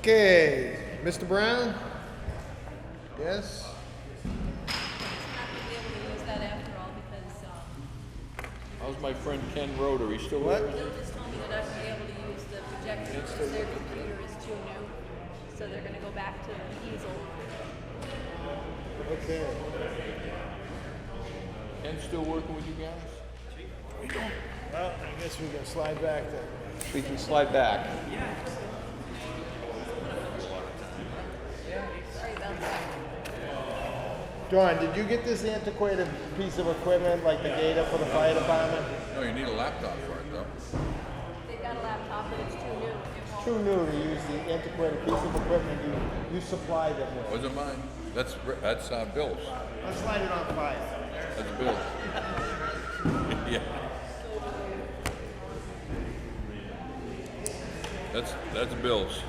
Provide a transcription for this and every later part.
Okay, Mr. Brown? Yes? Not gonna be able to use that after all because How's my friend Ken Roder? He's still What? there? Bill just told me that I won't be able to use the projector because their computer is too new. So they're gonna go back to the easel. Okay. Ken's still working with you guys? Well, I guess we can slide back then. We can slide back. Sorry about that. John, did you get this antiquated piece of equipment like the data for the fire department? No, you need a laptop for it, though. They've got a laptop, but it's too new. It won't. Too new to use the antiquated piece of equipment you supplied them with. Wasn't mine. That's Bill's. Let's light it on fire. That's Bill's. Yeah. That's Bill's.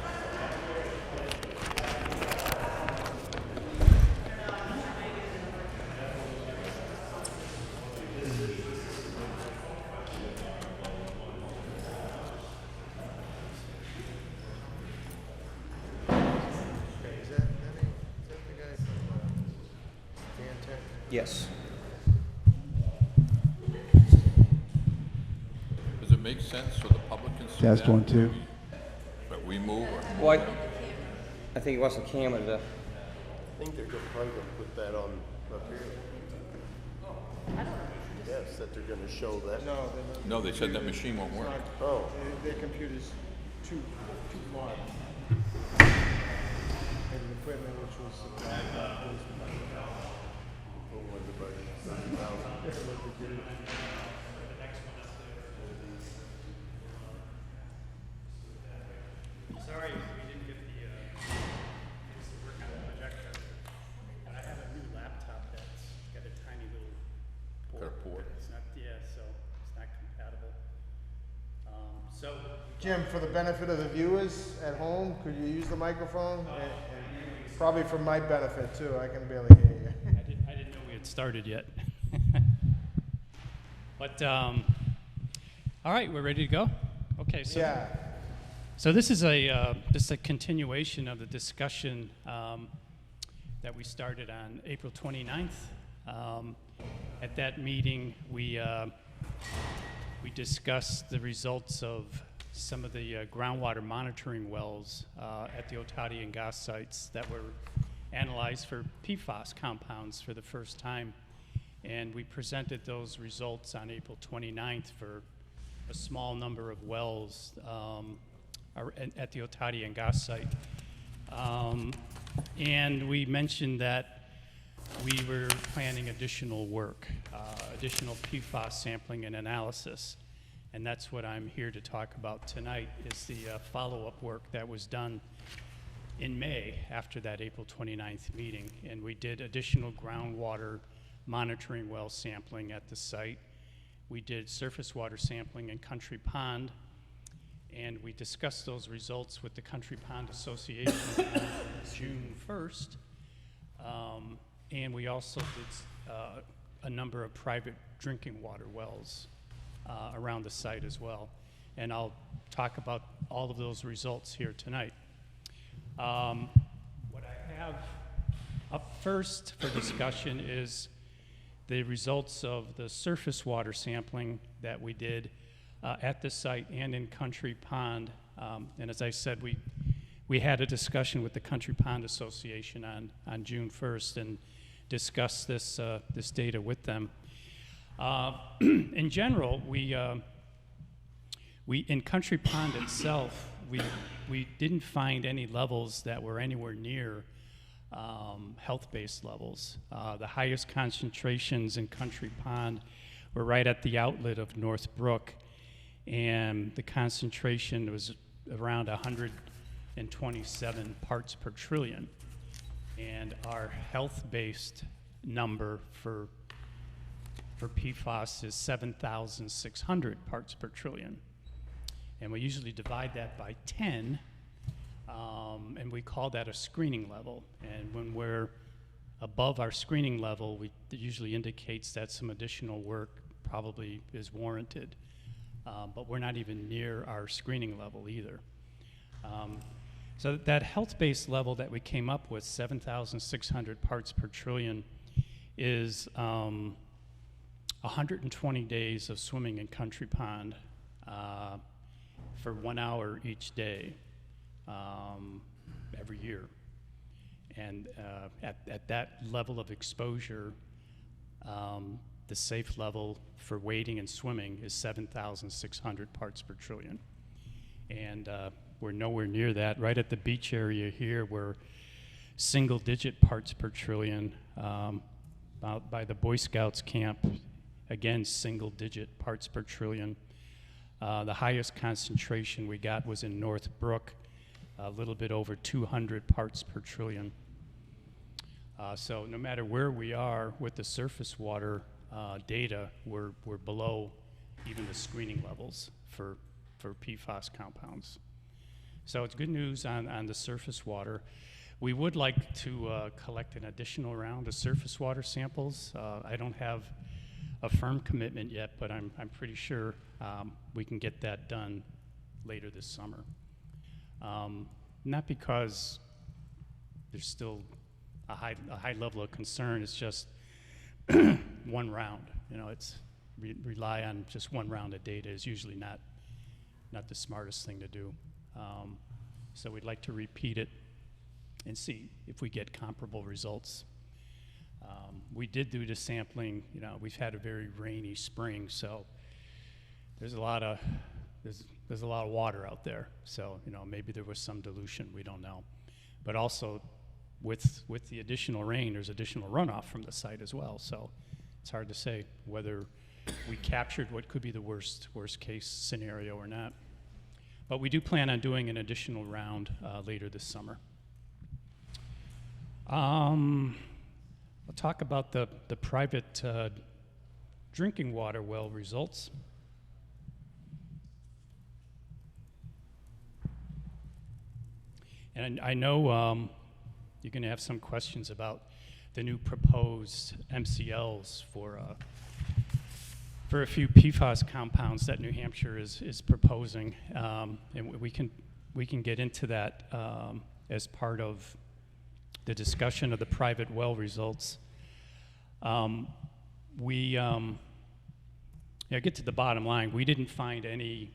Is that the guy from Dantech? Yes. Does it make sense so the public can see Test that? 1, 2. But we move or move Well, them? I think he wants the camera to. I think they're probably gonna put that on up here. Yes, that they're gonna show that. No, they're not. No, they said that machine won't work. Oh, Their computer's too modern. And the equipment which was supplied by the police department. I wonder about 30,000. Sorry, we didn't get the work on the projector. But I have a new laptop that's got a tiny little Got a port. It's not, so it's not compatible. So, Jim, for the benefit of the viewers at home, could you use the microphone? And probably for my benefit too, I can barely hear you. I didn't know we had started yet. But, all right, we're ready to go? Okay, so. Yeah. So this is just a continuation of the discussion that we started on April 29th. At that meeting, we discussed the results of some of the groundwater monitoring wells at the Otati and Goss sites that were analyzed for PFAS compounds for the first time. And we presented those results on April 29th for a small number of wells at the Otati and Goss site. And we mentioned that we were planning additional work, additional PFAS sampling and analysis. And that's what I'm here to talk about tonight, is the follow-up work that was done in May after that April 29th meeting. And we did additional groundwater monitoring well sampling at the site. We did surface water sampling in Country Pond, and we discussed those results with the Country Pond Association on June 1st. And we also did a number of private drinking water wells around the site as well. And I'll talk about all of those results here tonight. What I have up first for discussion is the results of the surface water sampling that we did at the site and in Country Pond. And as I said, we had a discussion with the Country Pond Association on June 1st and discussed this data with them. In general, we in Country Pond itself, we didn't find any levels that were anywhere near health-based levels. The highest concentrations in Country Pond were right at the outlet of North Brook, and the concentration was around 127 parts per trillion. And our health-based number for PFAS is 7,600 parts per trillion. And we usually divide that by 10, and we call that a screening level. And when we're above our screening level, it usually indicates that some additional work probably is warranted. But we're not even near our screening level either. So that health-based level that we came up with, 7,600 parts per trillion, is 120 days of swimming in Country Pond for 1 hour each day every year. And at that level of exposure, the safe level for wading and swimming is 7,600 parts per trillion. And we're nowhere near that. Right at the beach area here, we're single-digit parts per trillion. Out by the Boy Scouts camp, again, single-digit parts per trillion. The highest concentration we got was in North Brook, a little bit over 200 parts per trillion. So no matter where we are with the surface water data, we're below even the screening levels for PFAS compounds. So it's good news on the surface water. We would like to collect an additional round of surface water samples. I don't have a firm commitment yet, but I'm pretty sure we can get that done later this summer. Not because there's still a high level of concern, it's just one round. You know, it's rely on just one round of data is usually not the smartest thing to do. So we'd like to repeat it and see if we get comparable results. We did do the sampling. You know, we've had a very rainy spring, so there's a lot of water out there. So you know, maybe there was some dilution. We don't know. But also, with the additional rain, there's additional runoff from the site as well. So it's hard to say whether we captured what could be the worst case scenario or not. But we do plan on doing an additional round later this summer. We'll talk about the private drinking water well results. And I know you're going to have some questions about the new proposed MCLs for a few PFAS compounds that New Hampshire is proposing, and we can get into that as part of the discussion of the private well results. Get to the bottom line. We didn't find any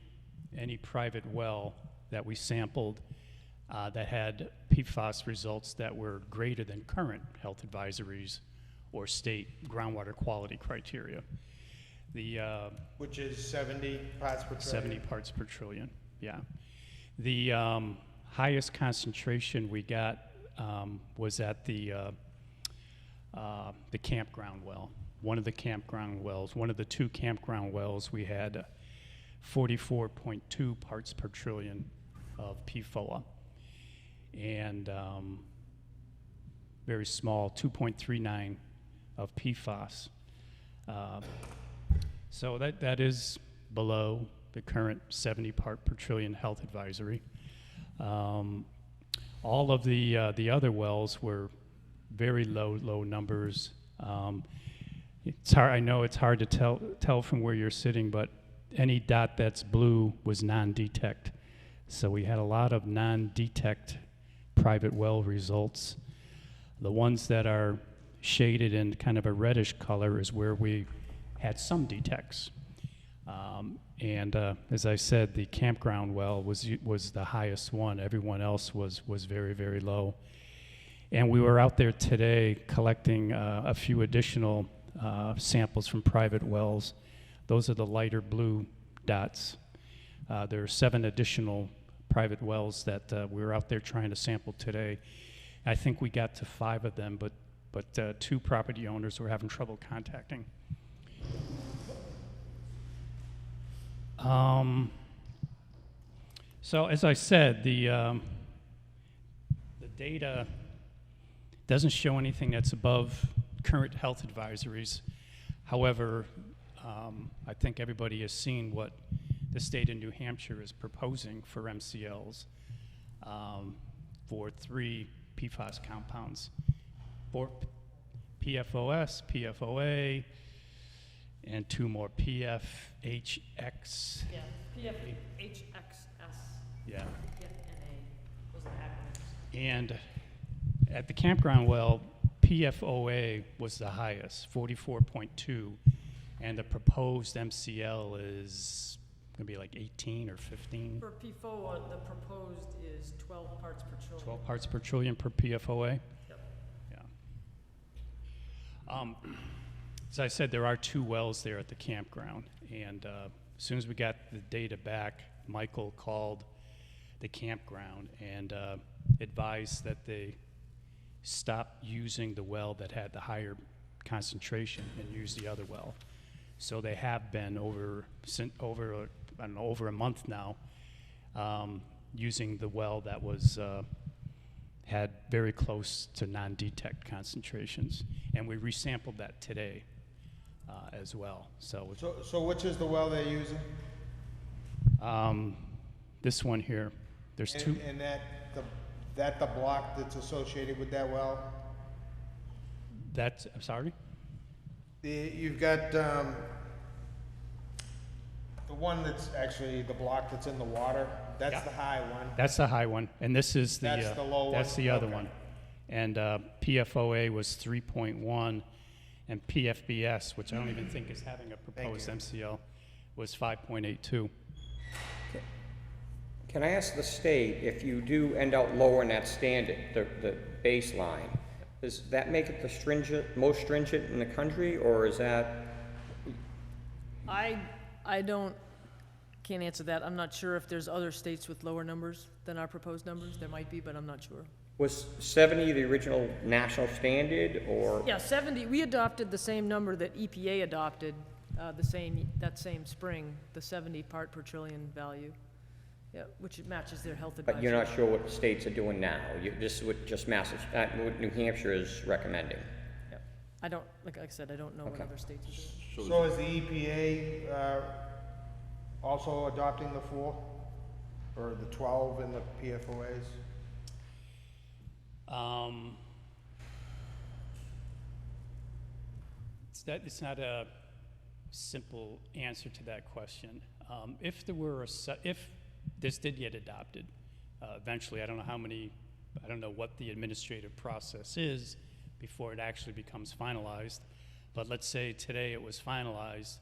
private well that we sampled that had PFAS results that were greater than current health advisories or state groundwater quality criteria. Which is 70 parts per trillion. 70 parts per trillion, yeah. The highest concentration we got was at the campground well. One of the campground wells, one of the two campground wells, we had 44.2 parts per trillion of PFOA. And very small, 2.39 of PFAS. So that is below the current 70 part per trillion health advisory. All of the other wells were very low numbers. It's hard. I know it's hard to tell from where you're sitting, but any dot that's blue was non-detect. So we had a lot of non-detect private well results. The ones that are shaded in kind of a reddish color is where we had some detects. As I said, the campground well was the highest one. Everyone else was very, very low. And we were out there today collecting a few additional samples from private wells. Those are the lighter blue dots. There are 7 additional private wells that we were out there trying to sample today. I think we got to 5 of them, but 2 property owners were having trouble contacting. So as I said, the data doesn't show anything that's above current health advisories. However, I think everybody has seen what the state of New Hampshire is proposing for MCLs for 3 PFAS compounds, 4 PFOS, PFOA, and 2 more, PFHX. Yeah, PFHXS. Yeah. PFNA was the acronym. And at the campground well, PFOA was the highest, 44.2, and the proposed MCL is going to be like 18 or 15. For PFOA, the proposed is 12 parts per trillion. 12 parts per trillion per PFOA? Yep. Yeah. As I said, there are 2 wells there at the campground, and as soon as we got the data back, Michael called the campground and advised that they stop using the well that had the higher concentration and use the other well. So they have been over a month now using the well that was had very close to non-detect concentrations, and we resampled that today as well. So which is the well they're using? this one here, there's 2. And that the block that's associated with that well? That's, I'm sorry? You've got, the one that's actually the block that's in the water, that's Yeah. the high one. That's the high one, and this is the, That's the low that's one? the other Okay. one. And PFOA was 3.1, and PFBS, which I don't even think is having a proposed you. MCL, was 5.82. Can I ask the state, if you do end up lowering that standard, the baseline, does that make it the most stringent in the country, or is that? I can't answer that. I'm not sure if there's other states with lower numbers than our proposed numbers. There might be, but I'm not sure. Was 70 the original national standard, or? Yeah, 70, we adopted the same number that EPA adopted that same spring, the 70 part per trillion value. Yeah, which matches their health advisory. But you're not sure what the states are doing now? This is what just what New Hampshire is recommending? Yeah. I don't, like I said, I don't know what Okay. other states are doing. So is the EPA also adopting the 4? Or the 12 in the PFOAs? It's not a simple answer to that question. If there were if this did get adopted, eventually, I don't know what the administrative process is before it actually becomes finalized, but let's say today it was finalized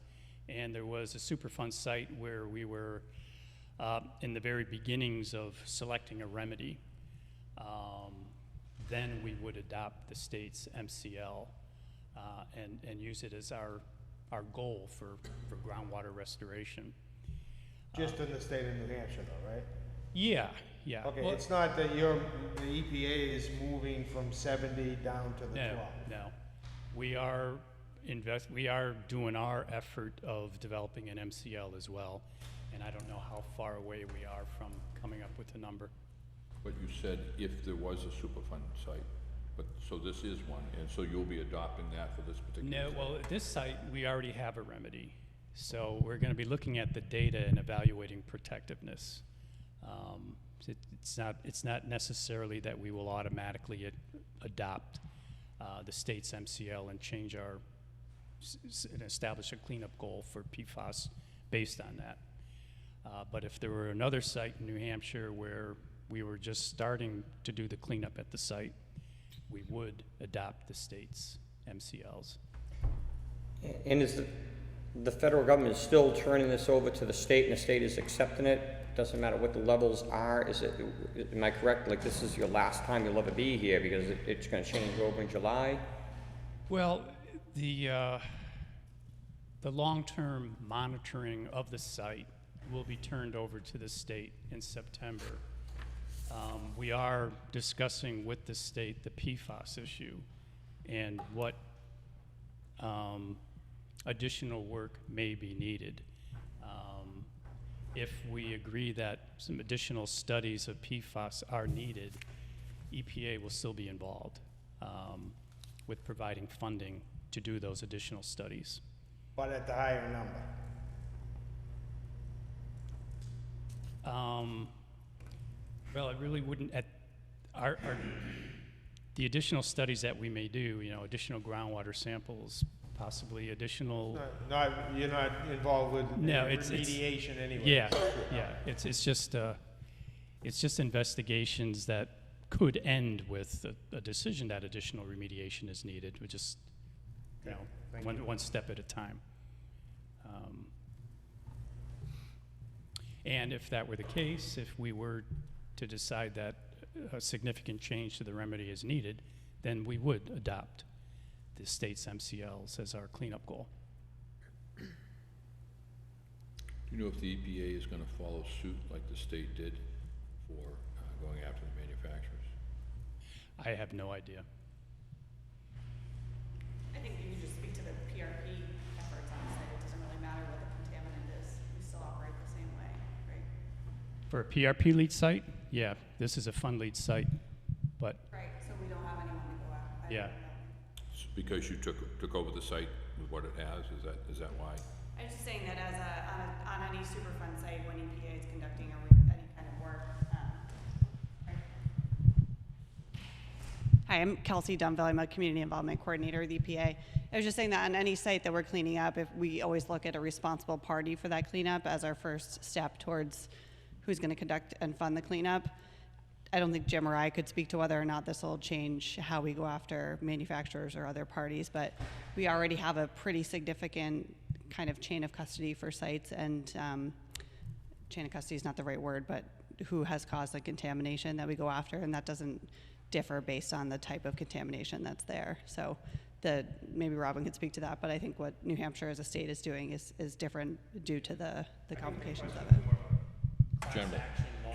and there was a Superfund site where we were in the very beginnings of selecting a remedy, then we would adopt the state's MCL and use it as our goal for groundwater restoration. Just in the state of New Hampshire though, right? Yeah. Okay, Well, it's not that the EPA is moving from 70 down to the 12? No. We are doing our effort of developing an MCL as well, and I don't know how far away we are from coming up with a number. But you said if there was a Superfund site, but, so this is one, and so you'll be adopting that for this particular No, site? well, at this site, we already have a remedy. So we're going to be looking at the data and evaluating protectiveness. It's not necessarily that we will automatically adopt the state's MCL and change and establish a cleanup goal for PFAS based on that. But if there were another site in New Hampshire where we were just starting to do the cleanup at the site, we would adopt the state's MCLs. And is the federal government is still turning this over to the state, and the state is accepting it? Doesn't matter what the levels are? Am I correct? Like, this is your last time you'll ever be here because it's going to change over in July? Well, the long-term monitoring of the site will be turned over to the state in September. We are discussing with the state the PFAS issue and what additional work may be needed. If we agree that some additional studies of PFAS are needed, EPA will still be involved with providing funding to do those additional studies. But at the higher number? Well, it really wouldn't, the additional studies that we may do, additional groundwater samples, possibly additional. You're not involved with No, it's remediation anyway? Yeah. It's just investigations that could end with a decision that additional remediation is needed. We just, you know, Thank one, you. one step at a time. And if that were the case, if we were to decide that a significant change to the remedy is needed, then we would adopt the state's MCLs as our cleanup goal. Do you know if the EPA is gonna follow suit like the state did for going after the manufacturers? I have no idea. I think you just speak to the PRP efforts on the site. It doesn't really matter what the contaminant is. We still operate the same way, right? For a PRP lead site, yeah, this is a fund lead site, but Right, so we don't have anyone to go after. Yeah. Because you took over the site with what it has, is that why? I'm just saying that as on any Superfund site, when EPA is conducting any kind of work. Right. Hi, I'm Kelsey Dunville. I'm a Community Involvement Coordinator with EPA. I was just saying that on any site that we're cleaning up, if we always look at a responsible party for that cleanup as our first step towards who's going to conduct and fund the cleanup. I don't think Jim or I could speak to whether or not this will change how we go after manufacturers or other parties, but we already have a pretty significant kind of chain of custody for sites, and chain of custody is not the right word, but who has caused the contamination that we go after, and that doesn't differ based on the type of contamination that's there. So maybe Robin could speak to that, but I think what New Hampshire as a state is doing is different due to the complications of it. General,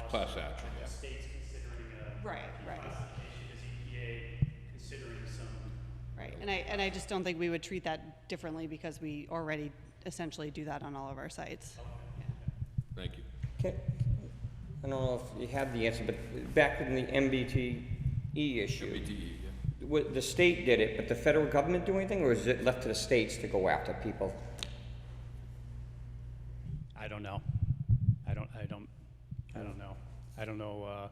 class action, yeah. state's considering a Right. classification as EPA, considering some. Right, and I just don't think we would treat that differently because we already essentially do that on all of our sites. Yeah. Thank you. Okay. I don't know if you have the answer, but back in the MBTE issue, BTE, yeah. the state did it, but the federal government do anything, or is it left to the states to go after people? I don't know. I don't know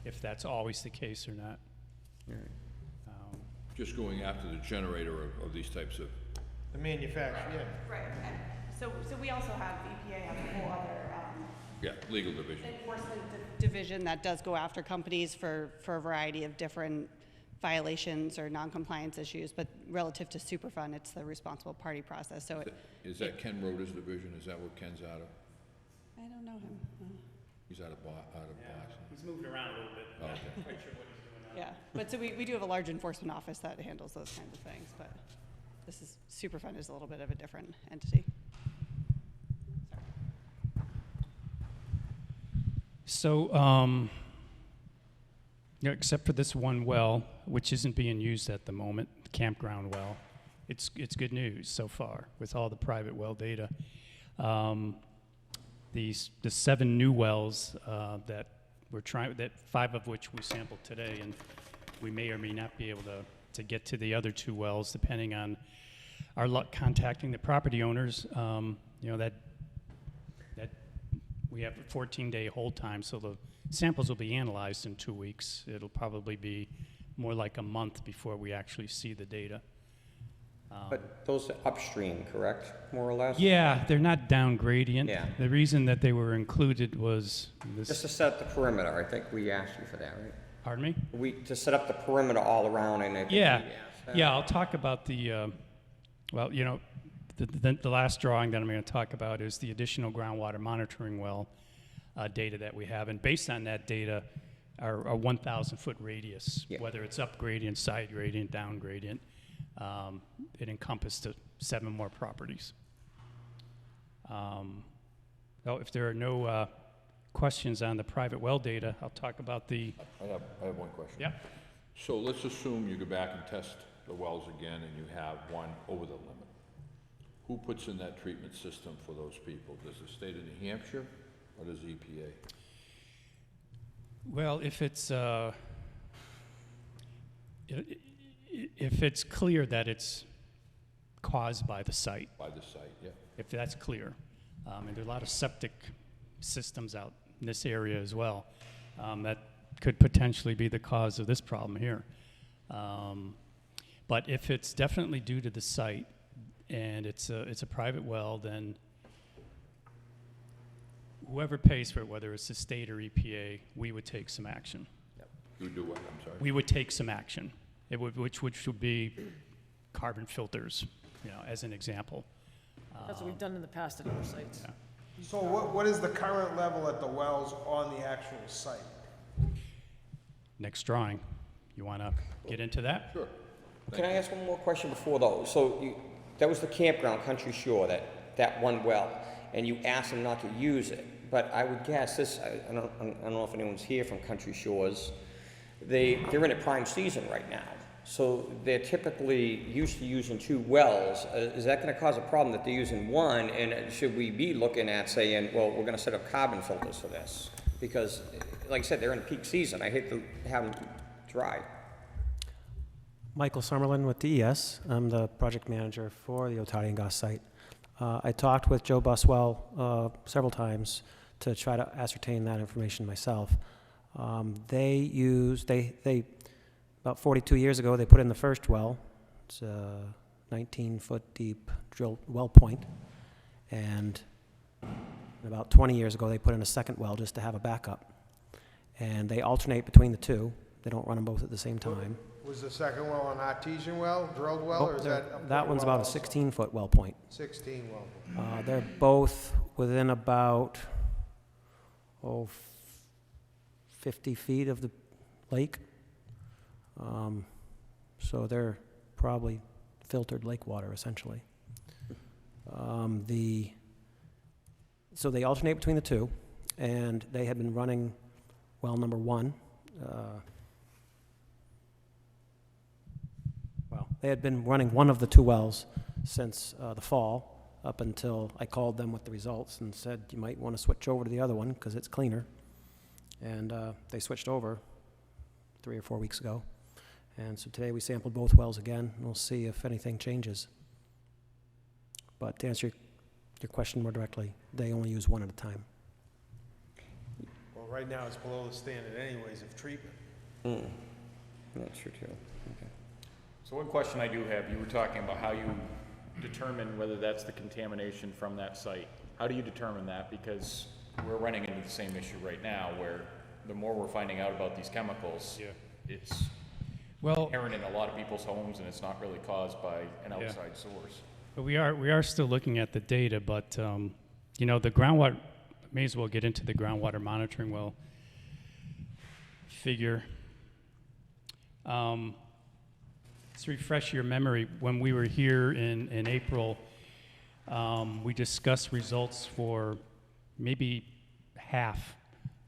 if that's always the case or not. Just going after the generator of these types of, The manufacturer, yeah. Right, and so we also have, EPA has a whole other yeah, legal division. enforcement division that does go after companies for a variety of different violations or non-compliance issues, but relative to Superfund, it's the responsible party process, so Is that Ken Roder's division? Is that what Ken's out of? I don't know him. He's out of Boston. He's moved around a little bit. Oh, okay. Not quite sure what he's doing now. Yeah, but so we do have a large enforcement office that handles those kinds of things, but this is, Superfund is a little bit of a different entity. So, you know, except for this one well, which isn't being used at the moment, the campground well, it's good news so far with all the private well data. The 7 new wells that we're trying, that 5 of which we sampled today, and we may or may not be able to get to the other 2 wells depending on our luck contacting the property owners. You know, that we have a 14-day hold time, so the samples will be analyzed in 2 weeks. It'll probably be more like a month before we actually see the data. But those are upstream, correct, more or less? Yeah, they're not down gradient. Yeah. The reason that they were included was Just to this. set up the perimeter, I think we asked you for that, right? Pardon me? To set up the perimeter all around, and I think we Yeah, asked that. yeah. I'll talk about the. Well, you know, the last drawing that I'm going to talk about is the additional groundwater monitoring well data that we have, and based on that data, our 1,000-foot radius, Yeah. whether it's up gradient, side gradient, down gradient, it encompassed 7 more properties. So if there are no questions on the private well data, I'll talk about the. I have one question. Yeah. So let's assume you go back and test the wells again and you have one over the limit. Who puts in that treatment system for those people? Does the state of New Hampshire or does EPA? Well, if it's clear that it's caused by the site, By the site, yeah. if that's clear, and there are a lot of septic systems out in this area as well, that could potentially be the cause of this problem here. But if it's definitely due to the site and it's a private well, then whoever pays for it, whether it's the state or EPA, we would take some action. You do what, I'm sorry? We would take some action, which would be carbon filters, as an example. That's what we've done in the past at other sites. Yeah. So what is the current level at the wells on the actual site? Next drawing. You want to get into that? Sure. Can I ask one more question before though? So that was the campground, Country Shore, that one well, and you asked them not to use it. But I would guess this, I don't know if anyone's here from Country Shores, they're in a prime season right now. So they're typically used to using 2 wells. Is that gonna cause a problem that they're using one? And should we be looking at saying, well, we're gonna set up carbon filters for this? Because, like I said, they're in peak season. I hate to have them dry. Michael Summerlin with DES. I'm the project manager for the Otari and Goss site. I talked with Joe Buswell several times to try to ascertain that information myself. About 42 years ago, they put in the first well. It's a 19-foot deep drilled well point. And about 20 years ago, they put in a second well just to have a backup. And they alternate between the two. They don't run them both at the same time. Was the second well an artesian well, drilled well, or is that? That one's about a 16-foot well point. 16 well. They're both within about 50 feet of the lake. So they're probably filtered lake water, essentially. So they alternate between the two, and they had been running well number 1. They had been running one of the 2 wells since the fall, up until I called them with the results and said, you might want to switch over to the other one because it's cleaner. And they switched over 3 or 4 weeks ago. And so today we sampled both wells again, and we'll see if anything changes. But to answer your question more directly, they only use one at a time. Well, right now it's below the standard anyways of treatment. That's true too. Okay. So one question I do have, you were talking about how you determine whether that's the contamination from that site. How do you determine that? Because we're running into the same issue right now where the more we're finding out about these chemicals, it's inherent in a lot of people's homes and it's not really caused by an outside source. But we are still looking at the data, but the groundwater, may as well get into the groundwater monitoring well figure. Let's refresh your memory. When we were here in April, we discussed results for maybe half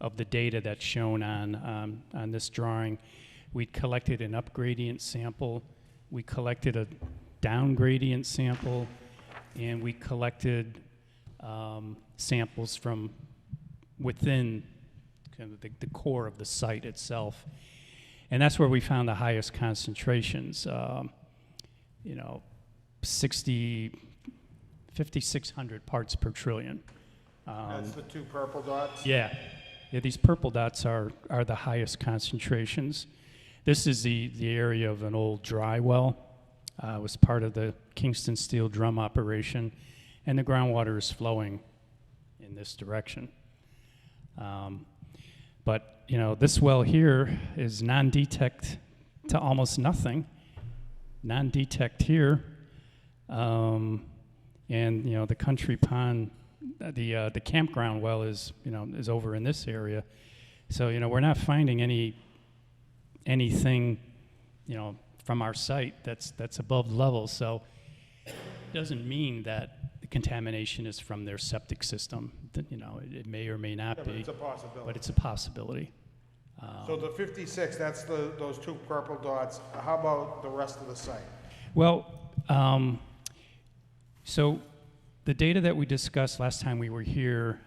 of the data that's shown on this drawing. We collected an up gradient sample, we collected a down gradient sample, and we collected samples from within kind of the core of the site itself. And that's where we found the highest concentrations, 5,600 parts per trillion. That's the 2 purple dots? Yeah, these purple dots are the highest concentrations. This is the area of an old dry well. It was part of the Kingston steel drum operation, and the groundwater is flowing in this direction. But this well here is non-detect to almost nothing. Non-detect here, and the country pond, the campground well is over in this area. So we're not finding anything from our site that's above level. So it doesn't mean that the contamination is from their septic system. It may or may not be. But it's a possibility. But it's a possibility. So the 56, that's those 2 purple dots. How about the rest of the site? Well, so the data that we discussed last time we were here,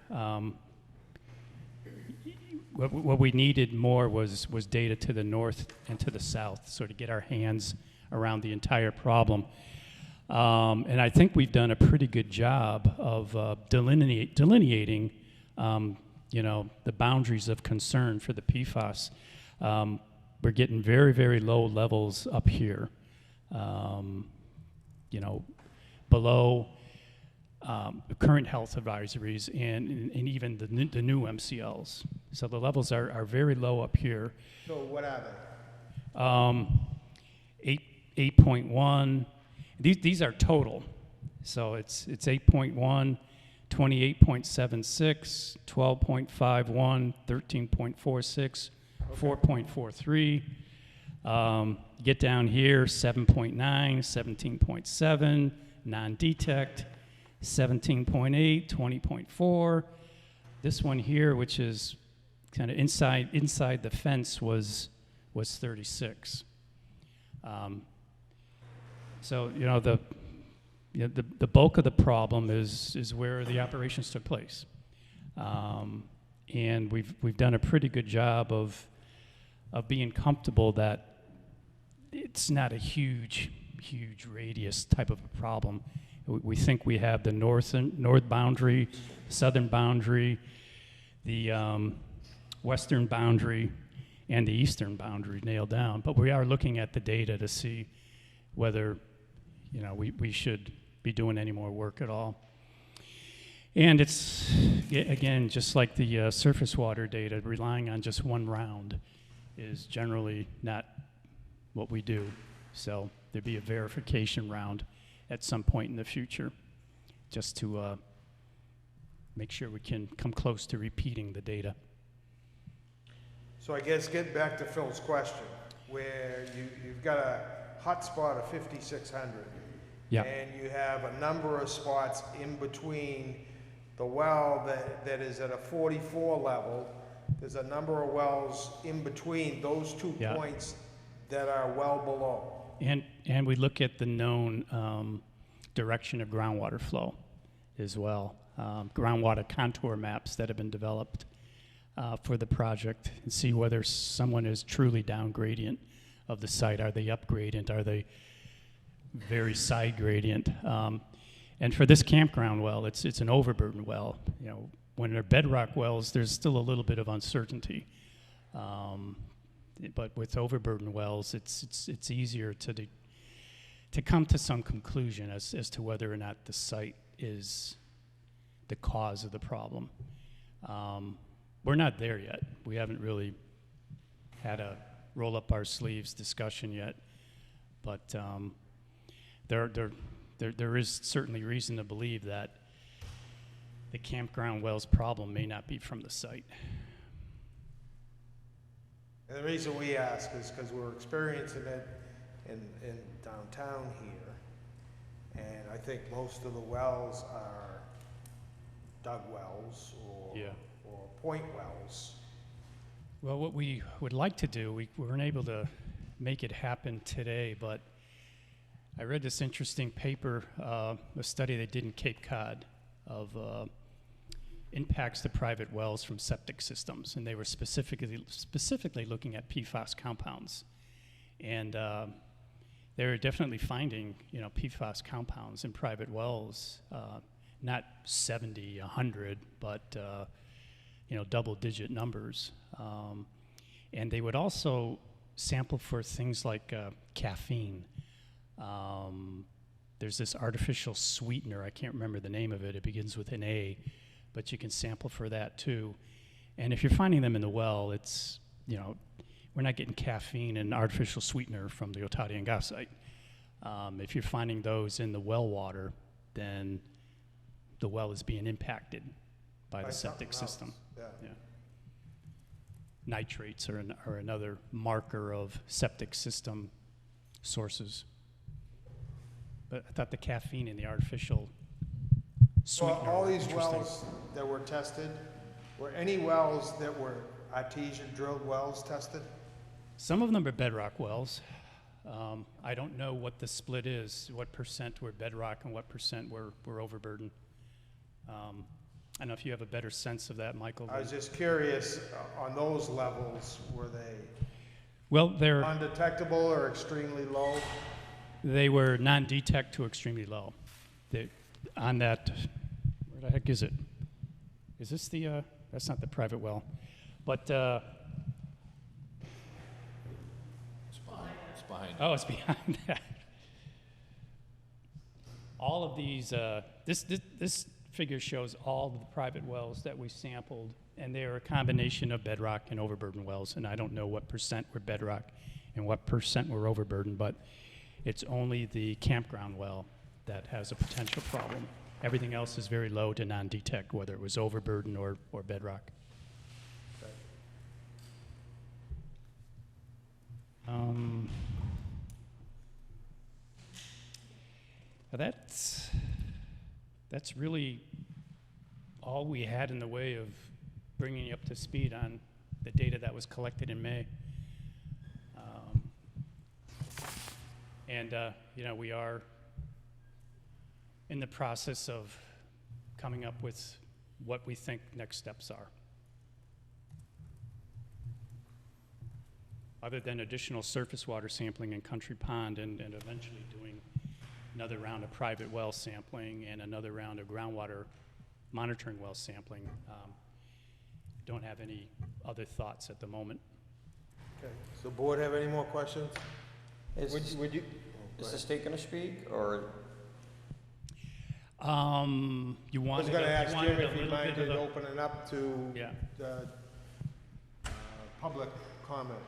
what we needed more was data to the north and to the south, so to get our hands around the entire problem. And I think we've done a pretty good job of delineating the boundaries of concern for the PFAS. We're getting very, very low levels up here. Below current health advisories and even the new MCLs. So the levels are very low up here. So what are they? 8.1. These are total. So it's 8.1, 28.76, 12.51, 13.46, 4.43. Get down here, 7.9, 17.7, non-detect, 17.8, 20.4. This one here, which is kind of inside the fence, was 36. So the bulk of the problem is where the operations took place, and we've done a pretty good job of being comfortable that it's not a huge radius type of a problem. We think we have the north boundary, southern boundary, the western boundary, and the eastern boundary nailed down. But we are looking at the data to see whether we should be doing any more work at all. And it's, again, just like the surface water data, relying on just one round is generally not what we do. So there'd be a verification round at some point in the future just to make sure we can come close to repeating the data. So I guess getting back to Phil's question, where you've got a hotspot of 5,600. Yeah. And you have a number of spots in between the well that is at a 44 level. There's a number of wells in between those 2 Yeah. points that are well below. And we look at the known direction of groundwater flow as well. Groundwater contour maps that have been developed for the project, and see whether someone is truly down gradient of the site. Are they up gradient? Are they very side gradient? And for this campground well, it's an overburden well. When they're bedrock wells, there's still a little bit of uncertainty. But with overburden wells, it's easier to come to some conclusion as to whether or not the site is the cause of the problem. We're not there yet. We haven't really had a roll up our sleeves discussion yet, but there is certainly reason to believe that the campground wells problem may not be from the site. And the reason we ask is because we're experiencing it in downtown here. And I think most of the wells are dug wells or point wells. Well, what we would like to do, we weren't able to make it happen today, but I read this interesting paper, a study they did in Cape Cod of impacts to private wells from septic systems, and they were specifically looking at PFAS compounds, and they were definitely finding PFAS compounds in private wells, not 70, 100, but double-digit numbers, and they would also sample for things like caffeine. There's this artificial sweetener, I can't remember the name of it, it begins with an A, but you can sample for that too. And if you're finding them in the well, it's, we're not getting caffeine and artificial sweetener from the Otadian gas site. If you're finding those in the well water, then the well is being impacted by the septic system. Yeah. Nitrates are another marker of septic system sources. But I thought the caffeine in the artificial sweetener. So all were these interesting. wells that were tested, were any wells that were artesian drilled wells tested? Some of them are bedrock wells. I don't know what the split is, what percent were bedrock and what percent were overburden. I don't know if you have a better sense of that, Michael. I was just curious, on those levels, were they Well, they're undetectable or extremely low? They were non-detect to extremely low. On that, where the heck is it? Is this the, that's not the private well, but, It's behind. oh, it's behind that. all of these, this figure shows all of the private wells that we sampled, and they are a combination of bedrock and overburden wells, and I don't know what percent were bedrock and what percent were overburden, but it's only the campground well that has a potential problem. Everything else is very low to non-detect, whether it was overburden or bedrock. That's really all we had in the way of bringing you up to speed on the data that was collected in May. You know, we are in the process of coming up with what we think next steps are. Other than additional surface water sampling in Country Pond and eventually doing another round of private well sampling and another round of groundwater monitoring well sampling, don't have any other thoughts at the moment. Okay, so board have any more questions? Is the state gonna speak, or? You I wanted was gonna ask Jim wanted a if he little bit minded of a, opening up to yeah. Public comment.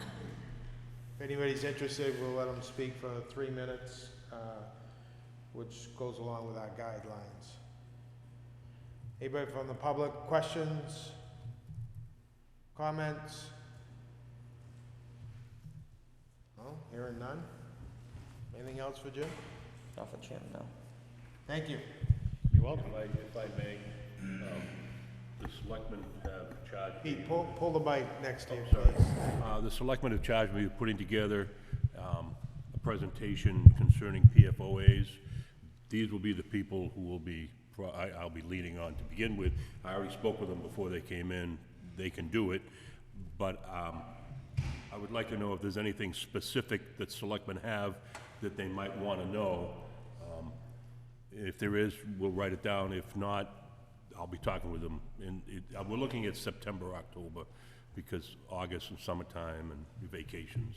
If anybody's interested, we'll let them speak for 3 minutes, which goes along with our guidelines. Anybody from the public, questions, comments? No, hearing none? Anything else for Jim? Not for Jim, no. Thank you. You're welcome. If I may, the selectmen have charged me. Pete, pull the mic next to you, Sorry. please. The selectmen have charged me with putting together a presentation concerning PFOAs. These will be the people who will be, I'll be leading on to begin with. I already spoke with them before they came in. They can do it, but I would like to know if there's anything specific that selectmen have that they might want to know. If there is, we'll write it down. If not, I'll be talking with them. And we're looking at September, October, because August and summertime and vacations.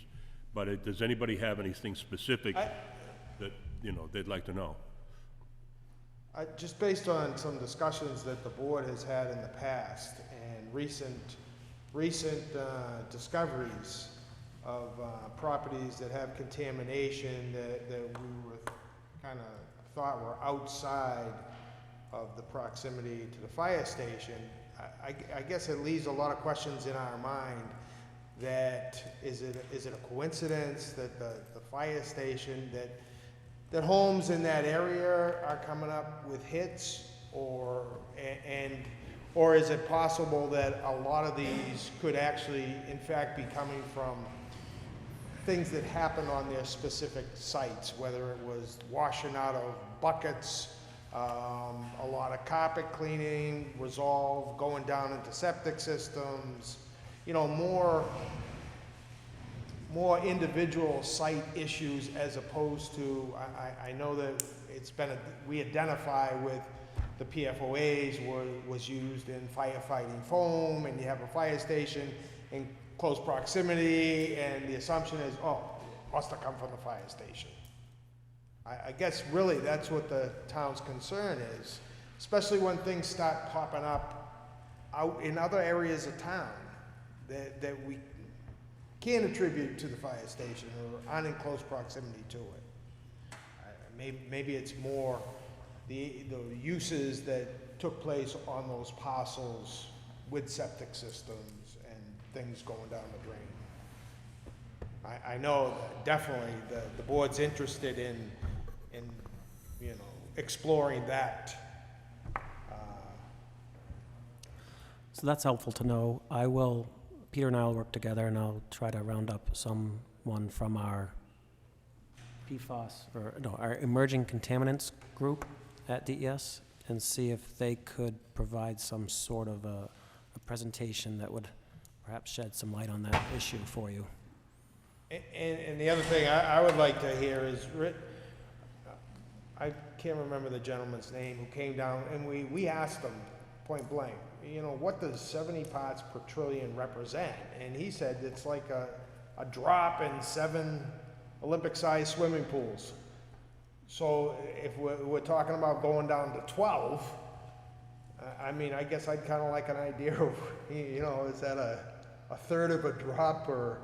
But does anybody have anything specific that, you know, they'd like to know? Just based on some discussions that the board has had in the past and recent discoveries of properties that have contamination that we were kind of thought were outside of the proximity to the fire station, I guess it leaves a lot of questions in our mind. That is it a coincidence that the fire station, that homes in that area are coming up with hits, or is it possible that a lot of these could actually in fact be coming from things that happen on their specific sites, whether it was washing out of buckets, a lot of carpet cleaning, resolve, going down into septic systems, you know, more individual site issues as opposed to, I know that it's been, we identify with the PFOAs was used in firefighting foam, and you have a fire station in close proximity, and the assumption is, oh, it must have come from the fire station. I guess really that's what the town's concern is, especially when things start popping up out in other areas of town that we can't attribute to the fire station or aren't in close proximity to it. Maybe it's more the uses that took place on those parcels with septic systems and things going down the drain. I know that definitely the board's interested in you know, exploring that. So that's helpful to know. Peter and I will work together, and I'll try to round up someone from our our emerging contaminants group at DES, and see if they could provide some sort of a presentation that would perhaps shed some light on that issue for you. And the other thing I would like to hear is, I can't remember the gentleman's name who came down, and we asked him point blank, you know, what does 70 parts per trillion represent? And he said it's like a drop in 7 Olympic-sized swimming pools. So if we're talking about going down to 12, I mean, I guess I'd kind of like an idea of, you know, is that a third of a drop or,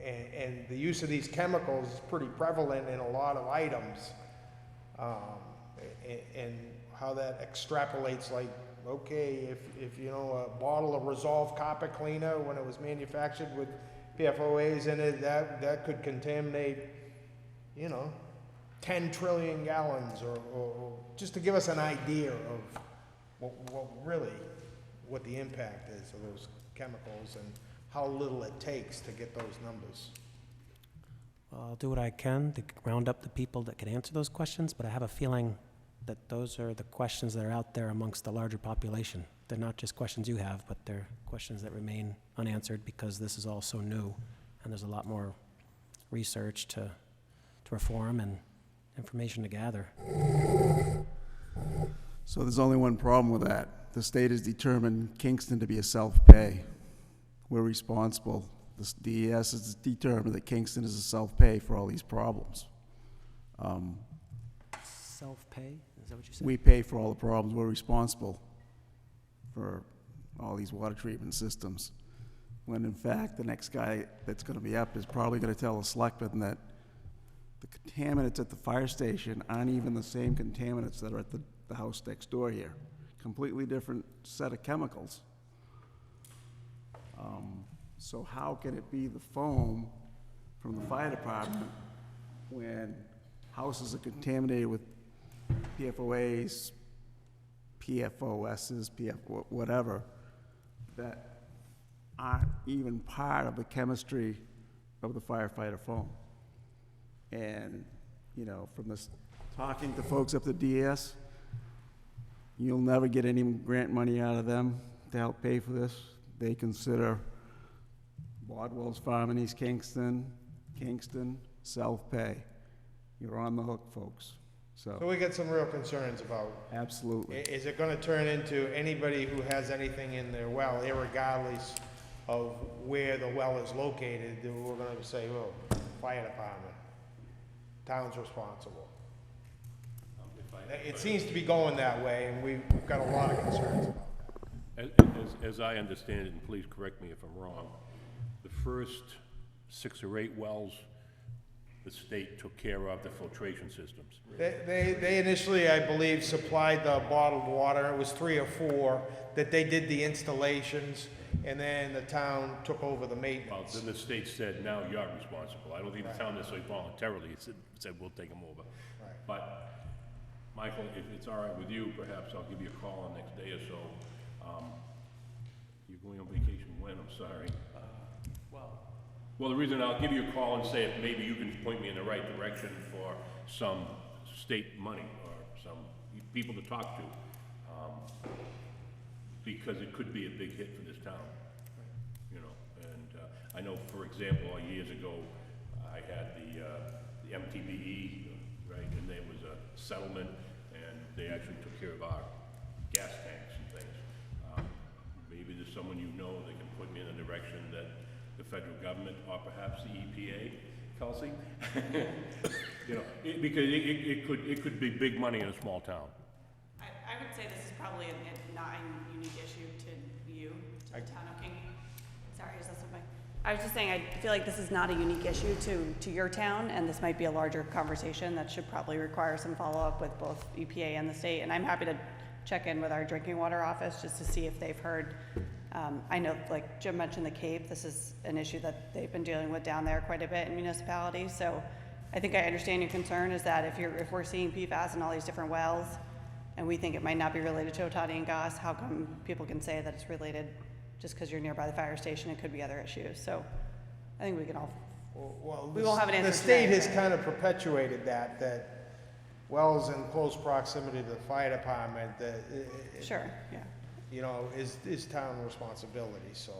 and the use of these chemicals is pretty prevalent in a lot of items. And how that extrapolates, like, okay, if you know, a bottle of Resolve copper cleaner, when it was manufactured with PFOAs in it, that could contaminate, you know, 10 trillion gallons, or just to give us an idea of what the impact is of those chemicals and how little it takes to get those numbers. Well, I'll do what I can to round up the people that can answer those questions, but I have a feeling that those are the questions that are out there amongst the larger population. They're not just questions you have, but they're questions that remain unanswered because this is all so new, and there's a lot more research to reform and information to gather. So there's only one problem with that. The state has determined Kingston to be a self-pay. We're responsible. The DES has determined that Kingston is a self-pay for all these problems. Self-pay? Is that what you said? We pay for all the problems. We're responsible for all these water treatment systems. When in fact, the next guy that's gonna be up is probably gonna tell the selectmen that the contaminants at the fire station aren't even the same contaminants that are at the house next door here. Completely different set of chemicals. So how can it be the foam from the fire department when houses are contaminated with PFOAs, PFOSs, whatever, that aren't even part of the chemistry of the firefighter foam? And, you know, from this, talking to folks up at DS, you'll never get any grant money out of them to help pay for this. They consider Bodwell's Farm in East Kingston, self-pay. You're on the hook, folks. So we got some real concerns about. Absolutely. Is it gonna turn into anybody who has anything in their well, irregardless of where the well is located, we're gonna say, well, fire department, town's responsible? It seems to be going that way, and we've got a lot of concerns about that. As I understand it, and please correct me if I'm wrong, the first 6 or 8 wells, the state took care of the filtration systems. They initially, I believe, supplied the bottled water. It was 3 or 4 that they did the installations, and then the town took over the Well, maintenance. then the state said, now you're responsible. I don't think the town necessarily voluntarily said, we'll take them over. Right. But, Michael, if it's all right with you, perhaps I'll give you a call on the next day or so. You're going on vacation when? I'm sorry. Well, the reason I'll give you a call and say if maybe you can point me in the right direction for some state money or some people to talk to, because it could be a big hit for this town, you know. And I know, for example, years ago, I had the MTBE, right, and there was a settlement, and they actually took care of our gas tanks and things. Maybe there's someone you know that can put me in the direction that the federal government, or perhaps the EPA, Kelsey? You know, because it could be big money in a small town. I would say this is probably not a unique issue to you, to the town of King. Sorry, is that something? I was just saying, I feel like this is not a unique issue to your town, and this might be a larger conversation that should probably require some follow-up with both EPA and the state. And I'm happy to check in with our drinking water office just to see if they've heard. I know, like Jim mentioned, the cave, this is an issue that they've been dealing with down there quite a bit in municipalities. So I think I understand your concern is that if we're seeing PFAS in all these different wells, and we think it might not be related to Otani and Goss, how come people can say that it's related just because you're nearby the fire station? It could be other issues. So I think we can all, Well, we won't have an answer the state today, has but- kind of perpetuated that wells in close proximity to the fire department, sure, yeah. you know, is town responsibility, so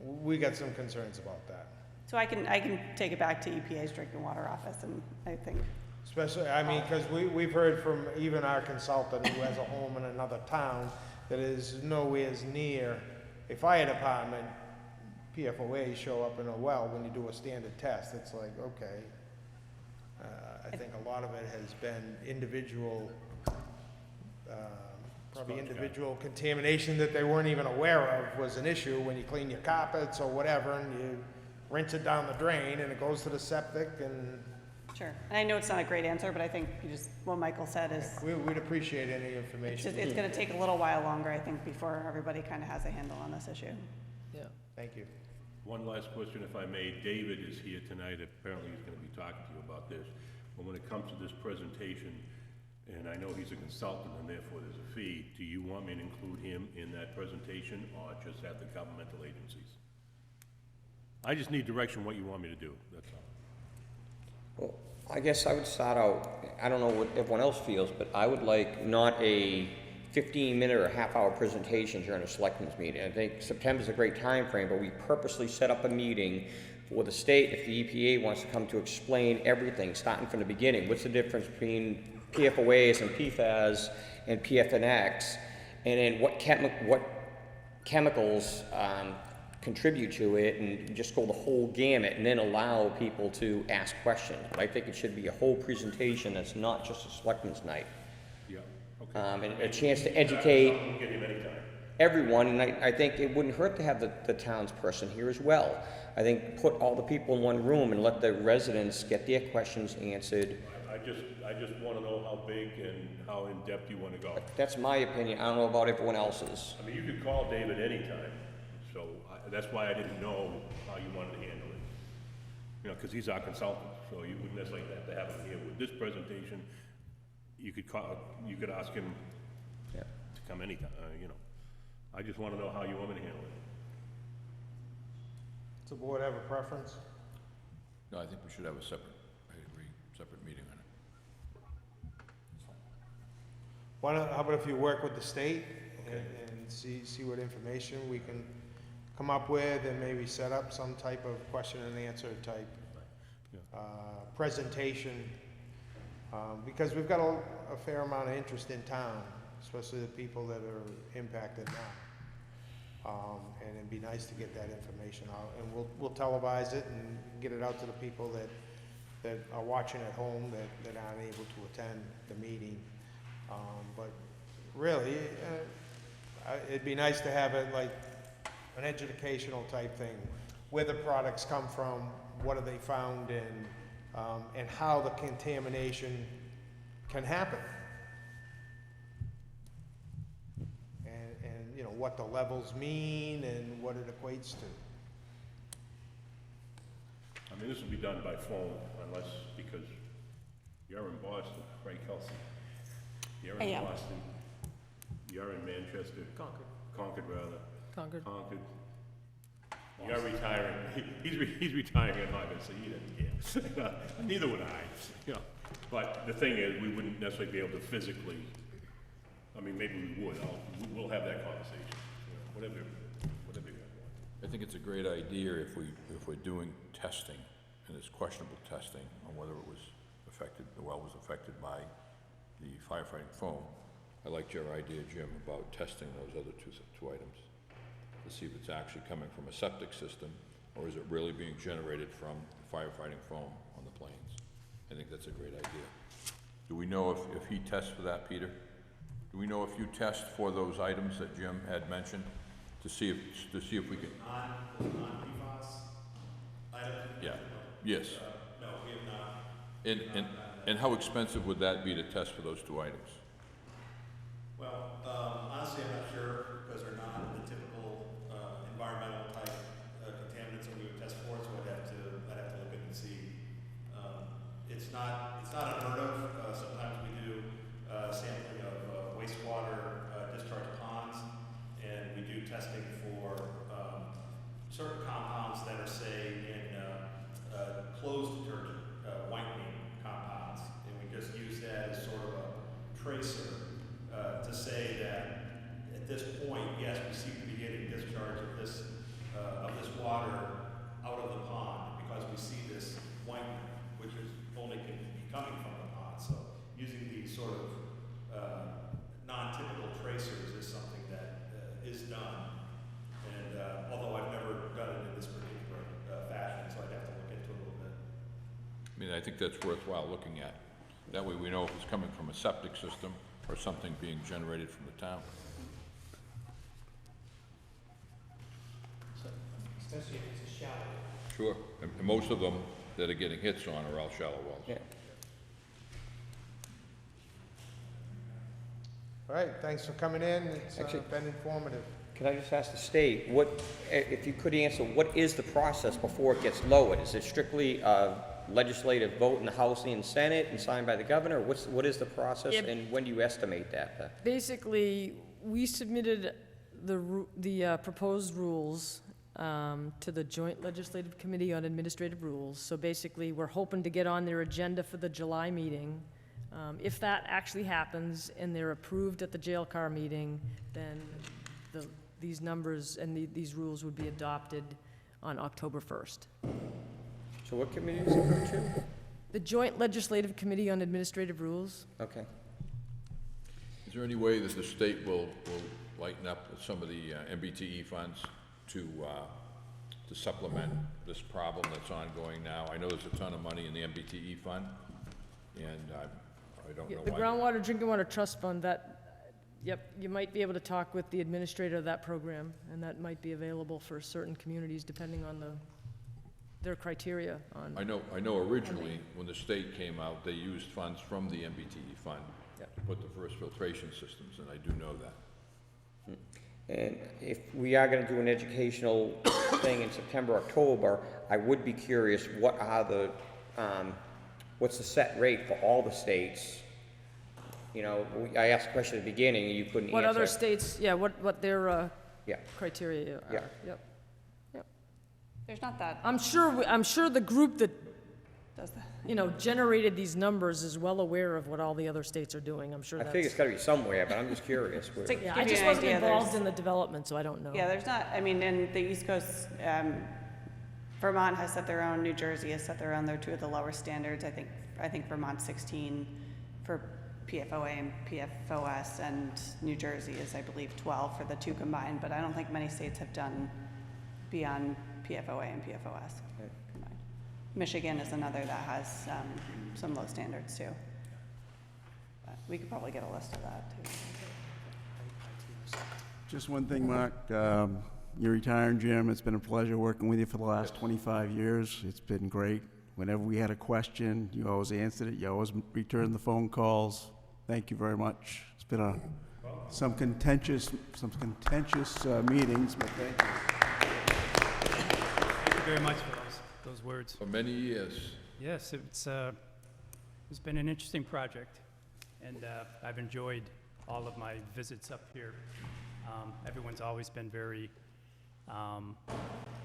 we got some concerns about that. So I can take it back to EPA's drinking water office, and I think, Especially, I mean, because we've heard from even our consultant who has a home in another town that is nowhere near a fire department. PFOAs show up in a well when you do a standard test. It's like, okay, I think a lot lot of it has been individual, probably individual contamination that they weren't even aware of was an issue when you clean your carpets or whatever, and you rinse it down the drain, and it goes to the septic, and Sure. And I know it's not a great answer, but I think you just, what Michael said is, we'd appreciate any it's information. just, it's gonna take a little while longer, I think, before everybody kind of has a handle on this issue. Yeah. Thank you. One last question, if I may. David is here tonight. Apparently, he's gonna be talking to you about this. But when it comes to this presentation, and I know he's a consultant and therefore there's a fee, do you want me to include him in that presentation or just have the governmental agencies? I just need direction what you want me to do, that's all. Well, I guess I would start out, I don't know what everyone else feels, but I would like not a 15-minute or half-hour presentation during a selectmen's meeting. I think September's a great time frame, but we purposely set up a meeting for the state, if the EPA wants to come to explain everything, starting from the beginning. What's the difference between PFOAs and PFAS and PFNX? And then what chemicals contribute to it, and just go the whole gamut, and then allow people to ask questions. But I think it should be a whole presentation that's not just a selectmen's night. Yeah, okay. And a chance to educate We'll get him anytime. everyone, and I think it wouldn't hurt to have the townsperson here as well. I think put all the people in one room and let the residents get their questions answered. I just wanna know how big and how in-depth you wanna go. That's my opinion. I don't know about everyone else's. I mean, you could call David anytime, so that's why I didn't know how you wanted to handle it. You know, because he's our consultant, so you wouldn't necessarily have to have him here. With this presentation, you could ask him Yeah. to come anytime, you know. I just want to know how you want me to handle it. Does the board have a preference? No, I think we should have a separate, I agree, separate meeting on it. How about if you work with the state and see what information we can come up with, and maybe set up some type of question and answer type presentation, because we've got a fair amount of interest in town, especially the people that are impacted now. And it'd be nice to get that information out, and we'll televise it and get it out to the people that are watching at home that aren't able to attend the meeting. But really, it'd be nice to have it like an educational type thing, where the products come from, what have they found, and how the contamination can happen. And you know, what the levels mean and what it equates to. I mean, this will be done by phone unless, because you're in Boston, right, Kelsey? You're I in am. Boston. You're in Manchester. Concord, rather. Concord. You're retiring. He's retiring in August, so he doesn't care. Neither would I. You know. But the thing is, we wouldn't necessarily be able to physically. I mean, maybe we would. We'll have that conversation. You know, whatever you want. I think it's a great idea if we're doing testing, and it's questionable testing on whether it was affected, the well was affected by the firefighting foam. I liked your idea, Jim, about testing those other two items to see if it's actually coming from a septic system, or is it really being generated from firefighting foam on the planes. I think that's a great idea. Do we know if he tests for that, Peter? Do we know if you test for those items that Jim had mentioned, to see if we can? Non-PFAS items? Yeah, yes. No, we have not. And how expensive would that be to test for those two items? Well, honestly, I'm not sure, because they're not the typical environmental type contaminants that we would test for, so I'd have to look at and see. It's not unheard of. Sometimes we do sampling of wastewater discharge ponds, and we do testing for certain compounds that are, say, in clothes detergent, whitening compounds, and we just use that as sort of a tracer to say that at this point, yes, we seem to be getting discharge of this water out of the pond, because we see this whitening, which is only can be coming from the pond. So using these sort of non-typical tracers is something that is done. And although I've never done it in this particular fashion, so I'd have to look into it a little bit. I mean, I think that's worthwhile looking at. That way we know if it's coming from a septic system or something being generated from the town. Especially if it's a shallow. Sure, and most of them that are getting hits on are all shallow wells. Yeah. All right, thanks for coming in. It's Actually- been informative. Can I just ask the state, if you could answer, what is the process before it gets lowered? Is it strictly a legislative vote in the House and Senate and signed by the governor? What is the process, Yep. and when do you estimate that? Basically, we submitted the proposed rules to the Joint Legislative Committee on Administrative Rules. So basically, we're hoping to get on their agenda for the July meeting. If that actually happens and they're approved at the jail car meeting, then these numbers and these rules would be adopted on October 1st. So what committee is it go to? The Joint Legislative Committee on Administrative Rules. Okay. Is there any way that the state will lighten up some of the MBTE funds to supplement this problem that's ongoing now? I know there's a ton of money in the MBTE fund, and I don't know The why. Groundwater Drinking Water Trust Fund, yep, you might be able to talk with the administrator of that program, and that might be available for certain communities depending on their criteria on. I know originally, when the state came out, they used funds from the MBTE fund Yep. to put the first filtration systems, and I do know that. And if we are gonna do an educational thing in September, October, I would be curious, what's the set rate for all the states? You know, I asked a question at the beginning, and you couldn't answer. What other states, what their Yeah. criteria are. Yeah. Yep. There's not that, I'm sure the group that, does that. generated these numbers is well aware of what all the other states are doing. I'm sure I that's. figure it's gotta be somewhere, but I'm just curious. To Yeah, give I you just an wasn't idea, involved there's- in the development, so I don't know. Yeah, there's not, I mean, in the East Coast, Vermont has set their own, New Jersey has set their own, they're two of the lower standards. I think Vermont's 16 for PFOA and PFOS, and New Jersey is, I believe, 12 for the two combined, but I don't think many states have done beyond PFOA and PFOS combined. Michigan is another that has some low standards too. But we could probably get a list of that too. Just one thing, Mark, you're retiring, Jim. It's been a pleasure working with you for the last 25 years. It's been great. Whenever we had a question, you always answered it. You always returned the phone calls. Thank you very much. It's been some contentious meetings, but thank you. Thank you very much for those words. For many years. Yes, it's been an interesting project, and I've enjoyed all of my visits up here. Everyone's always been very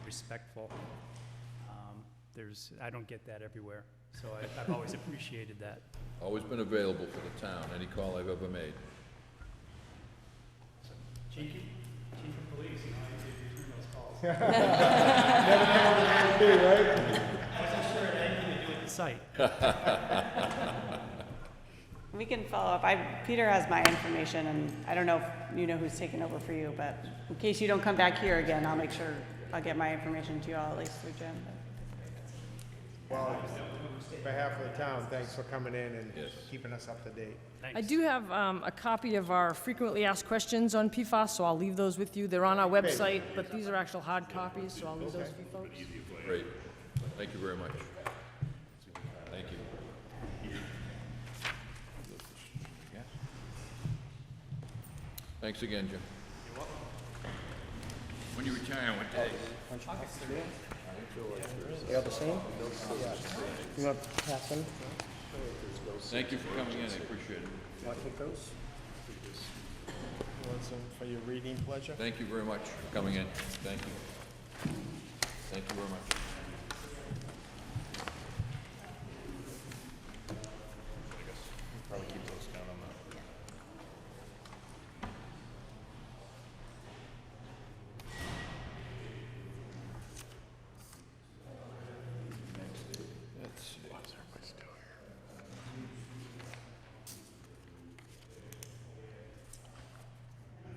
respectful. I don't get that everywhere, so I've always appreciated that. Always been available for the town, any call I've ever made. Chief of police, I did return those calls. Wasn't sure it had anything to do with the site. We can follow up. Peter has my information, and I don't know if you know who's taken over for you, but in case you don't come back here again, I'll make sure I'll get my information to you all, at least through Jim. Well, on behalf of the town, thanks for coming in and Yes. keeping us up to date. I do have a copy of our frequently asked questions on PFAS, so I'll leave those with you. They're on our website, but these are actual hard copies, so I'll leave those with you folks. Great. Thank you very much. Thank you. Thanks again, Jim. You're welcome. When you retire, what day? They all the same? You want to pass them? Thank you for coming in, I appreciate it. Want to take those? You want some for your reading pleasure? Thank you very much for coming in. Thank you. Thank you very much. Probably keep those down on that. Let's see. What's everybody doing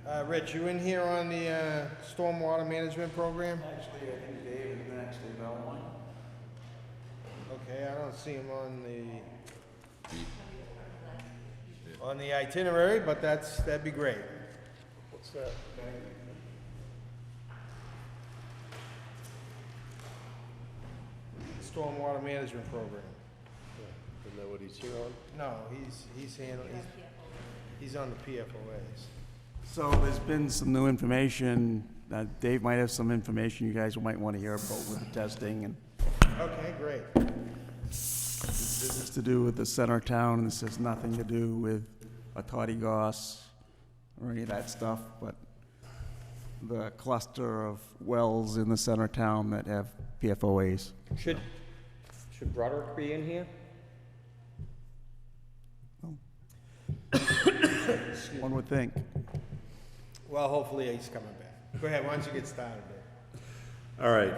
here? Rich, you in here on the stormwater management program? Actually, I think Dave is next, Dave Elmore. Okay, I don't see him on the on the itinerary, but that'd be great. What's that? Stormwater management program. Isn't that what he's here on? No, he's on the PFOAs. So there's been some new information, Dave might have some information you guys might want to hear about with the testing, and Okay, great. this is to do with the center of town, and this has nothing to do with a toddy goss or any of that stuff, but the cluster of wells in the center of town that have PFOAs. Should Broderick be in here? One would think. Well, hopefully he's coming back. Go ahead, why don't you get started, Dave? All right.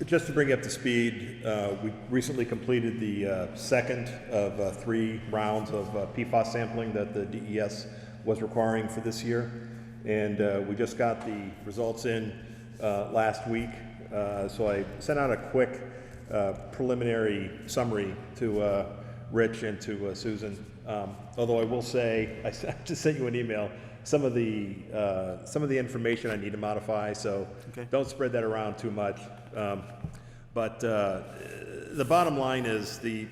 Just to bring you up to speed, we recently completed the second of 3 rounds of PFAS sampling that the DES was requiring for this year. And we just got the results in last week. So I sent out a quick preliminary summary to Rich and to Susan. Although I will say, I just sent you an email. Some of the information I need to modify, so don't spread that around too much. But the bottom line is the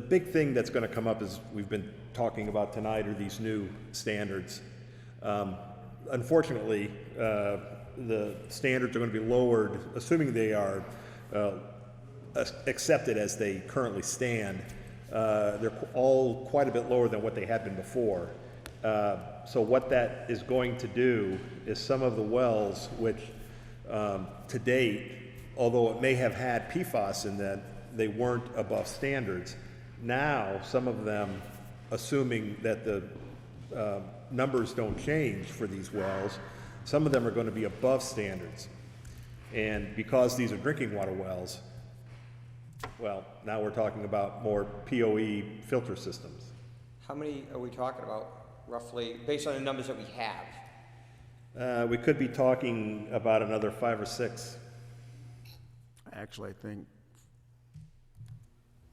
big thing that's going to come up is we've been talking about tonight are these new standards. Unfortunately, the standards are going to be lowered, assuming they are accepted as they currently stand. They're all quite a bit lower than what they had been before. So what that is going to do is some of the wells, which to date, although it may have had PFAS in them, they weren't above standards. Now, some of them, assuming that the numbers don't change for these wells, some of them are going to be above standards. And because these are drinking water wells, well, now we're talking about more POE filter systems. How many are we talking about, roughly, based on the numbers that we have? We could be talking about another 5 or 6. Actually, I think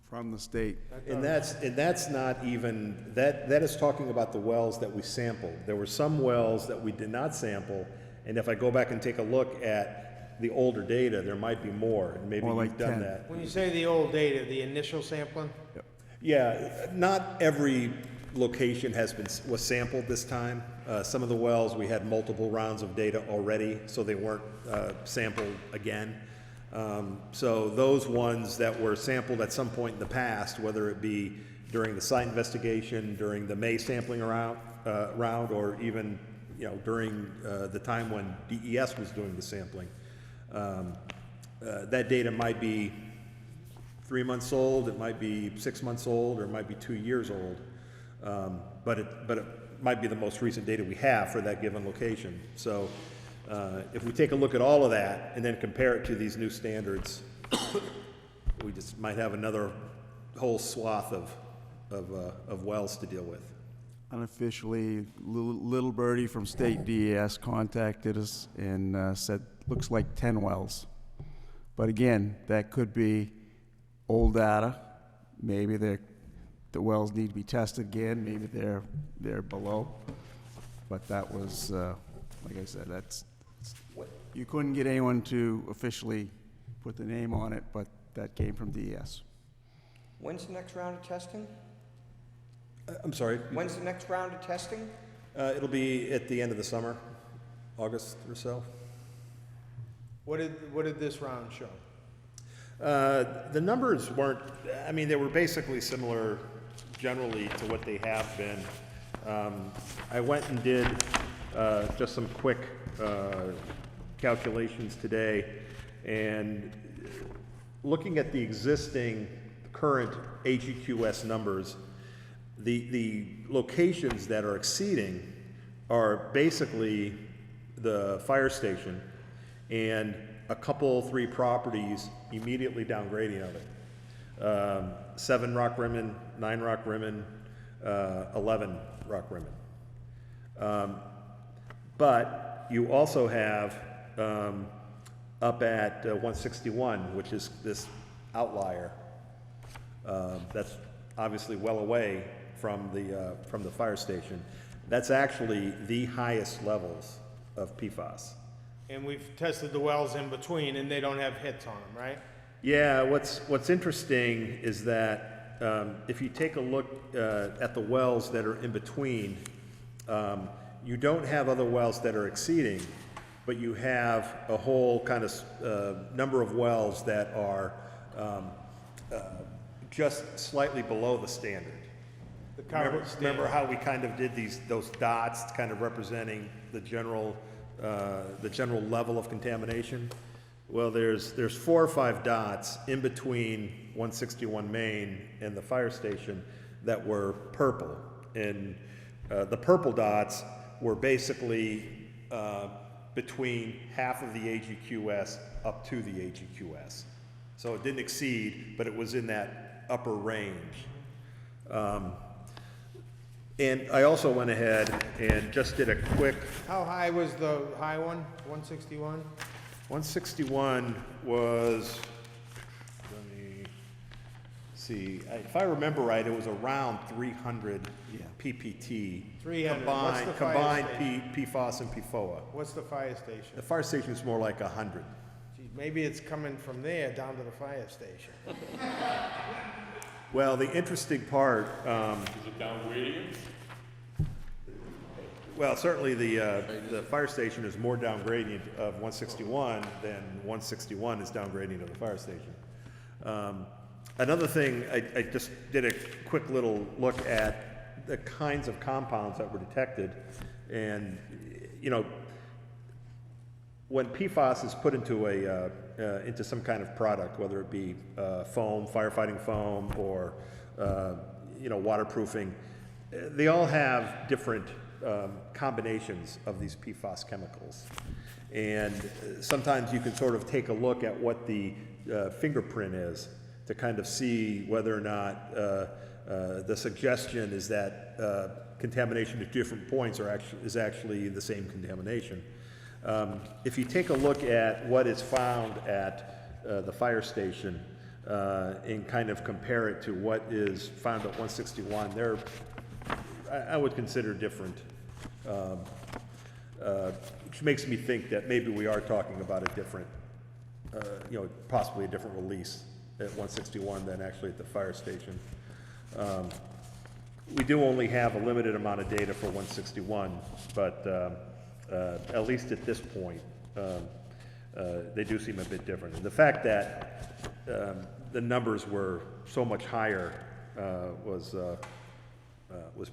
from the state. And that's not even, that is talking about the wells that we sampled. There were some wells that we did not sample, and if I go back and take a look at the older data, there might be more, and maybe More like you've done 10. that. When you say the old data, the initial sampling? Yeah, not every location was sampled this time. Some of the wells, we had multiple rounds of data already, so they weren't sampled again. So those ones that were sampled at some point in the past, whether it be during the site investigation, during the May sampling round, or even during the time when DES was doing the sampling, that data might be 3 months old, it might be 6 months old, or it might be 2 years old. But it might be the most recent data we have for that given location. So if we take a look at all of that and then compare it to these new standards, we just might have another whole swath of wells to deal with. Unofficially, Little Birdie from State DES contacted us and said, looks like 10 wells. But again, that could be old data. Maybe the wells need to be tested again. Maybe they're below. But that was, like I said, you couldn't get anyone to officially put the name on it, but that came from DES. When's the next round of testing? I'm sorry? When's the next round of testing? It'll be at the end of the summer, August or so. What did this round show? The numbers weren't, I mean, they were basically similar generally to what they have been. I went and did just some quick calculations today, and looking at the existing current AGQS numbers, the locations that are exceeding are basically the fire station and a couple, 3 properties immediately down gradient of it. 7 Rock Rimmon, 9 Rock Rimmon, 11 Rock Rimmon. But you also have up at 161, which is this outlier. That's obviously well away from the fire station. That's actually the highest levels of PFAS. And we've tested the wells in between, and they don't have hits on them, right? Yeah, what's interesting is that if you take a look at the wells that are in between, you don't have other wells that are exceeding, but you have a whole kind of number of wells that are just slightly below the standard. The current Remember how we kind of did those dots kind of representing the general level of contamination? Well, there's 4 or 5 dots in between 161 Main and the fire station that were purple. And the purple dots were basically between half of the AGQS up to the AGQS. So it didn't exceed, but it was in that upper range. And I also went ahead and just did a quick, How high was the high one, 161? 161 was, let me see, if I remember right, it was around 300 PPT. 300. What's the fire Combined station? PFAS and PFOA. What's the fire station? The fire station is more like 100. Gee, maybe it's coming from there down to the fire station. Well, the interesting part, Is it down gradient? well, certainly the fire station is more down gradient of 161 than 161 is down gradient of the fire station. Another thing, I just did a quick little look at the kinds of compounds that were detected, and when PFAS is put into some kind of product, whether it be foam, firefighting foam, or waterproofing, they all have different combinations of these PFAS chemicals. And sometimes you can sort of take a look at what the fingerprint is to kind of see whether or not the suggestion is that contamination at different points is actually the same contamination. If you take a look at what is found at the fire station and kind of compare it to what is found at 161, I would consider different, which makes me think that maybe we are talking about a different, possibly a different release at 161 than actually at the fire station. We do only have a limited amount of data for 161, but at least at this point, they do seem a bit different. And the fact that the numbers were so much higher was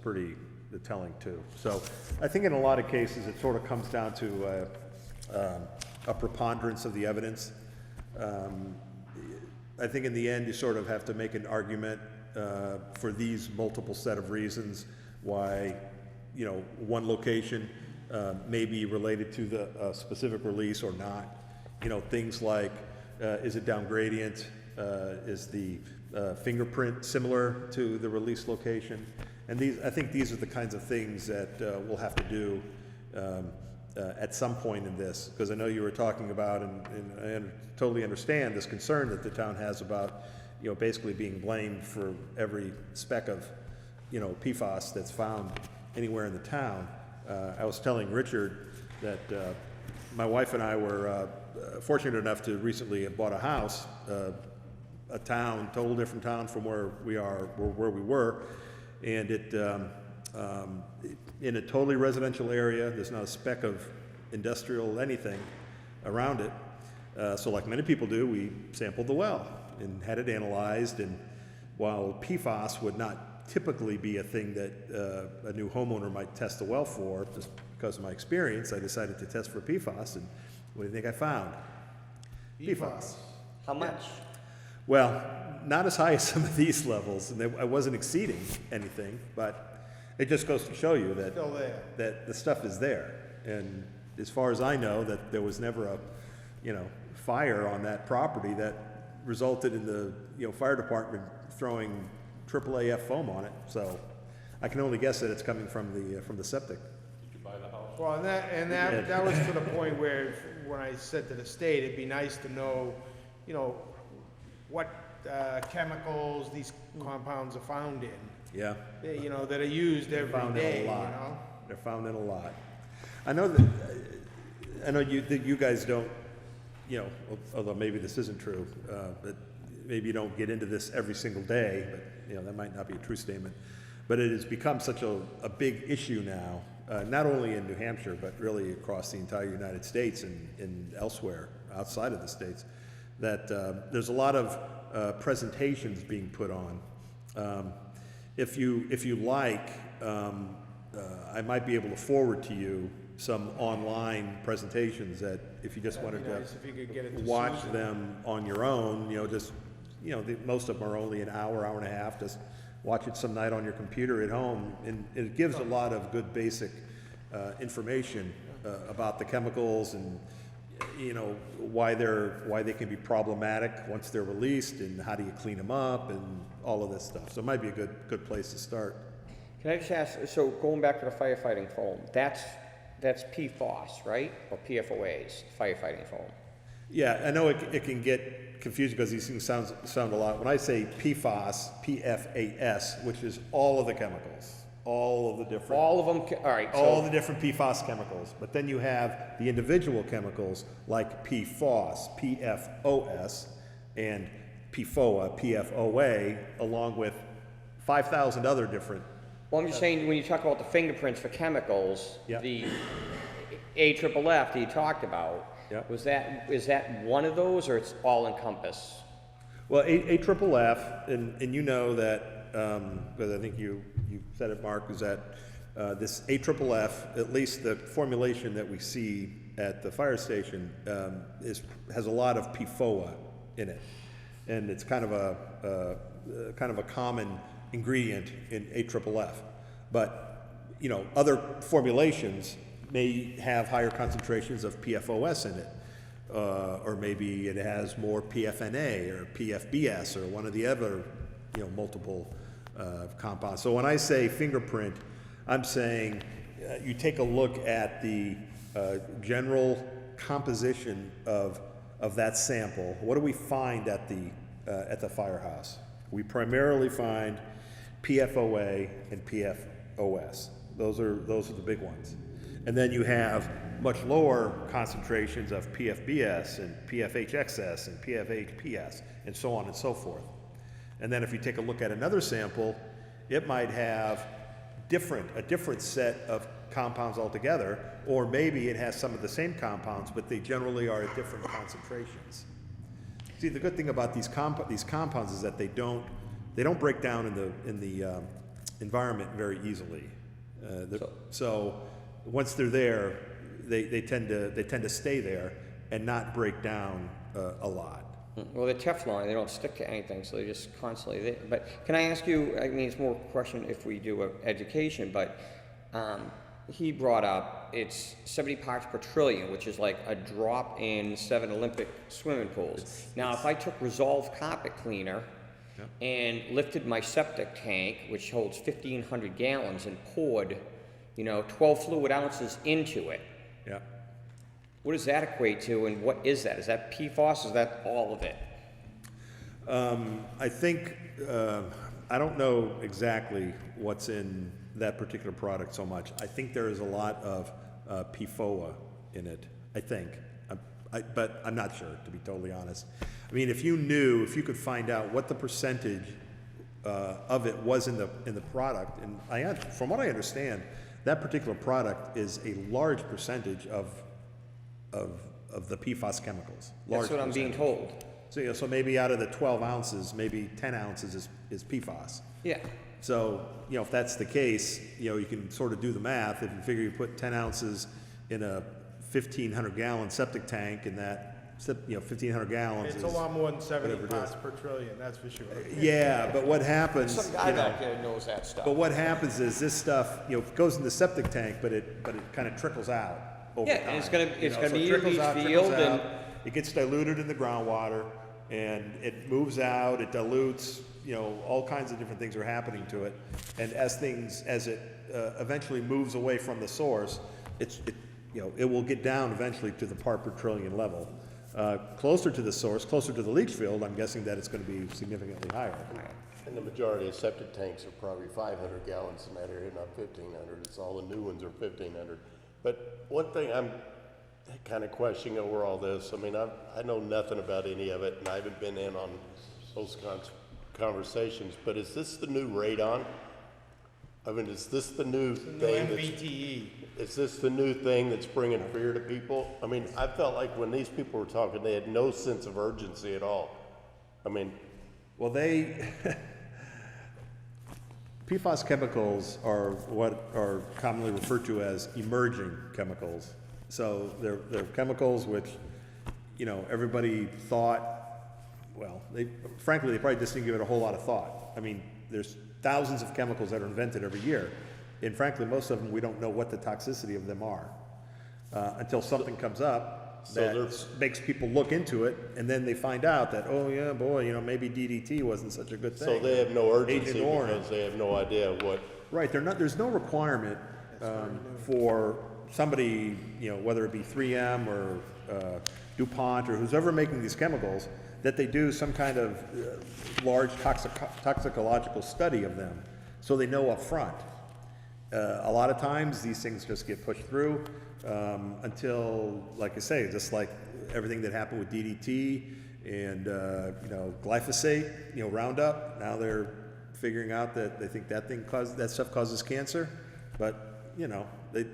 pretty telling too. So I think in a lot of cases it sort of comes down to a preponderance of the evidence. I think in the end you sort of have to make an argument for these multiple set of reasons why one location may be related to the specific release or not. Things like, is it down gradient? Is the fingerprint similar to the release location? And I think these are the kinds of things that we'll have to do at some point in this, because I know you were talking about, and I totally understand this concern that the town has about, basically being blamed for every speck of, PFAS that's found anywhere in the town. I was telling Richard that my wife and I were fortunate enough to recently have bought a house, a town, total different town from where we were, and it in a totally residential area. There's not a speck of industrial anything around it. So like many people do, we sampled the well and had it analyzed. And while PFAS would not typically be a thing that a new homeowner might test a well for, just because of my experience, I decided to test for PFAS. And what do you think I found? PFAS. How much? Well, not as high as some of these levels, and I wasn't exceeding anything, but it just goes to show you that Still there. that the stuff is there. And as far as I know, that there was never a fire on that property that resulted in the fire department throwing AAAF foam on it. So I can only guess that it's coming from the septic. Did you buy the house? Well, and that was to the point where when I said to the state, it'd be nice to know, what chemicals these compounds are found in, Yeah. you know, that are used every Found in day, a you lot. know? They're found in a lot. I know that you guys don't, you know, although maybe this isn't true, but maybe you don't get into this every single day, but, you know, that might not be a true statement. But it has become such a big issue now, not only in New Hampshire, but really across the entire United States and elsewhere outside of the states, that there's a lot of presentations being put on. If you like, I might be able to forward to you some online presentations that if you just wanted Nice if you could get it to to watch Susan. them on your own, you know, just, you know, most of them are only an hour, hour and a half, just watch it some night on your computer at home, and it gives a lot of good basic information about the chemicals and, you know, why they can be problematic once they're released, and how do you clean them up, and all of this stuff. So it might be a good place to start. Can I just ask, so going back to the firefighting foam, that's PFOS, right? Or PFOAs, firefighting foam? Yeah, I know it can get confusing because these things sound a lot. When I say PFAS, PFAS, which is all of the chemicals, all of the different... All of them, all right. All the different PFAS chemicals. But then you have the individual chemicals like PFOS, PFOS, and PFOA, PFOA, along with 5,000 other different... Well, I'm just saying, when you talk about the fingerprints for chemicals, Yeah. the AFFF that you talked about, Yeah. is that one of those, or it's all encompass? Well, AFFF, and you know that, because I think you said it, Mark, is that this AFFF, at least the formulation that we see at the fire station, has a lot of PFOA in it, and it's kind of a common ingredient in AFFF. But, you know, other formulations may have higher concentrations of PFOS in it, or maybe it has more PFNA or PFBS or one of the other, you know, multiple compounds. So when I say fingerprint, I'm saying you take a look at the general composition of that sample. What do we find at the firehouse? We primarily find PFOA and PFOS. Those are the big ones. And then you have much lower concentrations of PFBS and PFHXS and PFHPS and so on and so forth. And then if you take a look at another sample, it might have a different set of compounds altogether, or maybe it has some of the same compounds, but they generally are at different concentrations. See, the good thing about these compounds is that they don't break down in the environment very easily. So once they're there, they tend to stay there and not break down a lot. Well, they're Teflon, they don't stick to anything, so they're just constantly there. But can I ask you, I mean, it's more a question if we do education, but he brought up it's 70 parts per trillion, which is like a drop in 7 Olympic swimming pools. Now, if I took Resolve carpet cleaner and lifted my septic tank, which holds 1,500 gallons, and poured, 12 fluid ounces into it, Yeah. what does that equate to, and what is that? Is that PFOS, or is that all of it? I think, I don't know exactly what's in that particular product so much. I think there is a lot of PFOA in it, I think. But I'm not sure, to be totally honest. I mean, if you could find out what the percentage of it was in the product, and from what I understand, that particular product is a large percentage of the PFAS chemicals. That's what I'm being told. So, so maybe out of the 12 ounces, maybe 10 ounces is PFAS. Yeah. So, if that's the case, you can sort of do the math. If you figure you put 10 ounces in a 1,500-gallon septic tank, and that, 1,500 gallons It's is a lot more than 70 whatever it is. parts per trillion, that's for sure. Yeah, but what happens, Some guy back there knows that stuff. but what happens is this stuff, goes in the septic tank, but it kind of trickles out over Yeah, time. and it's gonna So be it your trickles leach out, field, trickles and out. It gets diluted in the groundwater, and it moves out, it dilutes, all kinds of different things are happening to it. And as it eventually moves away from the source, it will get down eventually to the part per trillion level. Closer to the source, closer to the leach field, I'm guessing that it's gonna be significantly higher. And the majority of septic tanks are probably 500 gallons in that area, not 1,500. It's all the new ones are 1,500. But one thing I'm kind of questioning over all this, I mean, I know nothing about any of it, and I haven't been in on those conversations, but is this the new radon? I mean, is this the new thing MBTE. is this the new thing that's bringing fear to people? I mean, I felt like when these people were talking, they had no sense of urgency at all. I mean, Well, PFAS chemicals are what are commonly referred to as emerging chemicals. So they're chemicals which, you know, everybody thought, well, frankly, they probably just didn't give it a whole lot of thought. I mean, there's thousands of chemicals that are invented every year, and frankly, most of them, we don't know what the toxicity of them are, until something comes up that makes people look into it, and then they find out that, oh yeah, boy, you know, maybe DDT wasn't such a good thing. so they have no urgency Agent Orange. because they have no idea what. Right, there's no requirement for somebody, you know, whether it be 3M or DuPont or who's ever making these chemicals, that they do some kind of large toxicological study of them, so they know up front. A lot of times, these things just get pushed through until, like I say, just like everything that happened with DDT and, you know, glyphosate, you know, Roundup. Now they're figuring out that they think that stuff causes cancer, but, you know, they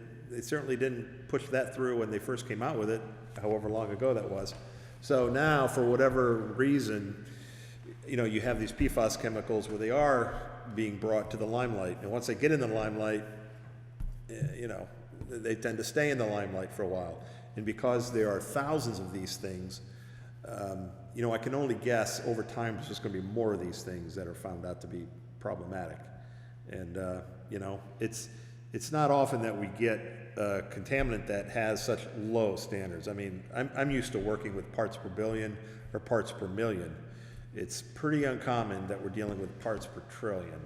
certainly didn't push that through when they first came out with it, however long ago that was. So now, for whatever reason, you know, you have these PFAS chemicals where they are being brought to the limelight, and once they get in the limelight, you know, they tend to stay in the limelight for a while. And because there are thousands of these things, you know, I can only guess over time there's just going to be more of these things that are found out to be problematic. And you know, it's not often that we get a contaminant that has such low standards. I mean, I'm used to working with parts per billion or parts per million. It's pretty uncommon that we're dealing with parts per trillion.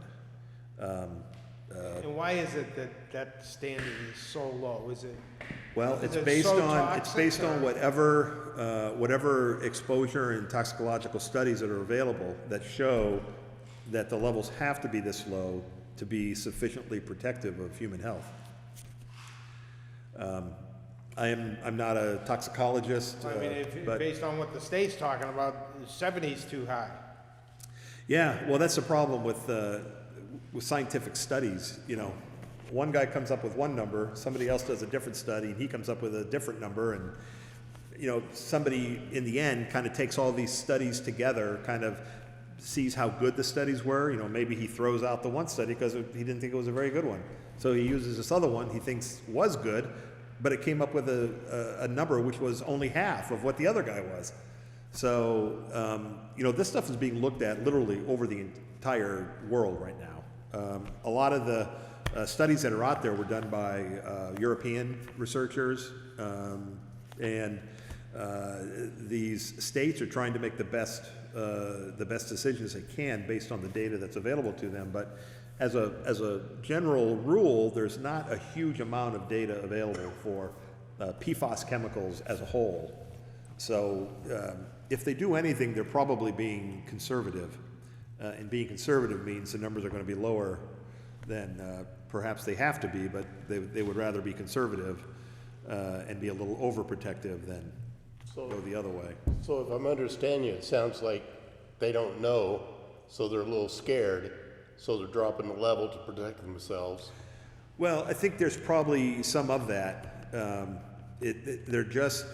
And why is it that standard is so low? Is it? Well, it's it based so on, it's toxic, based or- on whatever exposure and toxicological studies that are available that show that the levels have to be this low to be sufficiently protective of human health. I'm not a toxicologist, I mean, but based on what the state's talking about, 70's too high. yeah, well, that's the problem with scientific studies. You know, one guy comes up with one number, somebody else does a different study, and he comes up with a different number, and you know, somebody in the end kind of takes all these studies together, kind of sees how good the studies were. You know, maybe he throws out the one study because he didn't think it was a very good one, so he uses this other one he thinks was good, but it came up with a number which was only half of what the other guy was. So, you know, this stuff is being looked at literally over the entire world right now. A lot of the studies that are out there were done by European researchers, and these states are trying to make the best decisions they can based on the data that's available to them. But as a general rule, there's not a huge amount of data available for PFAS chemicals as a whole. So if they do anything, they're probably being conservative. And being conservative means the numbers are going to be lower than perhaps they have to be, but they would rather be conservative and be a little overprotective than go the other way. So if I'm understanding you, it sounds like they don't know, so they're a little scared, so they're dropping the level to protect themselves. Well, I think there's probably some of that. They're just,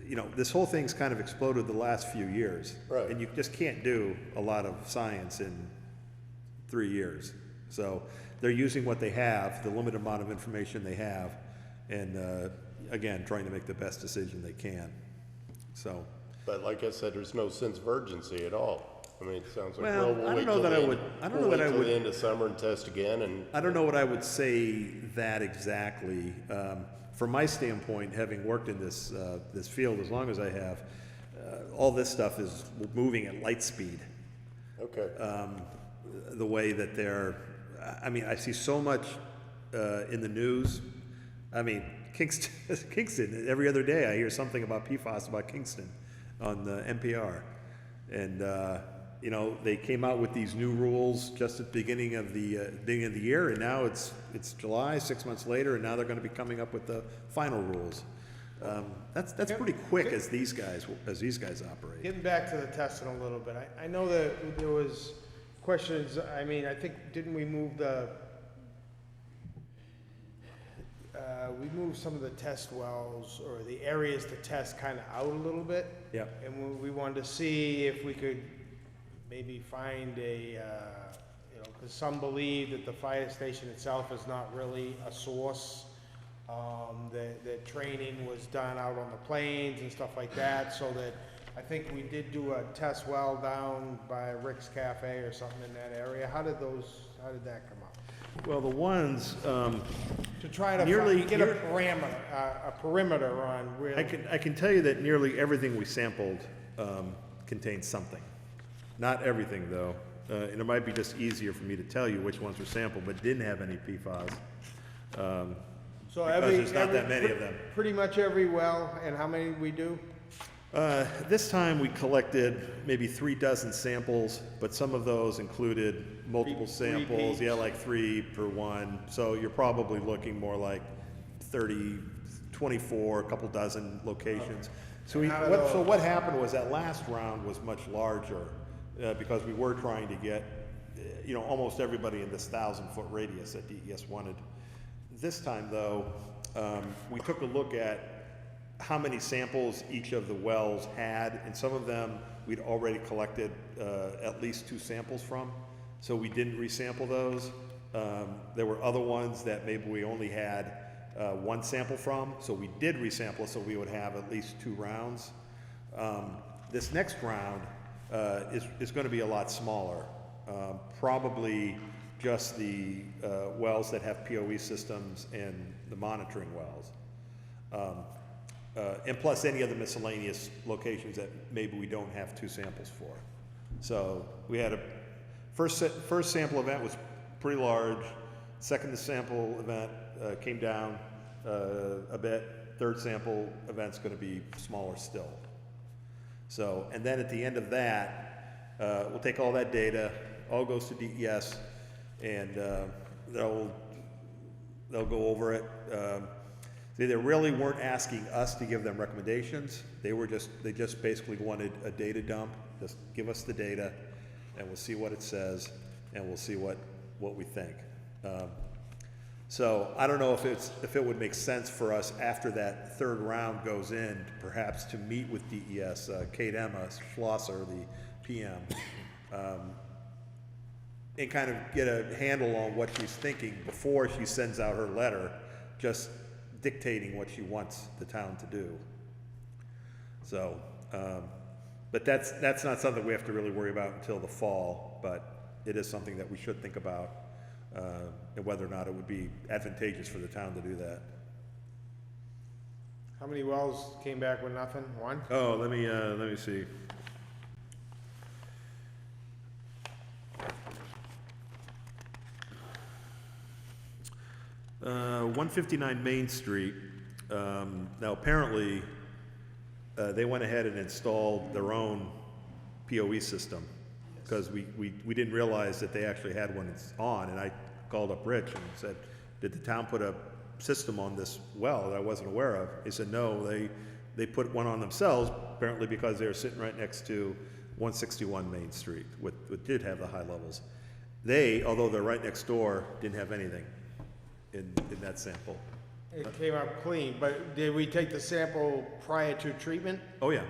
you know, this whole thing's kind of exploded the last few years. Right. And you just can't do a lot of science in 3 years. So they're using what they have, the limited amount of information they have, and again, trying to make the best decision they can. So. But like I said, there's no sense of urgency at all. I mean, it sounds like, Well, we'll I wait don't know till that the I end- would- I don't we'll know that wait I till would- the end of summer and test again, and I don't know what I would say that exactly. From my standpoint, having worked in this field as long as I have, all this stuff is moving at light speed. okay. The way that I mean, I see so much in the news. I mean, Kingston, every other day I hear something about PFAS about Kingston. on the NPR. And, you know, they came out with these new rules just at the beginning of the year, and now it's July, 6 months later, and now they're gonna be coming up with the final rules. That's pretty quick as these guys operate. Getting back to the testing a little bit, I know that there was questions, I mean, I think, didn't we move we moved some of the test wells, or the areas to test kind of out a little bit? Yep. And we wanted to see if we could maybe find you know, because some believe that the fire station itself is not really a source. That training was done out on the plains and stuff like that, so that, I think we did do a test well down by Rick's Cafe or something in that area. How did that come up? Well, the ones, To try to get a perimeter on where. I can tell you that nearly everything we sampled contained something. Not everything, though. And it might be just easier for me to tell you which ones were sampled, but didn't have any PFAS. So because there's not that many of them. Pretty much every well, and how many we do? This time we collected maybe 36 samples, but some of those included multiple samples. Yeah, like 3 per one. So you're probably looking more like 30, 24, a couple dozen locations. So what happened was that last round was much larger because we were trying to get, you know, almost everybody in this 1,000-foot radius that DES wanted. This time, though, we took a look at how many samples each of the wells had, and some of them we'd already collected at least 2 samples from, so we didn't resample those. There were other ones that maybe we only had 1 sample from, so we did resample, so we would have at least 2 rounds. This next round is going to be a lot smaller, probably just the wells that have POE systems and the monitoring wells. And plus any other miscellaneous locations that maybe we don't have 2 samples for. So we had a first sample event was pretty large. Second sample event came down a bit. Third sample event's going to be smaller still. So, and then at the end of that, we'll take all that data, all goes to DES, and they'll go over it. They really weren't asking us to give them recommendations. They just basically wanted a data dump. Just give us the data, and we'll see what it says, and we'll see what we think. So I don't know if it would make sense for us after that third round goes in, perhaps to meet with DES, Kate Emma Schlosser, the PM, and kind of get a handle on what she's thinking before she sends out her letter, just dictating what she wants the town to do. So, but that's not something we have to really worry about until the fall, but it is something that we should think about, and whether or not it would be advantageous for the town to do that. How many wells came back with nothing? 1? Oh, let me see. Uh, 159 Main Street. Now apparently, they went ahead and installed their own POE system because we didn't realize that they actually had one on, and I called up Rich and said, did the town put a system on this well that I wasn't aware of? He said, no, they put one on themselves, apparently because they were sitting right next to 161 Main Street, which did have the high levels. They, although they're right next door, didn't have anything in that sample. It came out clean, but did we take the sample prior to treatment? Oh yeah.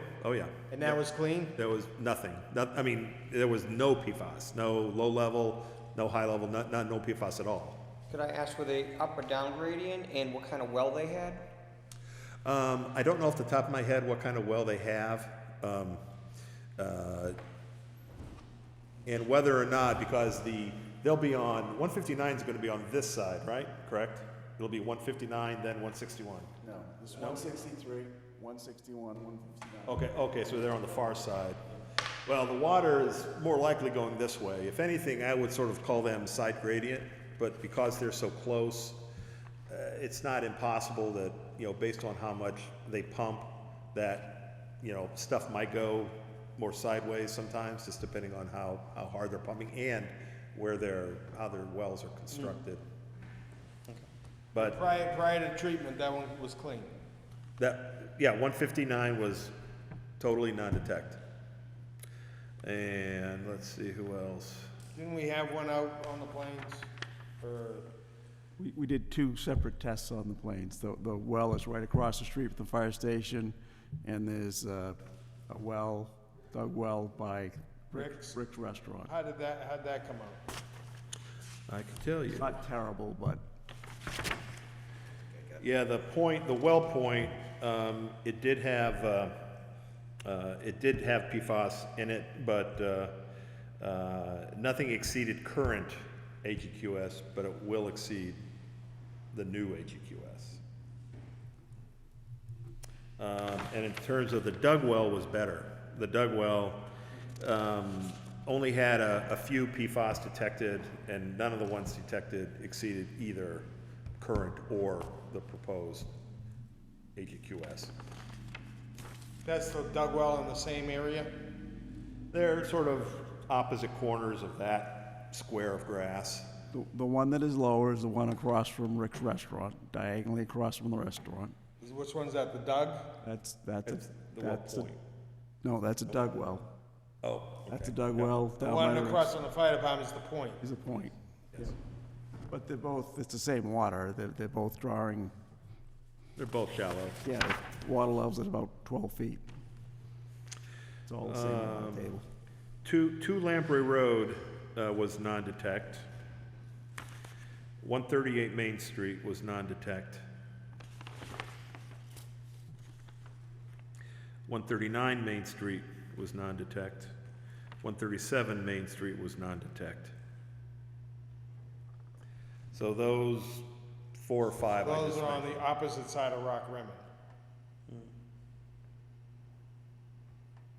And that was clean? There was nothing. I mean, there was no PFAS, no low level, no high level, no PFAS at all. Could I ask, were they up or down gradient, and what kind of well they had? I don't know off the top of my head what kind of well they have, and whether or not, because they'll be on, 159 is going to be on this side, right? Correct? It'll be 159, then 161. No, this 163, 161, 159. Okay, so they're on the far side. Well, the water is more likely going this way. If anything, I would sort of call them side gradient, but because they're so close, it's not impossible that, based on how much they pump, that you know, stuff might go more sideways sometimes, just depending on how hard they're pumping and how their wells are constructed. But Prior to treatment, that one was clean. yeah, 159 was totally non-detect. And let's see, who else? Didn't we have one out on the plains for, We did 2 separate tests on the plains. The well is right across the street from the fire station, and there's a well, dug well by Rick's? Rick's Restaurant. how'd that come out? I can tell you. It's not terrible, but Yeah, the well point, it did have PFAS in it, but nothing exceeded current AGQS, but it will exceed the new AGQS. And in terms of the dug well was better. The dug well only had a few PFAS detected, and none of the ones detected exceeded either current or the proposed AGQS. That's the dug well in the same area? They're sort of opposite corners of that square of grass. the one that is lower is the one across from Rick's Restaurant, diagonally across from the restaurant. Which one's that, the dug? That's The well point. no, that's a dug well. Oh, okay. That's a dug well The down one by across from the fire department is the point. is a point. But they're both, it's the same water. They're both drawing, They're both shallow. yeah, the water level's at about 12 feet. It's all the same on the table. 2 Lamprey Road was non-detect. 138 Main Street was non-detect. 139 Main Street was non-detect. 137 Main Street was non-detect. So those 4 or 5 I Those just are on mentioned. the opposite side of Rock Rimmon.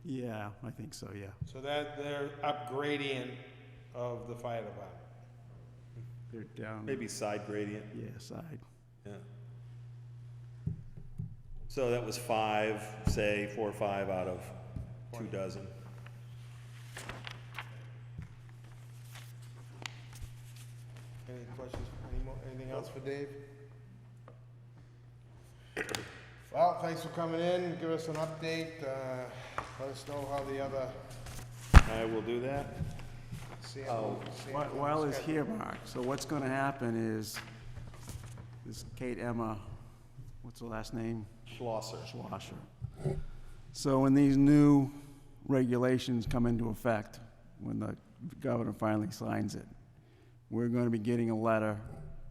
Yeah, I think so, yeah. So that they're up gradient of the fire department. They're down. Maybe side gradient, Yeah, side. yeah. So that was 5, say 4 or 5 out of 2 dozen. Any questions, anything else for Dave? Well, thanks for coming in, give us an update, let us know how the other, I will do that. While he's here, Mark, so what's gonna happen is, this Kate Emma, what's her last name? Schlosser. Schlosser. So when these new regulations come into effect, when the governor finally signs it, we're gonna be getting a letter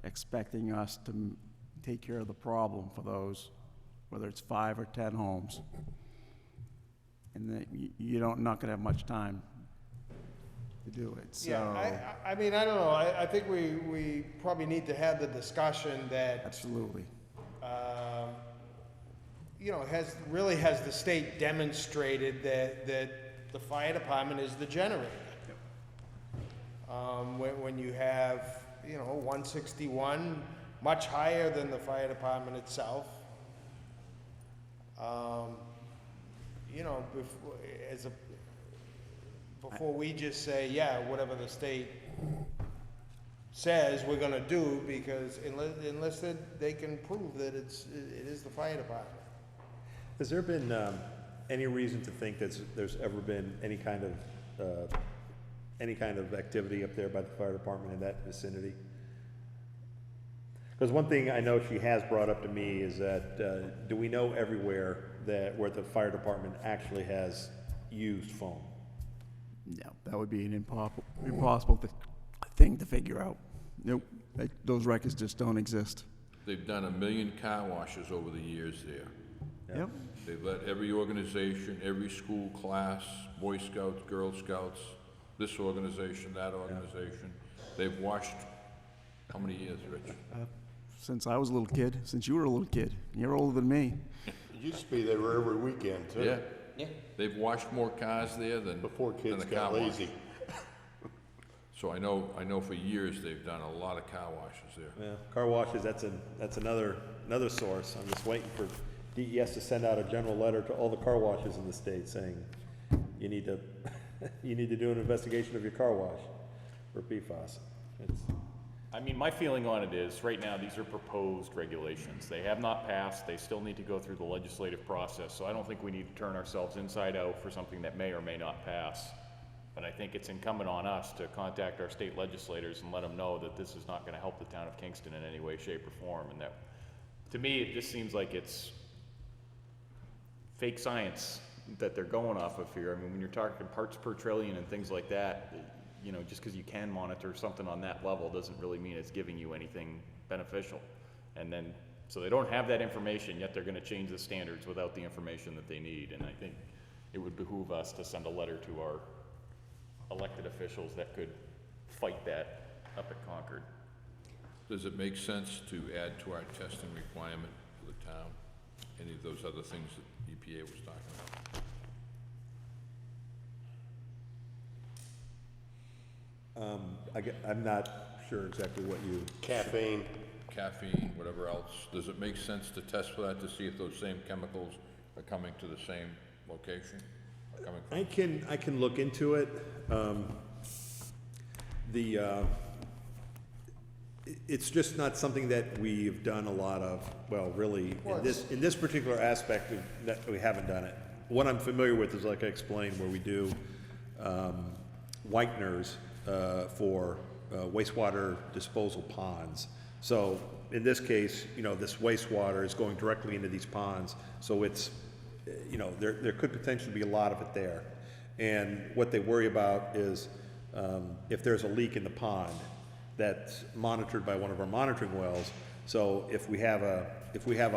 expecting us to take care of the problem for those, whether it's 5 or 10 homes. And that you don't, not gonna have much time to do it, so. yeah, I mean, I don't know, I think we probably need to have the discussion that, Absolutely. you know, really has the state demonstrated that the fire department is the generator. When you have, you know, 161, much higher than the fire department itself. You know, before we just say, yeah, whatever the state says we're gonna do, because unless they can prove that it is the fire department. Has there been any reason to think that there's ever been any kind of activity up there by the fire department in that vicinity? Because one thing I know she has brought up to me is that, do we know everywhere where the fire department actually has used foam? No, that would be an impossible thing to figure out. Nope, those records just don't exist. They've done 1 million car washes over the years there. Yep. They've let every organization, every school class, Boy Scouts, Girl Scouts, this organization, that organization, they've washed, how many years, Rich? Since I was a little kid, since you were a little kid, you're older than me. It used to be they were every weekend, too. Yeah. They've washed more cars there than Before than kids the car got wash. lazy. So I know for years they've done a lot of car washes there. Yeah, car washes, that's another source. I'm just waiting for DES to send out a general letter to all the car washes in the state saying, you need to, you need to do an investigation of your car wash for PFAS. It's, I mean, my feeling on it is, right now, these are proposed regulations. They have not passed, they still need to go through the legislative process, so I don't think we need to turn ourselves inside out for something that may or may not pass. But I think it's incumbent on us to contact our state legislators and let them know that this is not gonna help the town of Kingston in any way, shape, or form, and that, to me, it just seems like it's fake science that they're going off of here. I mean, when you're talking parts per trillion and things like that, you know, just because you can monitor something on that level doesn't really mean it's giving you anything beneficial. And then, so they don't have that information, yet they're gonna change the standards without the information that they need. And I think it would behoove us to send a letter to our elected officials that could fight that up at Concord. Does it make sense to add to our testing requirement for the town, any of those other things that EPA was talking about? I'm not sure exactly what you. Caffeine. Caffeine, whatever else. Does it make sense to test for that to see if those same chemicals are coming to the same location? Are coming from? I can look into it. It's just not something that we've done a lot of, well, really, in this particular aspect, that we haven't done it. What I'm familiar with is, like I explained, where we do whiteners for wastewater disposal ponds. So in this case, you know, this wastewater is going directly into these ponds, so it's, you know, there could potentially be a lot of it there. And what they worry about is if there's a leak in the pond that's monitored by one of our monitoring wells. So if we have a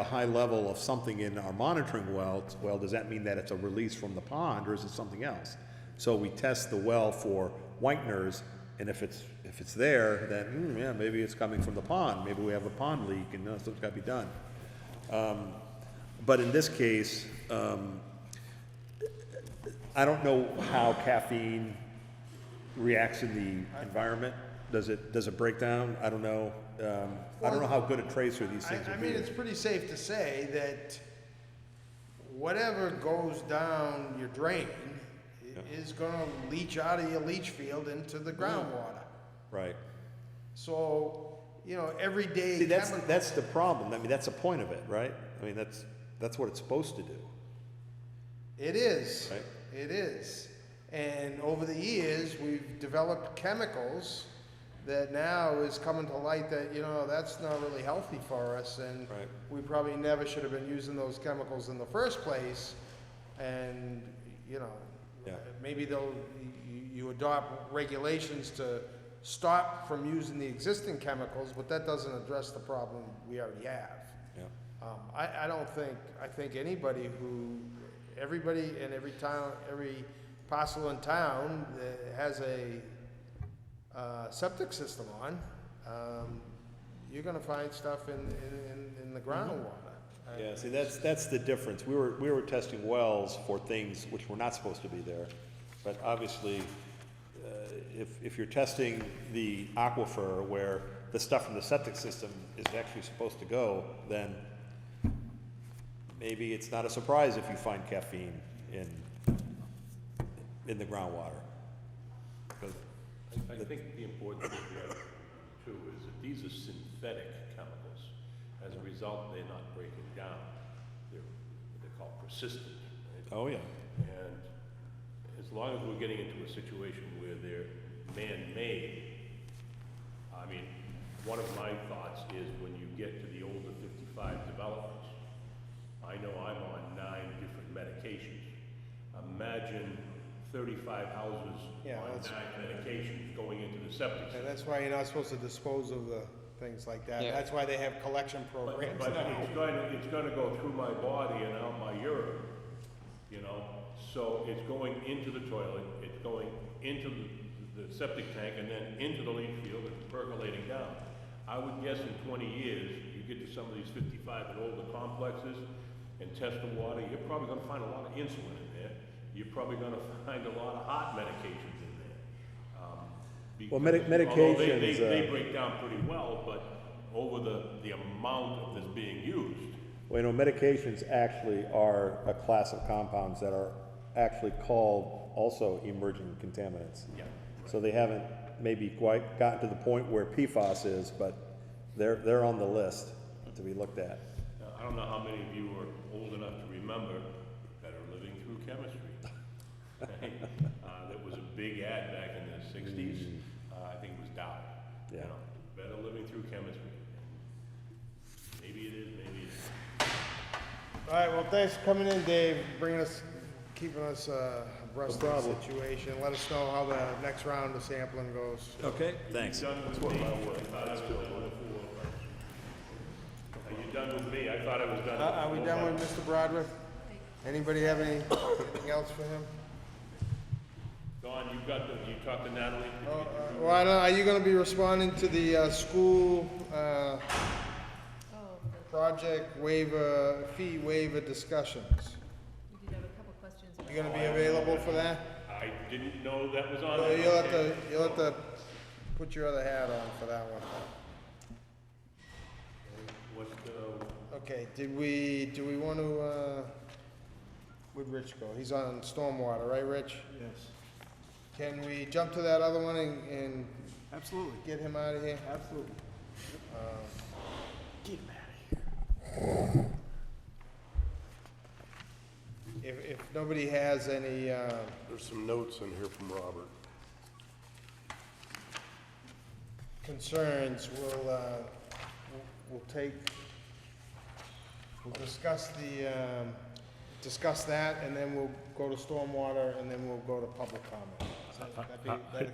high level of something in our monitoring well, does that mean that it's a release from the pond, or is it something else? So we test the well for whiteners, and if it's there, then yeah, maybe it's coming from the pond. Maybe we have a pond leak, and something's got to be done. But in this case, I don't know how caffeine reacts in the environment. Does it break down? I don't know. I don't know how good a tracer these things will be. I mean, it's pretty safe to say that whatever goes down your drain is gonna leach out of your leach field into the groundwater. Right. So, you know, every day. See, that's the problem. I mean, that's the point of it, right? I mean, that's what it's supposed to do. It is. Right. It is. And over the years, we've developed chemicals that now is coming to light that, you know, that's not really healthy for us, and Right. we probably never should have been using those chemicals in the first place. And, you know, Yeah. maybe you adopt regulations to stop from using the existing chemicals, but that doesn't address the problem we already have. Yeah. I think everybody in every town, every parcel in town that has a septic system on, you're gonna find stuff in the groundwater. Yeah, see, that's the difference. We were testing wells for things which were not supposed to be there. But obviously, if you're testing the aquifer where the stuff from the septic system is actually supposed to go, then maybe it's not a surprise if you find caffeine in the groundwater. I think the important thing here, too, is that these are synthetic chemicals. As a result, they're not breaking down. They're what they call persistent. Right? Oh, yeah. And as long as we're getting into a situation where they're man-made, I mean, one of my thoughts is when you get to the older 55 developments, I know I'm on 9 different medications. Imagine 35 houses on 9 medications going into the septic system. And that's why you're not supposed to dispose of the things like that. Yeah. That's why they have collection programs But now. it's going to go through my body and out my urine, you know? So it's going into the toilet, it's going into the septic tank, and then into the leach field, it's percolating down. I would guess in 20 years, you get to some of these 55 and older complexes and test the water, you're probably going to find a lot of insulin in there. You're probably going to find a lot of heart medications in there. Well, Because medications, they break down pretty well, but over the amount of this being used, Well, you know, medications actually are a class of compounds that are actually called also emerging contaminants. Yeah. So they haven't maybe quite gotten to the point where PFAS is, but they're on the list to be looked at. Now, I don't know how many of you are old enough to remember Better Living Through Chemistry. Okay? That was a big ad back in the 60s. I think it was Dow. Yeah. You know, Better Living Through Chemistry. Maybe it is, maybe it isn't. All right, well, thanks for coming in, Dave, keeping us abreast of the situation. Let us know how the next round of sampling goes. Okay, thanks. Done with me. I thought I was done with the four. Are you done with me? I thought I was done. Are we done with Mr. Broderick? Anybody have anything else for him? Don, you talked to Natalie? Well, I don't, are you gonna be responding to the school project waiver, fee waiver discussions? We did have a couple questions. You gonna be available for that? I didn't know that was on Well, there. you'll have to put your other hat on for that one. What's the, Okay, do we want to, where'd Rich go? He's on Stormwater, right, Rich? Yes. Can we jump to that other one and Absolutely, get him out of here? absolutely. If nobody has any, There's some notes in here from Robert. concerns, we'll discuss that, and then we'll go to Stormwater, and then we'll go to public comment.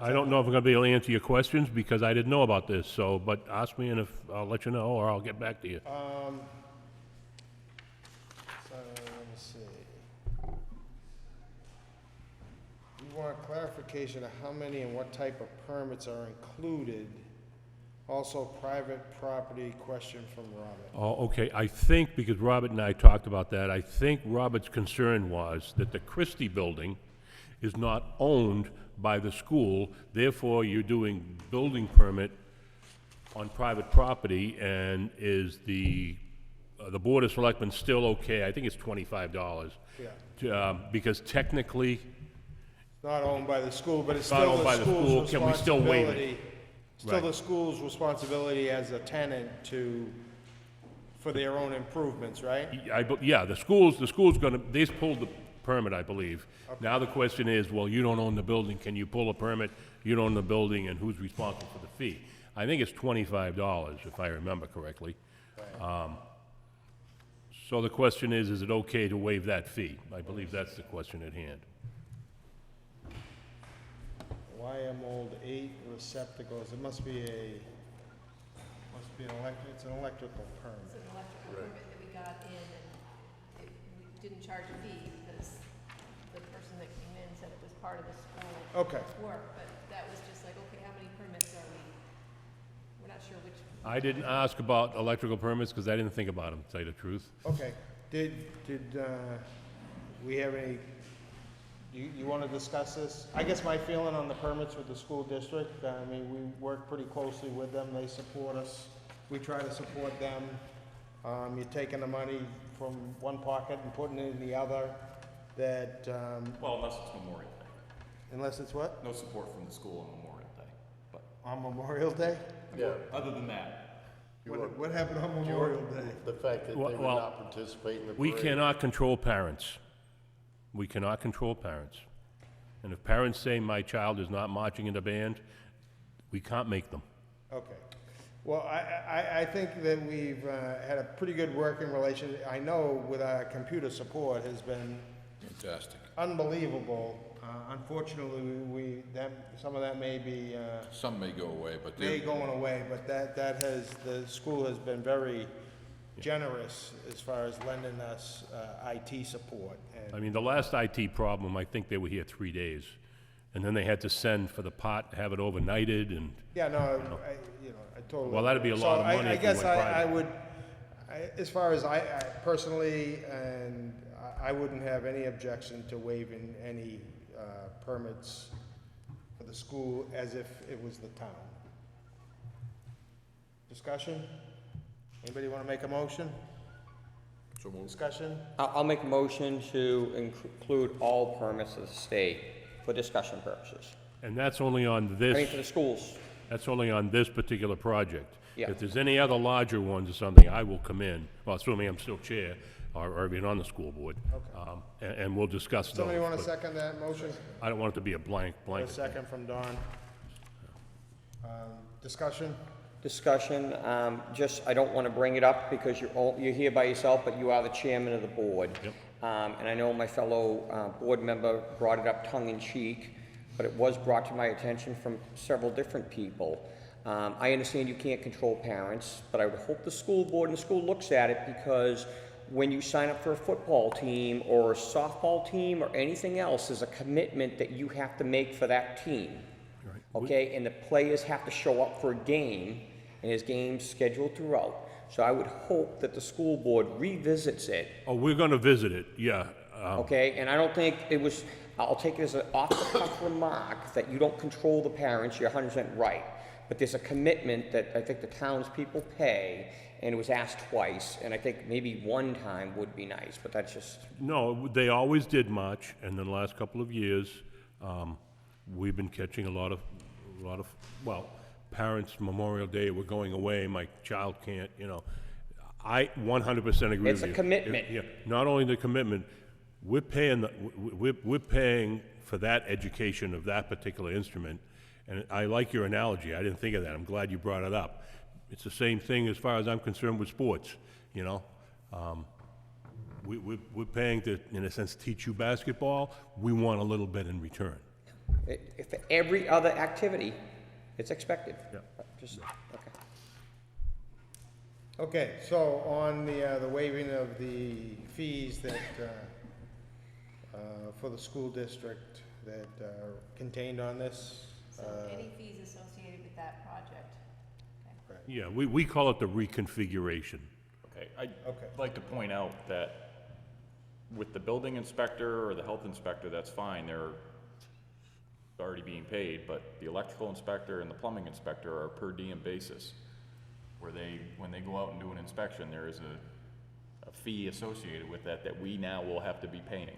I don't know if I'm gonna be able to answer your questions because I didn't know about this, so, but ask me and if, I'll let you know, or I'll get back to you. So, let me see. We want clarification of how many and what type of permits are included. Also, private property question from Robert. Oh, okay, I think, because Robert and I talked about that, I think Robert's concern was that the Christie building is not owned by the school, therefore you're doing building permit on private property, and is the Board of Selectmen still okay? I think it's $25. Yeah. Because technically, It's not owned by the school, but it's Not still owned the by the school's school. Can we still waive it? responsibility. Still Right. the school's responsibility as a tenant for their own improvements, right? yeah, the school's gonna, they pulled the permit, I believe. Now the question is, well, you don't own the building, can you pull a permit? You don't own the building, and who's responsible for the fee? I think it's $25, if I remember correctly. So the question is it okay to waive that fee? I believe that's the question at hand. YM old 8 receptacles, it must be an it's an electrical It's permit. an electrical permit that we got in, and we didn't charge a fee because the person that came in said it was part of the school Okay, work, but that was just like, okay, how many permits are we? We're not sure which. I didn't ask about electrical permits because I didn't think about them, to tell you the truth. okay. Did we have any, you want to discuss this? I guess my feeling on the permits with the school district, I mean, we work pretty closely with them, they support us, we try to support them. You're taking the money from one pocket and putting it in the other, that, Well, unless it's Memorial Day. unless it's what? No support from the school on Memorial Day, but On Memorial Day? Yeah. other than that, What happened on Memorial Day? The fact that they would Well, not participate in the We parade. cannot control parents. We cannot control parents. And if parents say my child is not marching in the band, we can't make them. Okay. Well, I think that we've had a pretty good working relationship. I know with our computer support has been Fantastic. unbelievable. Unfortunately, some of that may be, Some may go away, but may going away, but the school has been very generous as far as lending us IT support. I mean, the last IT problem, I think they were here 3 days. And then they had to send for the pot, have it overnighted, and Yeah, no, I totally. Well, that'd be a So lot of money I if we guess went I private. would, as far as I personally, and I wouldn't have any objection to waiving any permits for the school as if it was the town. Discussion? Anybody want to make a motion? So moved. Discussion? I'll make a motion to include all permits of the state for discussion purposes. And that's only on I mean, this, for the schools. that's only on this particular project. Yeah. If there's any other larger ones or something, I will come in, well, assuming I'm still chair, or even on the school board. And we'll discuss those. Somebody want to but second that motion? I don't want it to be a blank. A second from Don. Discussion? Discussion, I don't want to bring it up because you're here by yourself, but you are the chairman of the board. Yep. And I know my fellow board member brought it up tongue-in-cheek, but it was brought to my attention from several different people. I understand you can't control parents, but I would hope the school board and the school looks at it, because when you sign up for a football team or a softball team or anything else, there's a commitment that you have to make for that team. Okay, and the players have to show up for a game, and there's games scheduled throughout. So I would hope that the school board revisits it, Oh, we're gonna visit it, yeah. okay? And I don't think it was, I'll take it as an off-the-cuff remark that you don't control the parents, you're 100% right. But there's a commitment that I think the townspeople pay, and it was asked twice, and I think maybe one time would be nice, but that's just, No, they always did March, and in the last couple of years, we've been catching a lot of, well, parents Memorial Day, we're going away, my child can't, you know. I 100% agree with you. It's a commitment. Yeah, not only the commitment, we're paying, we're paying for that education of that particular instrument. And I like your analogy, I didn't think of that, I'm glad you brought it up. It's the same thing as far as I'm concerned with sports, you know? We're paying to, in a sense, teach you basketball, we want a little bit in return. if for every other activity, it's expected. Yeah. Just, okay. Okay, so on the waiving of the fees that, for the school district that are contained on this, So any fees associated with that project? Okay. Yeah, we call it the reconfiguration. Okay, I'd Okay. like to point out that with the building inspector or the health inspector, that's fine, they're already being paid, but the electrical inspector and the plumbing inspector are per diem basis, where when they go out and do an inspection, there is a fee associated with that we now will have to be paying.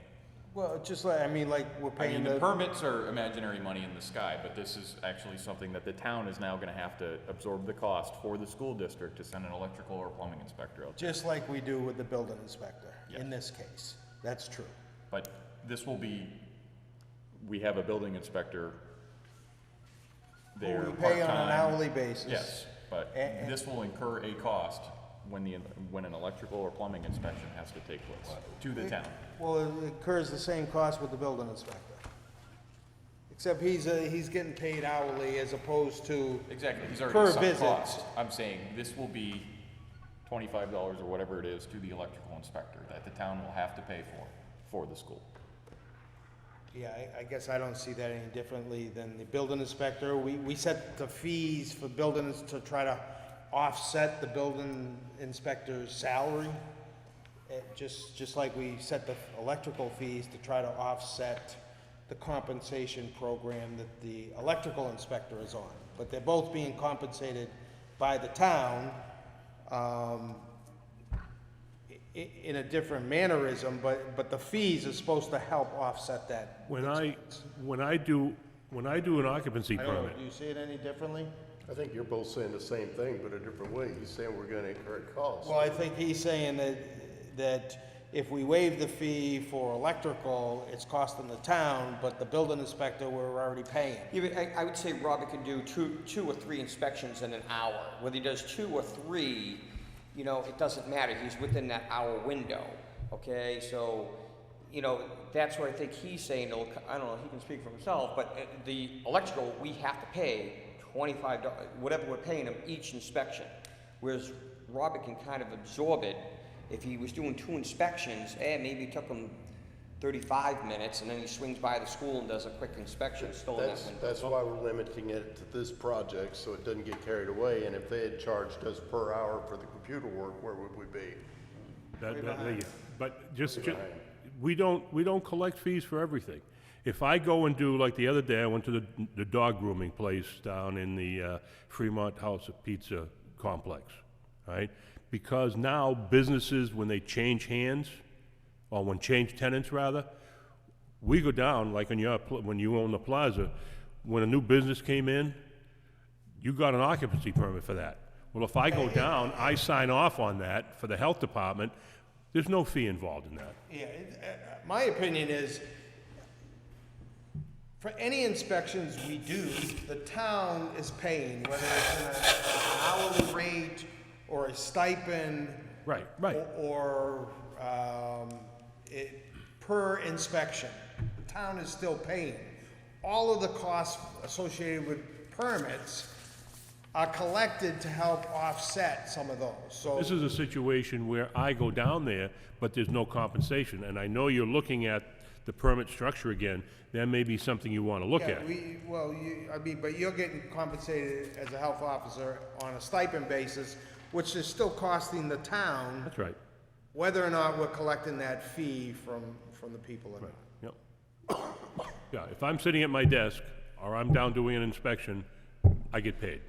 well, just like, I mean, like, we're I paying mean, the permits are imaginary money in the sky, but this is actually something that the town is now gonna have to absorb the cost for the school district to send an electrical or plumbing inspector out there. just like we do with the building inspector, in Yes. this case. That's true. But this will be, we have a building inspector there We pay on an part-time. hourly basis. Yes, but And- this will incur a cost when an electrical or plumbing inspection has to take place to the town. Well, it incurs the same cost with the building inspector. Except he's getting paid hourly as opposed to, Exactly, he's Per already sunk visit. cost. I'm saying this will be $25 or whatever it is to the electrical inspector that the town will have to pay for the school. yeah, I guess I don't see that any differently than the building inspector. We set the fees for buildings to try to offset the building inspector's salary. Just like we set the electrical fees to try to offset the compensation program that the electrical inspector is on. But they're both being compensated by the town, in a different mannerism, but the fees are supposed to help offset that. When I do an occupancy I don't know, permit, do you see it any differently? I think you're both saying the same thing, but a different way. He's saying we're gonna incur costs. Well, I think he's saying that if we waive the fee for electrical, it's costing the town, but the building inspector, we're already paying. Yeah, but I would say Robert could do two or three inspections in an hour. Whether he does 2 or 3, you know, it doesn't matter, he's within that hour window, okay? So, you know, that's what I think he's saying, I don't know, he can speak for himself, but the electrical, we have to pay $25, whatever we're paying him each inspection. Whereas Robert can kind of absorb it. If he was doing 2 inspections, maybe it took him 35 minutes, and then he swings by the school and does a quick inspection, still in that window. That's why we're limiting it to this project, so it doesn't get carried away, and if they had charged us per hour for the computer work, where would we be? but we don't collect fees for everything. If I go and do, like the other day, I went to the dog grooming place down in the Fremont House of Pizza complex. all right? Because now businesses, when they change hands, or when change tenants rather, we go down, like on your, when you own the plaza, when a new business came in, you got an occupancy permit for that. Well, if I go down, I sign off on that for the health department, there's no fee involved in that. Yeah, my opinion is, for any inspections we do, the town is paying, whether it's an hourly rate or a stipend. Right, right. Or per inspection. The town is still paying. All of the costs associated with permits are collected to help offset some of those, so. This is a situation where I go down there, but there's no compensation, and I know you're looking at the permit structure again. That may be something you want to look at. But you're getting compensated as a health officer on a stipend basis, which is still costing the town. That's right. Whether or not we're collecting that fee from the people or not. Yep. Yeah, if I'm sitting at my desk, or I'm down doing an inspection, I get paid.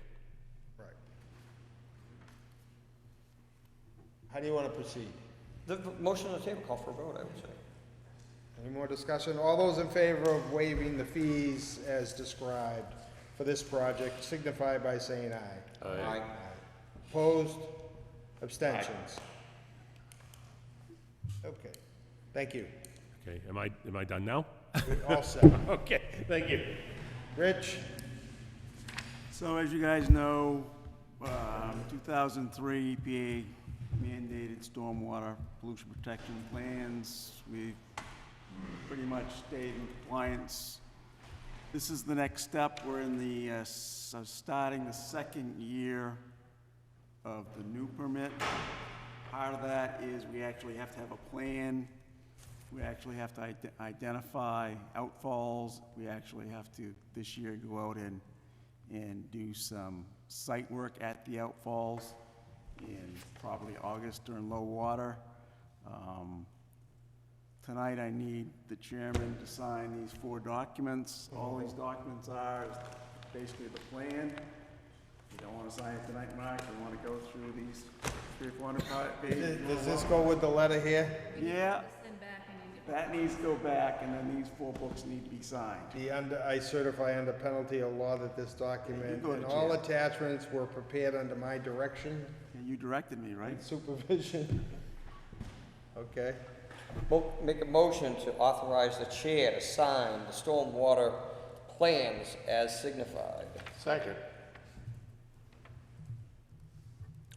Right. How do you want to proceed? The motion on the table, call for a vote, I would say. Any more discussion? All those in favor of waiving the fees as described for this project signify by saying aye. Aye. Opposed? Abstentions? Okay, thank you. Okay, am I done now? We're all set. Okay, thank you. Rich? So as you guys know, 2003 EPA mandated stormwater pollution protection plans. We've pretty much stayed in compliance. This is the next step. We're in the starting the second year of the new permit. Part of that is we actually have to have a plan. We actually have to identify outfalls. We actually have to, this year, go out and do some site work at the outfalls in probably August during low water. Tonight I need the chairman to sign these 4 documents. All these documents are basically the plan. You don't want to sign it tonight, Mark. You want to go through these 300 or 400 pages. Does this go with the letter here? Yeah. Send back and you get. That needs to go back, and then these 4 books need to be signed. I certify under penalty of law that this document go to and all jail. attachments were prepared under my direction And you directed me, right? and supervision. Okay. Make a motion to authorize the chair to sign the stormwater plans as signified. Second.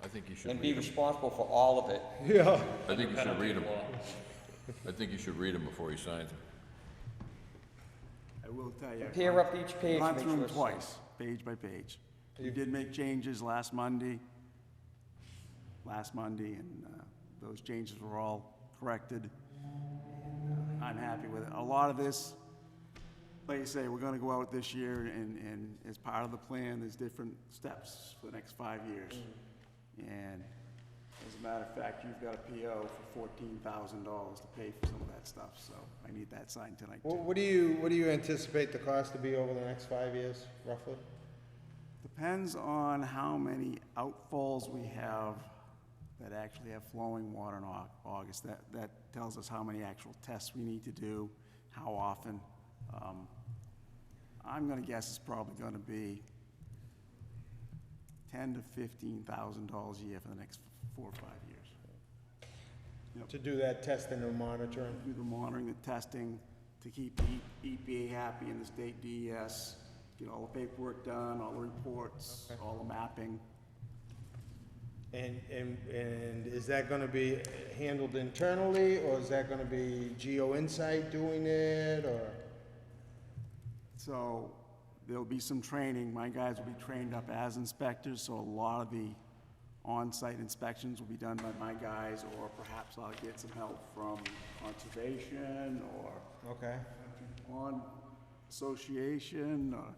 I think you should And be read them. responsible for all of it. Yeah. I think you should read them. I think you should read them before you sign them. I will tell you. Pair up each page, Gone make through sure them it's- twice, page by page. We did make changes last Monday, and those changes were all corrected. I'm happy with it. A lot of this, like I say, we're gonna go out this year, and as part of the plan, there's different steps for the next 5 years. And as a matter of fact, you've got a PO for $14,000 to pay for some of that stuff, so I need that signed tonight too. What do you anticipate the cost to be over the next 5 years, roughly? Depends on how many outfalls we have that actually have flowing water in August. That tells us how many actual tests we need to do, how often. I'm gonna guess it's probably gonna be $10,000 to $15,000 a year for the next 4 or 5 years. To do that testing and monitoring? Do the monitoring, the testing, to keep EPA happy and the state DES, get all the paperwork done, all the reports, all the mapping. And is that gonna be handled internally, or is that gonna be Geo Insight doing it, or? So there'll be some training. My guys will be trained up as inspectors, so a lot of the on-site inspections will be done by my guys, or perhaps I'll get some help from conservation or Okay. Pond Association or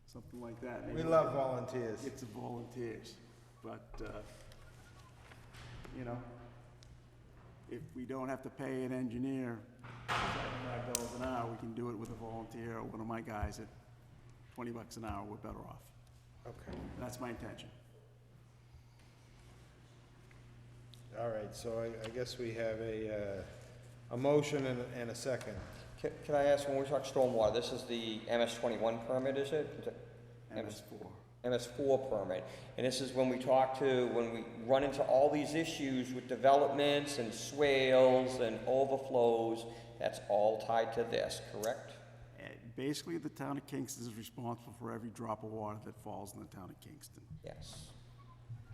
something like that. We love volunteers. Get some volunteers, but, you know, if we don't have to pay an engineer $75 an hour, we can do it with a volunteer or one of my guys at $20 an hour, we're better off. Okay. That's my intention. All right, so I guess we have a motion and a second. Can I ask, when we talk stormwater, this is the MS-21 permit, is it? MS4. MS4 permit. And this is when we run into all these issues with developments and swales and overflows, that's all tied to this, correct? Basically, the town of Kingston is responsible for every drop of water that falls in the town of Kingston. Yes.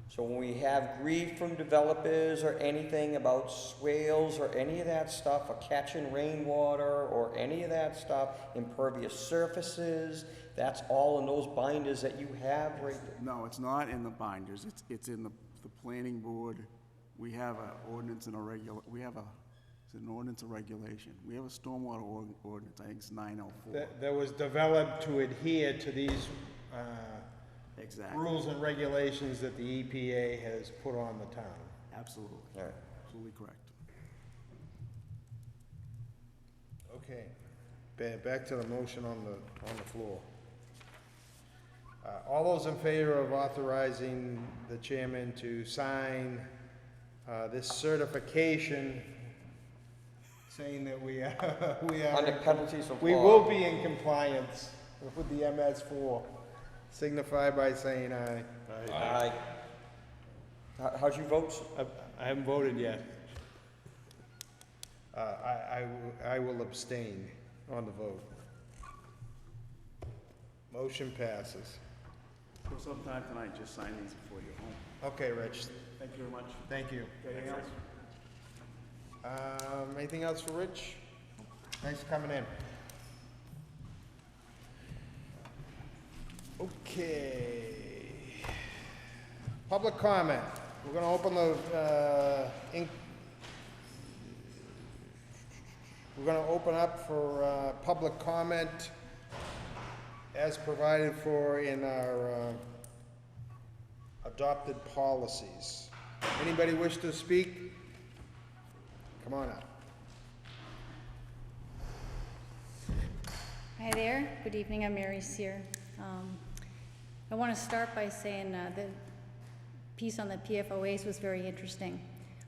So when we have grief from developers or anything about swales or any of that stuff, or catching rainwater or any of that stuff, impervious surfaces, that's all in those binders that you have right there. No, it's not in the binders, it's in the planning board. We have an ordinance and it's an ordinance and regulation. We have a stormwater ordinance, I think it's 904. That was developed to adhere to these Exactly. rules and regulations that the EPA has put on the town. Absolutely. All right. Absolutely correct. Okay, back to the motion on the floor. All those in favor of authorizing the chairman to sign this certification saying that we are Under penalties of we law. will be in compliance with the MS4, signify by saying aye. Aye. How'd you vote? I haven't voted yet. I will abstain on the vote. Motion passes. So sometime tonight, just sign these before you go home. Okay, Rich. Thank you very much. Thank you. Anything else? Anything else for Rich? Thanks for coming in. Okay. Public comment. We're gonna open we're gonna open up for public comment as provided for in our adopted policies. Anybody wish to speak? Come on up. Hi there. Good evening. I'm Mary Sear. I want to start by saying the piece on the PFOAs was very interesting.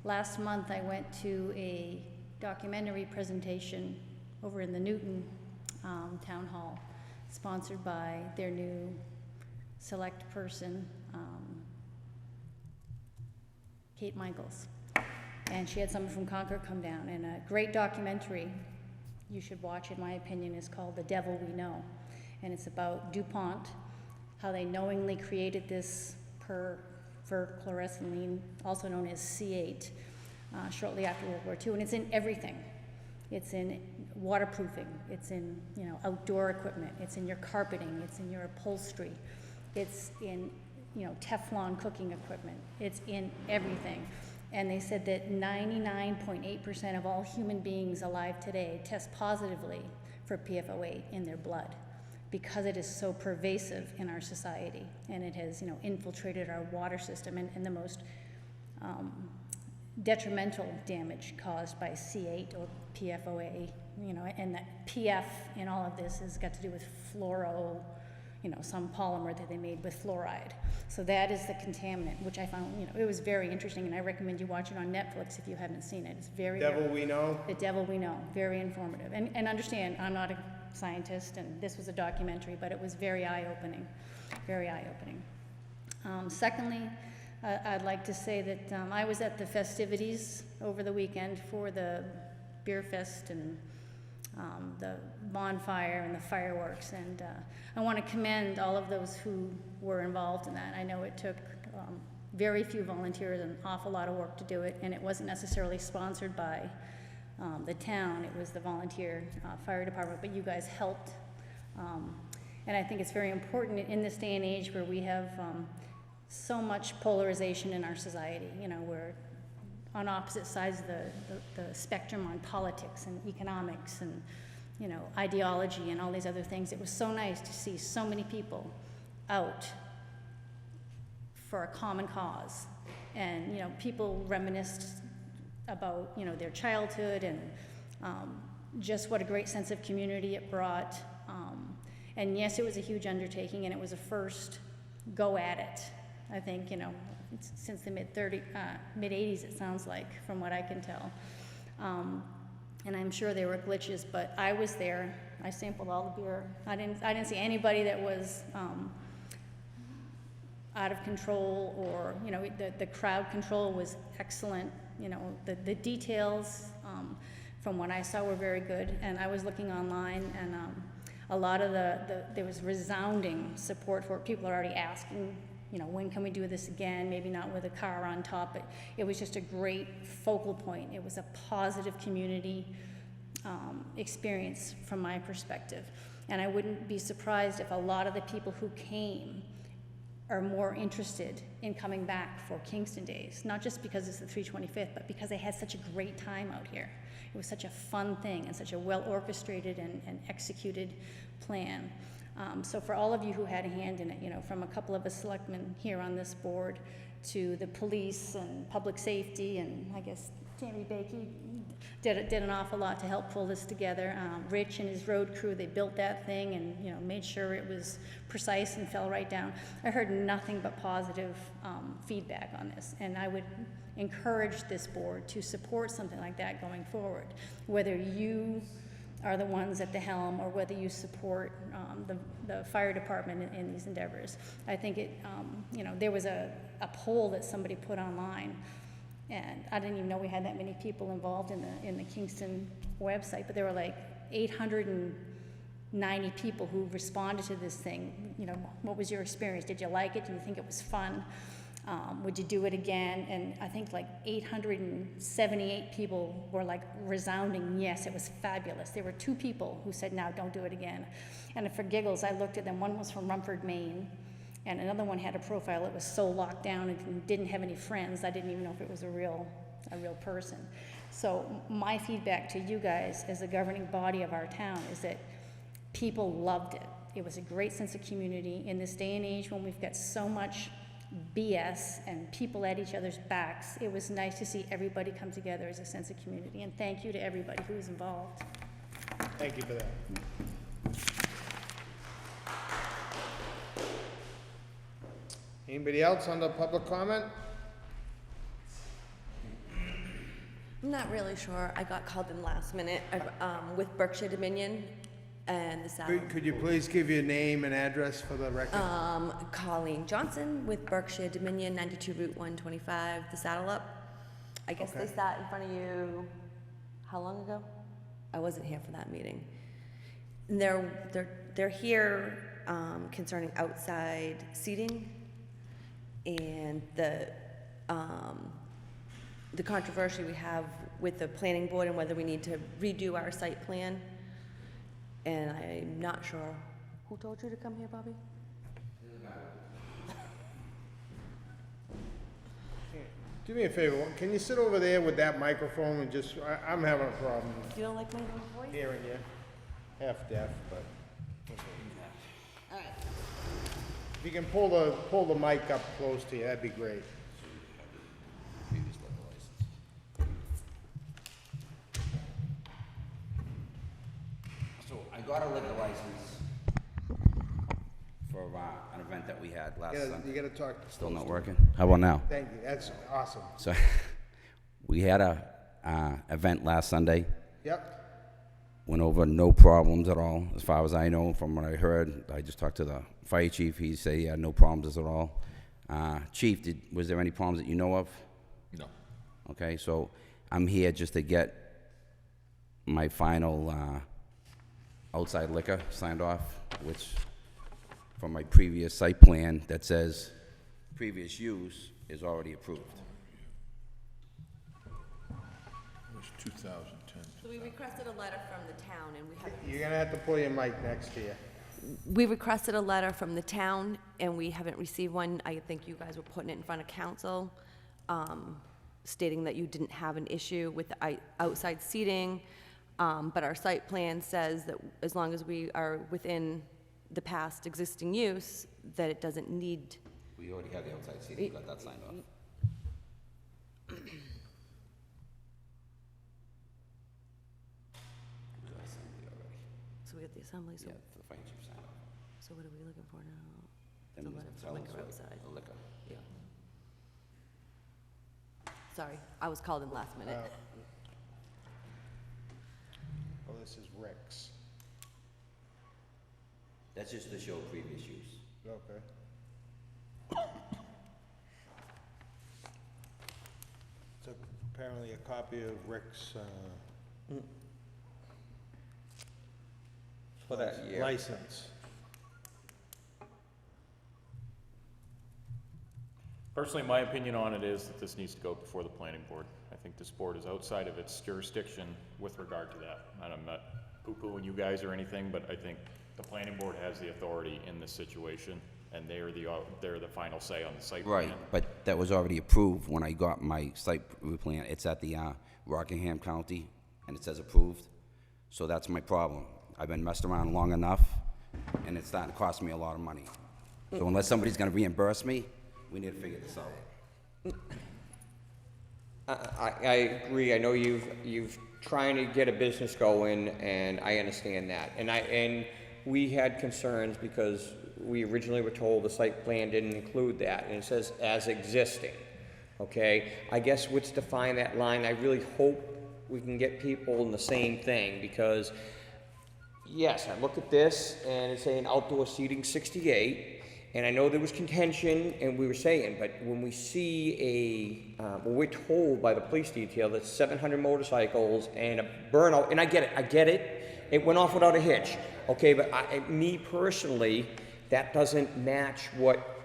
Last month I went to a documentary presentation over in the Newton Town Hall, sponsored by their new select person, Kate Michaels. And she had someone from Concord come down, and a great documentary you should watch, in my opinion, is called The Devil We Know. And it's about DuPont, how they knowingly created this perfluoroethylene, also known as C8, shortly after World War II. And it's in everything. It's in waterproofing, it's in outdoor equipment, it's in your carpeting, it's in your upholstery, it's in Teflon cooking equipment, it's in everything. And they said that 99.8% of all human beings alive today test positively for PFOA in their blood, because it is so pervasive in our society, and it has infiltrated our water system, and the most detrimental damage caused by C8 or PFOA, and that PF in all of this has got to do with fluoro, some polymer that they made with fluoride. So that is the contaminant, which I found, it was very interesting, and I recommend you watch it on Netflix if you haven't seen it. It's very Devil We Know? The Devil We Know, very informative. And understand, I'm not a scientist, and this was a documentary, but it was very eye-opening, very eye-opening. Secondly, I'd like to say that I was at the festivities over the weekend for the Beer Fest and the bonfire and the fireworks, and I want to commend all of those who were involved in that. I know it took very few volunteers and an awful lot of work to do it, and it wasn't necessarily sponsored by the town. It was the volunteer fire department, but you guys helped, and I think it's very important in this day and age where we have so much polarization in our society. We're on opposite sides of the spectrum on politics and economics and ideology and all these other things. It was so nice to see so many people out for a common cause, and people reminisced about their childhood and just what a great sense of community it brought. And yes, it was a huge undertaking, and it was a first go at it. I think, since the mid-'80s, it sounds like, from what I can tell. And I'm sure there were glitches, but I was there. I sampled all the beer. I didn't see anybody that was out of control, or, the crowd control was excellent. The details from what I saw were very good, and I was looking online, and a lot of there was resounding support for it. People are already asking, when can we do this again? Maybe not with a car on top, but it was just a great focal point. It was a positive community experience from my perspective. And I wouldn't be surprised if a lot of the people who came are more interested in coming back for Kingston Days, not just because it's the 325th, but because they had such a great time out here. It was such a fun thing and such a well-orchestrated and executed plan. So for all of you who had a hand in it, from a couple of us selectmen here on this board to the police and public safety, and I guess Tammy Bakey did an awful lot to help pull this together. Rich and his road crew, they built that thing and made sure it was precise and fell right down. I heard nothing but positive feedback on this, and I would encourage this board to support something like that going forward, whether you are the ones at the helm or whether you support the fire department in these endeavors. I think there was a poll that somebody put online, and I didn't even know we had that many people involved in the Kingston website, but there were like 890 people who responded to this thing. What was your experience? Did you like it? Did you think it was fun? Would you do it again? And I think like 878 people were like resounding, yes, it was fabulous. There were 2 people who said, no, don't do it again. And for giggles, I looked at them. One was from Rumford, Maine, and another one had a profile that was so locked down and didn't have any friends, I didn't even know if it was a real person. So my feedback to you guys as the governing body of our town is that people loved it. It was a great sense of community in this day and age when we've got so much BS and people at each other's backs. It was nice to see everybody come together as a sense of community, and thank you to everybody who was involved. Thank you for that. Anybody else on the public comment? I'm not really sure. I got called in last minute with Berkshire Dominion and the Saddle. Could you please give your name and address for the record? Colleen Johnson with Berkshire Dominion, 92 Route 125, the Saddle Up. I guess they sat in front of you, how long ago? I wasn't here for that meeting. And they're here concerning outside seating and the controversy we have with the planning board and whether we need to redo our site plan. And I'm not sure. Who told you to come here, Bobby? Do me a favor, can you sit over there with that microphone and just, I'm having a problem You don't like my voice? hearing you. Half deaf, but. All right. If you can pull the mic up close to you, that'd be great. So I got a liquor license for an event that we had last Sunday. You gotta talk. Still not working? How about now? Thank you, that's awesome. So we had a event last Sunday. Yep, Went over no problems at all, as far as I know. From what I heard, I just talked to the fire chief. He said he had no problems at all. Chief, was there any problems that you know of? No. Okay, so I'm here just to get my final outside liquor signed off, which from my previous site plan that says previous use is already approved. It was 2010. So we requested a letter from the town and we haven't. you're gonna have to pull your mic next to you. We requested a letter from the town and we haven't received one. I think you guys were putting it in front of council, stating that you didn't have an issue with the outside seating. But our site plan says that as long as we are within the past existing use, that it doesn't need. We already have the outside seating, got that signed off. So we got the assembly, so, Yeah, the fire chief signed off. so what are we looking for now? Then The there's letter the for liquor fellas, outside. the liquor. Yeah. Sorry, I was called in last minute. Oh, this is Rick's. That's just to show previous use. Okay. So apparently a copy of Rick's, For that year. license. Personally, my opinion on it is that this needs to go before the planning board. I think this board is outside of its jurisdiction with regard to that. And I'm not poo-pooing you guys or anything, but I think the planning board has the authority in this situation, and they're the final say on the site plan. Right, but that was already approved when I got my site plan. It's at the Rockingham County, and it says approved. So that's my problem. I've been messed around long enough, and it's starting to cost me a lot of money. So unless somebody's gonna reimburse me, we need to figure this out. I agree. I know you've trying to get a business going, and I understand that. And we had concerns because we originally were told the site plan didn't include that, and it says as existing. Okay? I guess let's define that line. I really hope we can get people in the same thing, because yes, I look at this and it's saying outdoor seating 68. And I know there was contention, and we were saying, but when we see when we're told by the police detail that 700 motorcycles and a burnout, and I get it, it went off without a hitch, okay, but me personally, that doesn't match what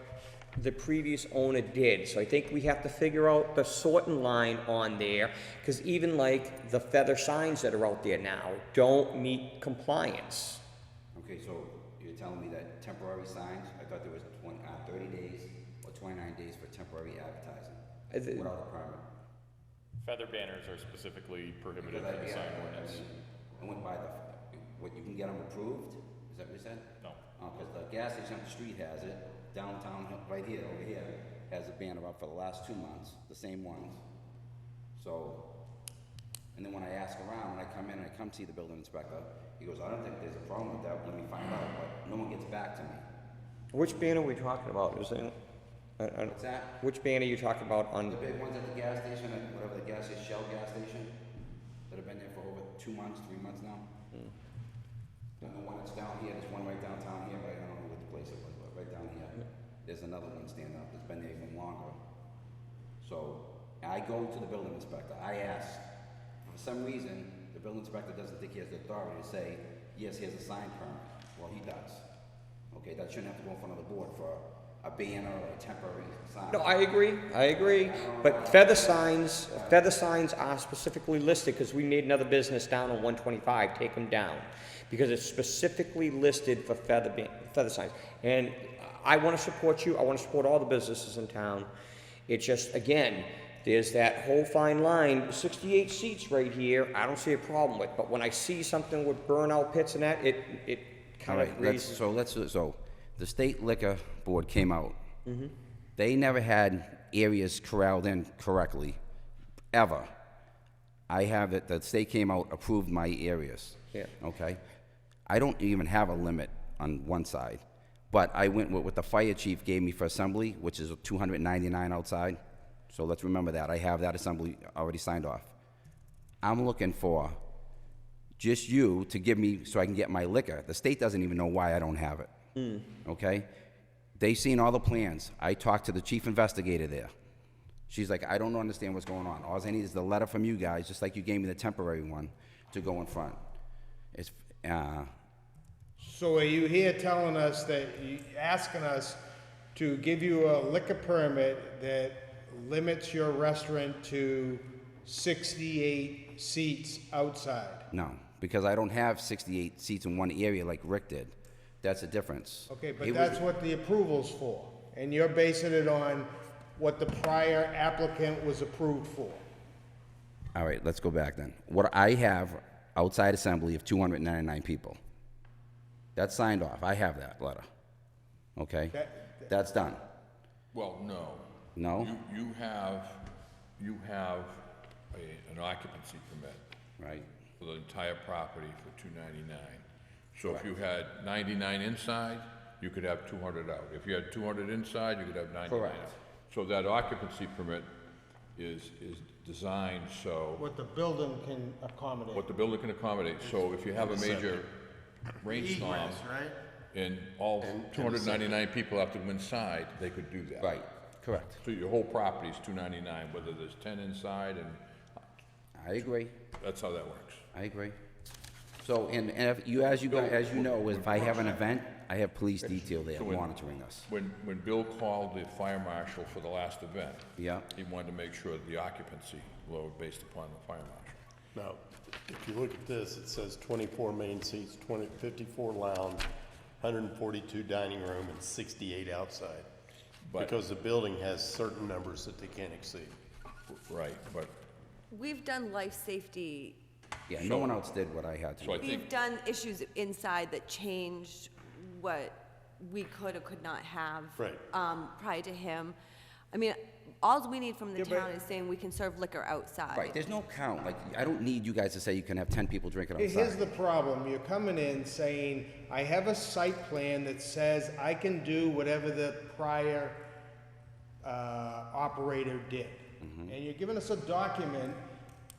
the previous owner did. So I think we have to figure out the sorting line on there, because even like the feather signs that are out there now don't meet compliance. Okay, so you're telling me that temporary signs, I thought there was 30 days or 29 days for temporary advertising without a permit. Feather banners are specifically prohibited Because in the sign ordinance. I went by what you can get them approved, is that what you said? No. Because the gas station up the street has it, downtown, right here, over here, has a banner up for the last 2 months, the same ones. So, and then when I ask around, when I come in and I come see the building inspector, he goes, I don't think there's a problem with that, let me find out, but no one gets back to me. Which banner are we talking about? Is it? What's that? Which banner are you talking about on? The big ones at the gas station, at whatever the gas is, Shell gas station, that have been there for over 2 months, 3 months now. And the one that's down here, there's one right downtown here, but I don't know what the place it was, but right down here. There's another one standing up that's been there even longer. So I go to the building inspector, I ask, for some reason, the building inspector doesn't think he has the authority to say, yes, he has a sign permit. Well, he does. Okay, that shouldn't have to go in front of the board for a banner or a temporary sign. No, I agree. But feather signs are specifically listed, because we made another business down on 125, take them down. Because it's specifically listed for feather signs. And I want to support you, I want to support all the businesses in town. It's just, again, there's that whole fine line, 68 seats right here, I don't see a problem with. But when I see something with burnout pits and that, it kind of raises. So the state liquor board came out. Mm-hmm. They never had areas corralled in correctly, ever. I have it, the state came out, approved my areas. Yeah. Okay? I don't even have a limit on one side, but I went with what the fire chief gave me for assembly, which is 299 outside. So let's remember that. I have that assembly already signed off. I'm looking for just you to give me so I can get my liquor. The state doesn't even know why I don't have it. Okay? They seen all the plans. I talked to the chief investigator there. She's like, I don't understand what's going on. All I need is the letter from you guys, just like you gave me the temporary one, to go in front. It's, So are you here telling us that, asking us to give you a liquor permit that limits your restaurant to 68 seats outside? No, because I don't have 68 seats in one area like Rick did. That's the difference. Okay, but that's what the approval's for, and you're basing it on what the prior applicant was approved for. All right, let's go back then. What I have outside assembly of 299 people. That's signed off. I have that letter. Okay? That's done. Well, no. No? You have an occupancy permit. Right. For the entire property for 299. So if you had 99 inside, you could have 200 out. If you had 200 inside, you could have 99 out. Correct. So that occupancy permit is designed so, What the building can accommodate. what the building can accommodate. So if you have a major rainstorm, Egress, right? and all 299 people have to go inside, they could do that. Right, correct. So your whole property is 299, whether there's 10 inside, and I agree, that's how that works. I agree. So, and if you, as you know, if I have an event, I have police detail there So when- monitoring us. When Bill called the fire marshal for the last event, Yeah, he wanted to make sure the occupancy load based upon the fire marshal. Now, if you look at this, it says 24 main seats, 54 lounge, 142 dining room, and 68 outside. But- Because the building has certain numbers that they can't exceed. Right, but, We've done life safety, yeah, no one else did what I had to so I do. think, we've done issues inside that changed what we could or could not have. Right. Prior to him. I mean, all we need from the Yeah, but- town is saying we can serve liquor outside. Right, there's no count, like, I don't need you guys to say you can have 10 people drinking Here's outside. the problem, you're coming in saying, I have a site plan that says I can do whatever the prior operator did. And you're giving us a document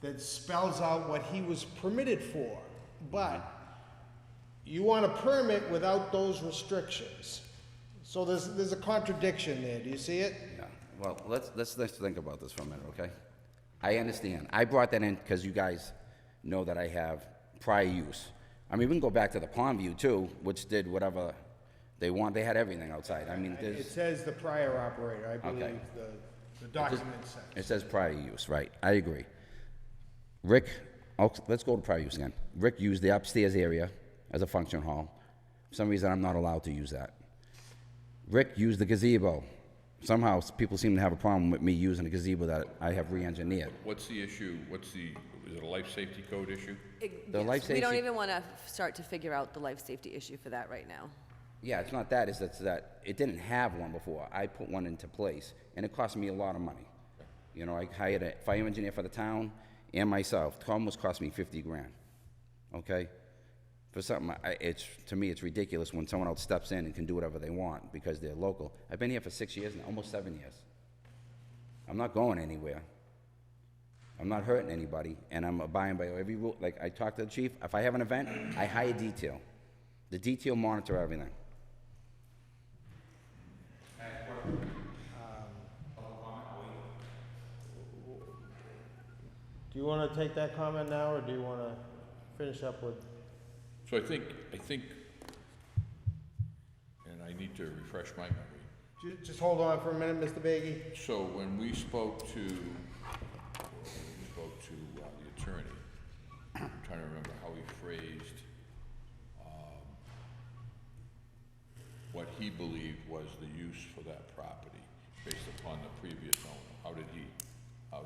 that spells out what he was permitted for, but you want a permit without those restrictions. So there's a contradiction there, do you see it? Yeah, well, let's think about this for a minute, okay? I understand. I brought that in because you guys know that I have prior use. I mean, we can go back to the Pond View too, which did whatever they want. They had everything outside. I mean, It there's, says the prior operator, I believe the document says. it says prior use, right? I agree. Rick, let's go to prior use again. Rick used the upstairs area as a function hall. For some reason, I'm not allowed to use that. Rick used the gazebo. Somehow, people seem to have a problem with me using a gazebo that I have re-engineered. what's the issue, is it a life safety code issue? The life We don't safety- even want to start to figure out the life safety issue for that right now. Yeah, it's not that, it's that it didn't have one before. I put one into place, and it cost me a lot of money. You know, I hired a fire engineer for the town and myself. It almost cost me 50 grand, okay? For something, to me, it's ridiculous when someone else steps in and can do whatever they want because they're local. I've been here for 6 years now, almost 7 years. I'm not going anywhere. I'm not hurting anybody, and I'm abiding by every rule. Like, I talked to the chief, if I have an event, I hire detail. The detail monitor everything. Do you wanna take that comment now, or do you wanna finish up with? So I think, and I need to refresh my memory. Just hold on for a minute, Mr. Beggy. So when we spoke to the attorney, I'm trying to remember how he phrased what he believed was the use for that property based upon the previous owner. How did he? Well,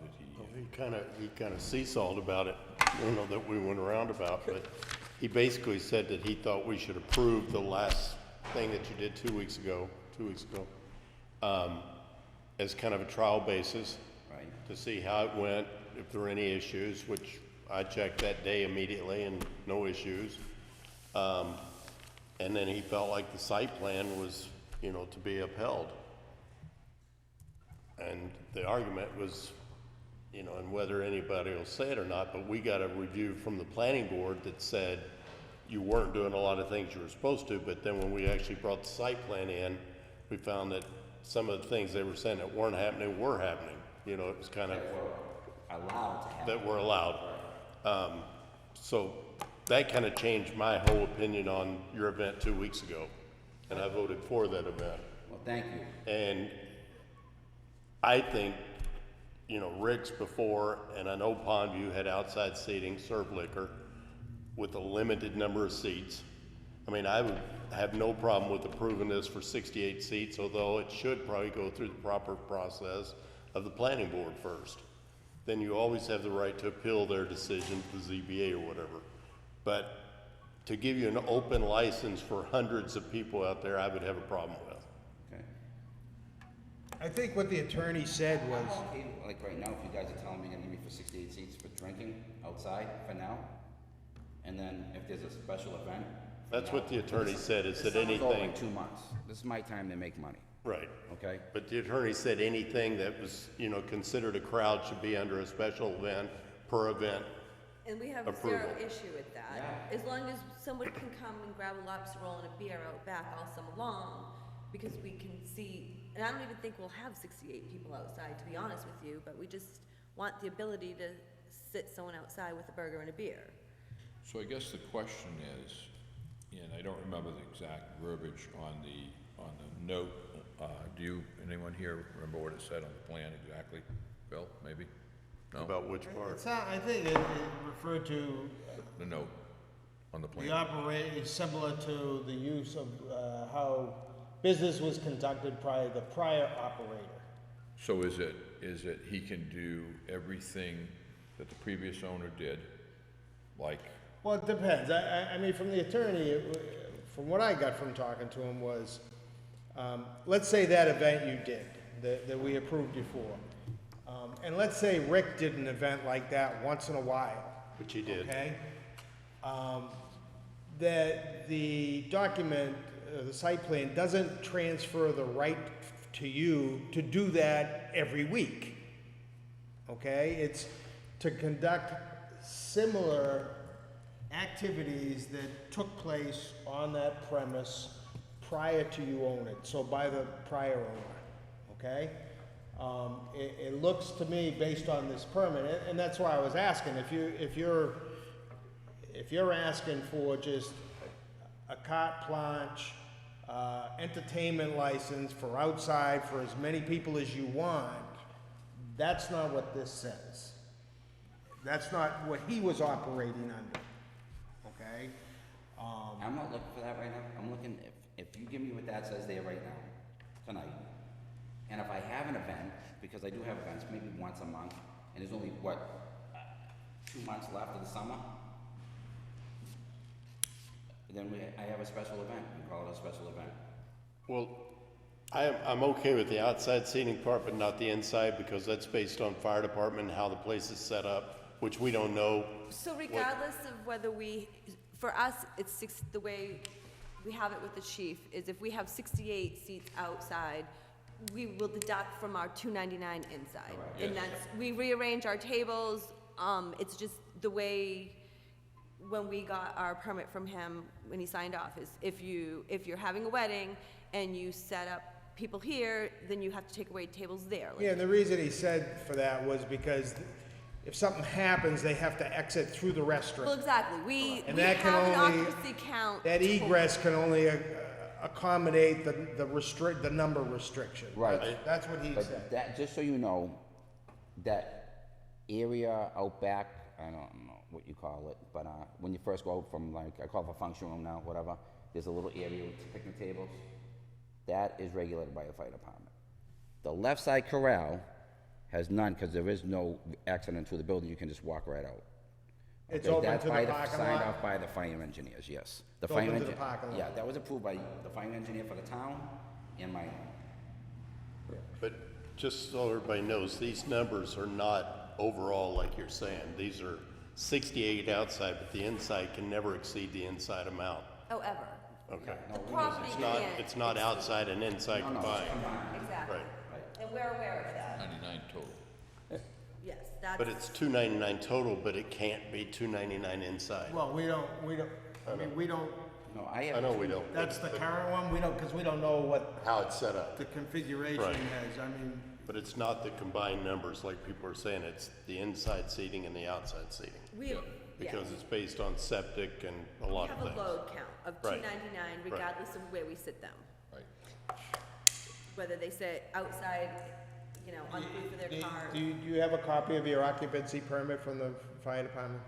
he kind of seesawed about it. I don't know that we went around about, but he basically said that he thought we should approve the last thing that you did 2 weeks ago, as kind of a trial basis. Right. To see how it went, if there were any issues, which I checked that day immediately and no issues. And then he felt like the site plan was, to be upheld. And the argument was, and whether anybody will say it or not, but we got a review from the planning board that said you weren't doing a lot of things you were supposed to, but then when we actually brought the site plan in, we found that some of the things they were saying that weren't happening were happening. It was kind of Allowed to have. that were allowed. So that kind of changed my whole opinion on your event 2 weeks ago, and I voted for that event. Well, thank you. And I think, Rick's before, and I know Pondview had outside seating, served liquor with a limited number of seats. I mean, I would have no problem with approving this for 68 seats, although it should probably go through the proper process of the planning board first. Then you always have the right to appeal their decision to the ZBA or whatever. But to give you an open license for hundreds of people out there, I would have a problem with. Okay. I think what the attorney said was, Okay, like right now, if you guys are telling me you're gonna give me for 68 seats for drinking outside for now, and then if there's a special event. That's what the attorney said, is that This summer's over anything, in 2 months. This is my time to make money. Right. okay? But the attorney said anything that was, you know, considered a crowd should be under a special event, per event. And we have Approval. zero issue with that. As long as somebody can come and grab a lobster roll and a beer out back all summer long, because we can see, and I don't even think we'll have 68 people outside, to be honest with you, but we just want the ability to sit someone outside with a burger and a beer. So I guess the question is, and I don't remember the exact verbiage on the note, anyone here remember what it said on the plan exactly? Bill, maybe? No? About which part? It's not, I think it referred to The note on the plan. the operate, similar to the use of, how business was conducted prior, the prior operator. So is it he can do everything that the previous owner did, like, Well, it depends. I mean, from the attorney, from what I got from talking to him was, let's say that event you did, that we approved you for. And let's say Rick did an event like that once in a while. Which he did. Okay? That the document, the site plan, doesn't transfer the right to you to do that every week. Okay? It's to conduct similar activities that took place on that premise prior to you own it, so by the prior owner, okay? It looks to me, based on this permit, and that's why I was asking, if you're asking for just a carte blanche, entertainment license for outside for as many people as you want, that's not what this says. That's not what he was operating under, okay? I'm not looking for that right now. I'm looking, if you give me what that says there right now, tonight, and if I have an event, because I do have events, maybe once a month, and there's only, 2 months left of the summer, then I have a special event. We call it a special event. Well, I'm okay with the outside seating part, but not the inside, because that's based on fire department, how the place is set up, which we don't know. So regardless of whether for us, the way we have it with the chief, is if we have 68 seats outside, we will deduct from our $2.99 inside. And we rearrange our tables, it's just the way, when we got our permit from him, when he signed off, is if you're having a wedding and you set up people here, then you have to take away tables there. Yeah, and the reason he said for that was because if something happens, they have to exit through the restaurant. Well, exactly, we And have that can an only- occupancy count. That egress can only accommodate the number restriction. Right. That's what he But said. that, just so you know, that area out back, I don't know what you call it, but when you first go out from, like, I call it a function room now, whatever, there's a little area with picnic tables. That is regulated by the fire department. The left side corral has none, because there is no accident to the building, you can just walk right out. It's Okay, open that's to the by parking Signed lot? off by the fire engineers, yes. The It's fire open to the engi- parking lot? Yeah, that was approved by the fire engineer for the town and my own. But just so everybody knows, these numbers are not overall like you're saying. These are 68 outside, but the inside can never exceed the inside amount. Oh, ever. Okay. The property can't. It's not outside and inside No, no, it's combined. combined. Exactly. Right. And we're aware of that. 99 total. Yes, that's. But it's $2.99 total, but it can't be $2.99 inside. Well, we don't, No, I I have, know we don't. that's the current one, because we don't know what How it's set up. the configuration Right. is, I mean, But it's not the combined numbers like people are saying. It's the inside seating and the outside seating. Yeah. Because it's based on septic and a lot of We things. have a load count of Right. $2.99 regardless of where we sit them. Right. Whether they sit outside, on the roof of their car, do you have a copy of your occupancy permit from the fire department?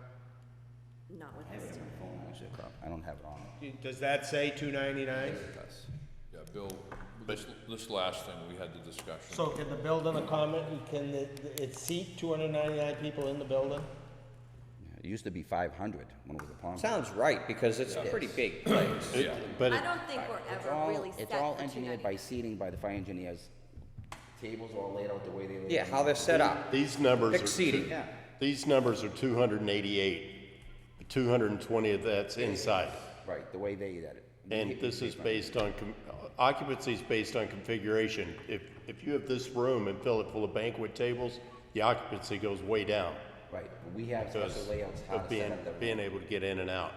not with I have it this. on my phone, actually, I don't have it on me. Does that say $2.99? It does. Yeah, Bill, this last thing, we had the discussion. So can the building can it seat 299 people in the building? It used to be 500 when it was a pond. Sounds right, because it's a pretty big place. Yeah. But I don't think we're It's ever all, really set it's all for engineered by $2.99. seating by the fire engineers. Tables all laid out the way they lay. Yeah, how they're set up. these numbers are. Fixed seating. Yeah. These numbers are 288. 220 of that's inside. Right, the way they did it. And this is based on, occupancy is based on configuration. If you have this room and fill it full of banquet tables, the occupancy goes way down. Right, but we have special Because layouts, how of to set up the room. being able to get in and out.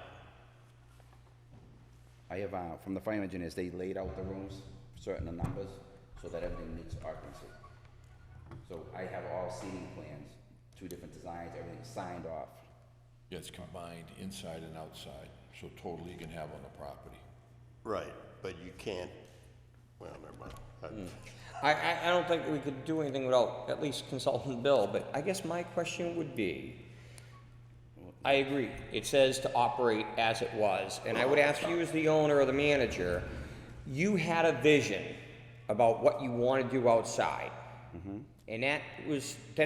I have, from the fire engineers, they laid out the rooms, certain numbers, so that everything meets occupancy. So I have all seating plans, 2 different designs, everything signed off. Yeah, it's combined inside and outside, so totally you can have on the property. Right, but you can't, well, never mind. I don't think we could do anything without at least consulting Bill, but I guess my question would be, I agree, it says to operate as it was, and I would ask you as the owner or the manager, you had a vision about what you want to do outside. And that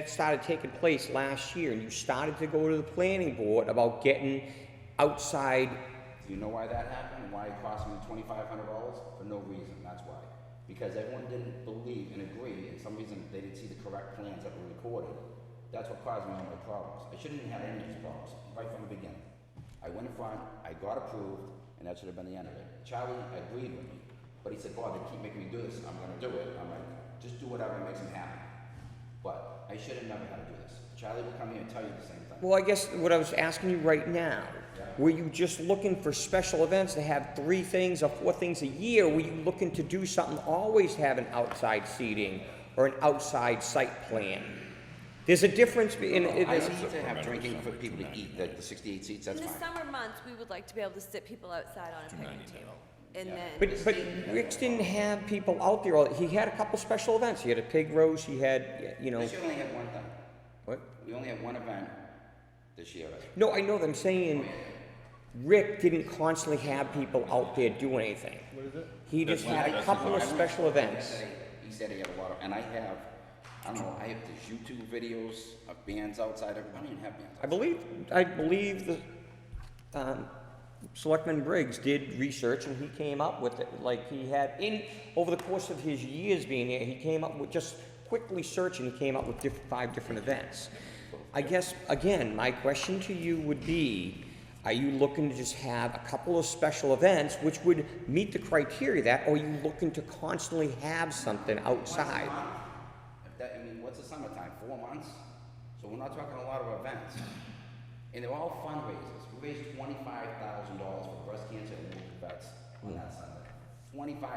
started taking place last year, and you started to go to the planning board about getting outside. Do you know why that happened, and why it cost me $2,500? For no reason, that's why. Because everyone didn't believe and agree, and some reason they didn't see the correct plans that were recorded. That's what caused me all my problems. I shouldn't have had any of these problems, right from the beginning. I went in front, I got approved, and that should have been the end of it. Charlie agreed with me, but he said, Bob, they keep making me do this, I'm gonna do it. I'm like, just do whatever makes him happy. But I should have never had to do this. Charlie will come here and tell you the same thing. Well, I guess what I was asking you right now, were you just looking for special events to have 3 things or 4 things a year? Were you looking to do something, always have an outside seating or an outside site plan? There's a difference in it. I need to have drinking for people to eat, the 68 seats, that's In the fine. summer months, we would like to be able to sit people outside on a picnic table. And then. But Rick's didn't have people out there. He had a couple special events. He had a pig roast. He had, you know. This year we only had one thing. What? We only had one event this year. No, I know that. I'm saying Rick didn't constantly have people out there doing anything. What is it? He just had a couple of special events. He said he had a lot of, and I have, I don't know, I have these YouTube videos of bands outside. I don't even have bands outside. I believe the Selectman Briggs did research, and he came up with it. Like he had over the course of his years being here, he came up with, just quickly searching, he came up with 5 different events. I guess again, my question to you would be, are you looking to just have a couple of special events which would meet the criteria of that, or are you looking to constantly have something outside? I mean, what's the summertime? 4 months? So we're not talking a lot of events. And they're all fundraisers. We raised $25,000 for breast cancer and wounded vets on that Sunday. $25,000.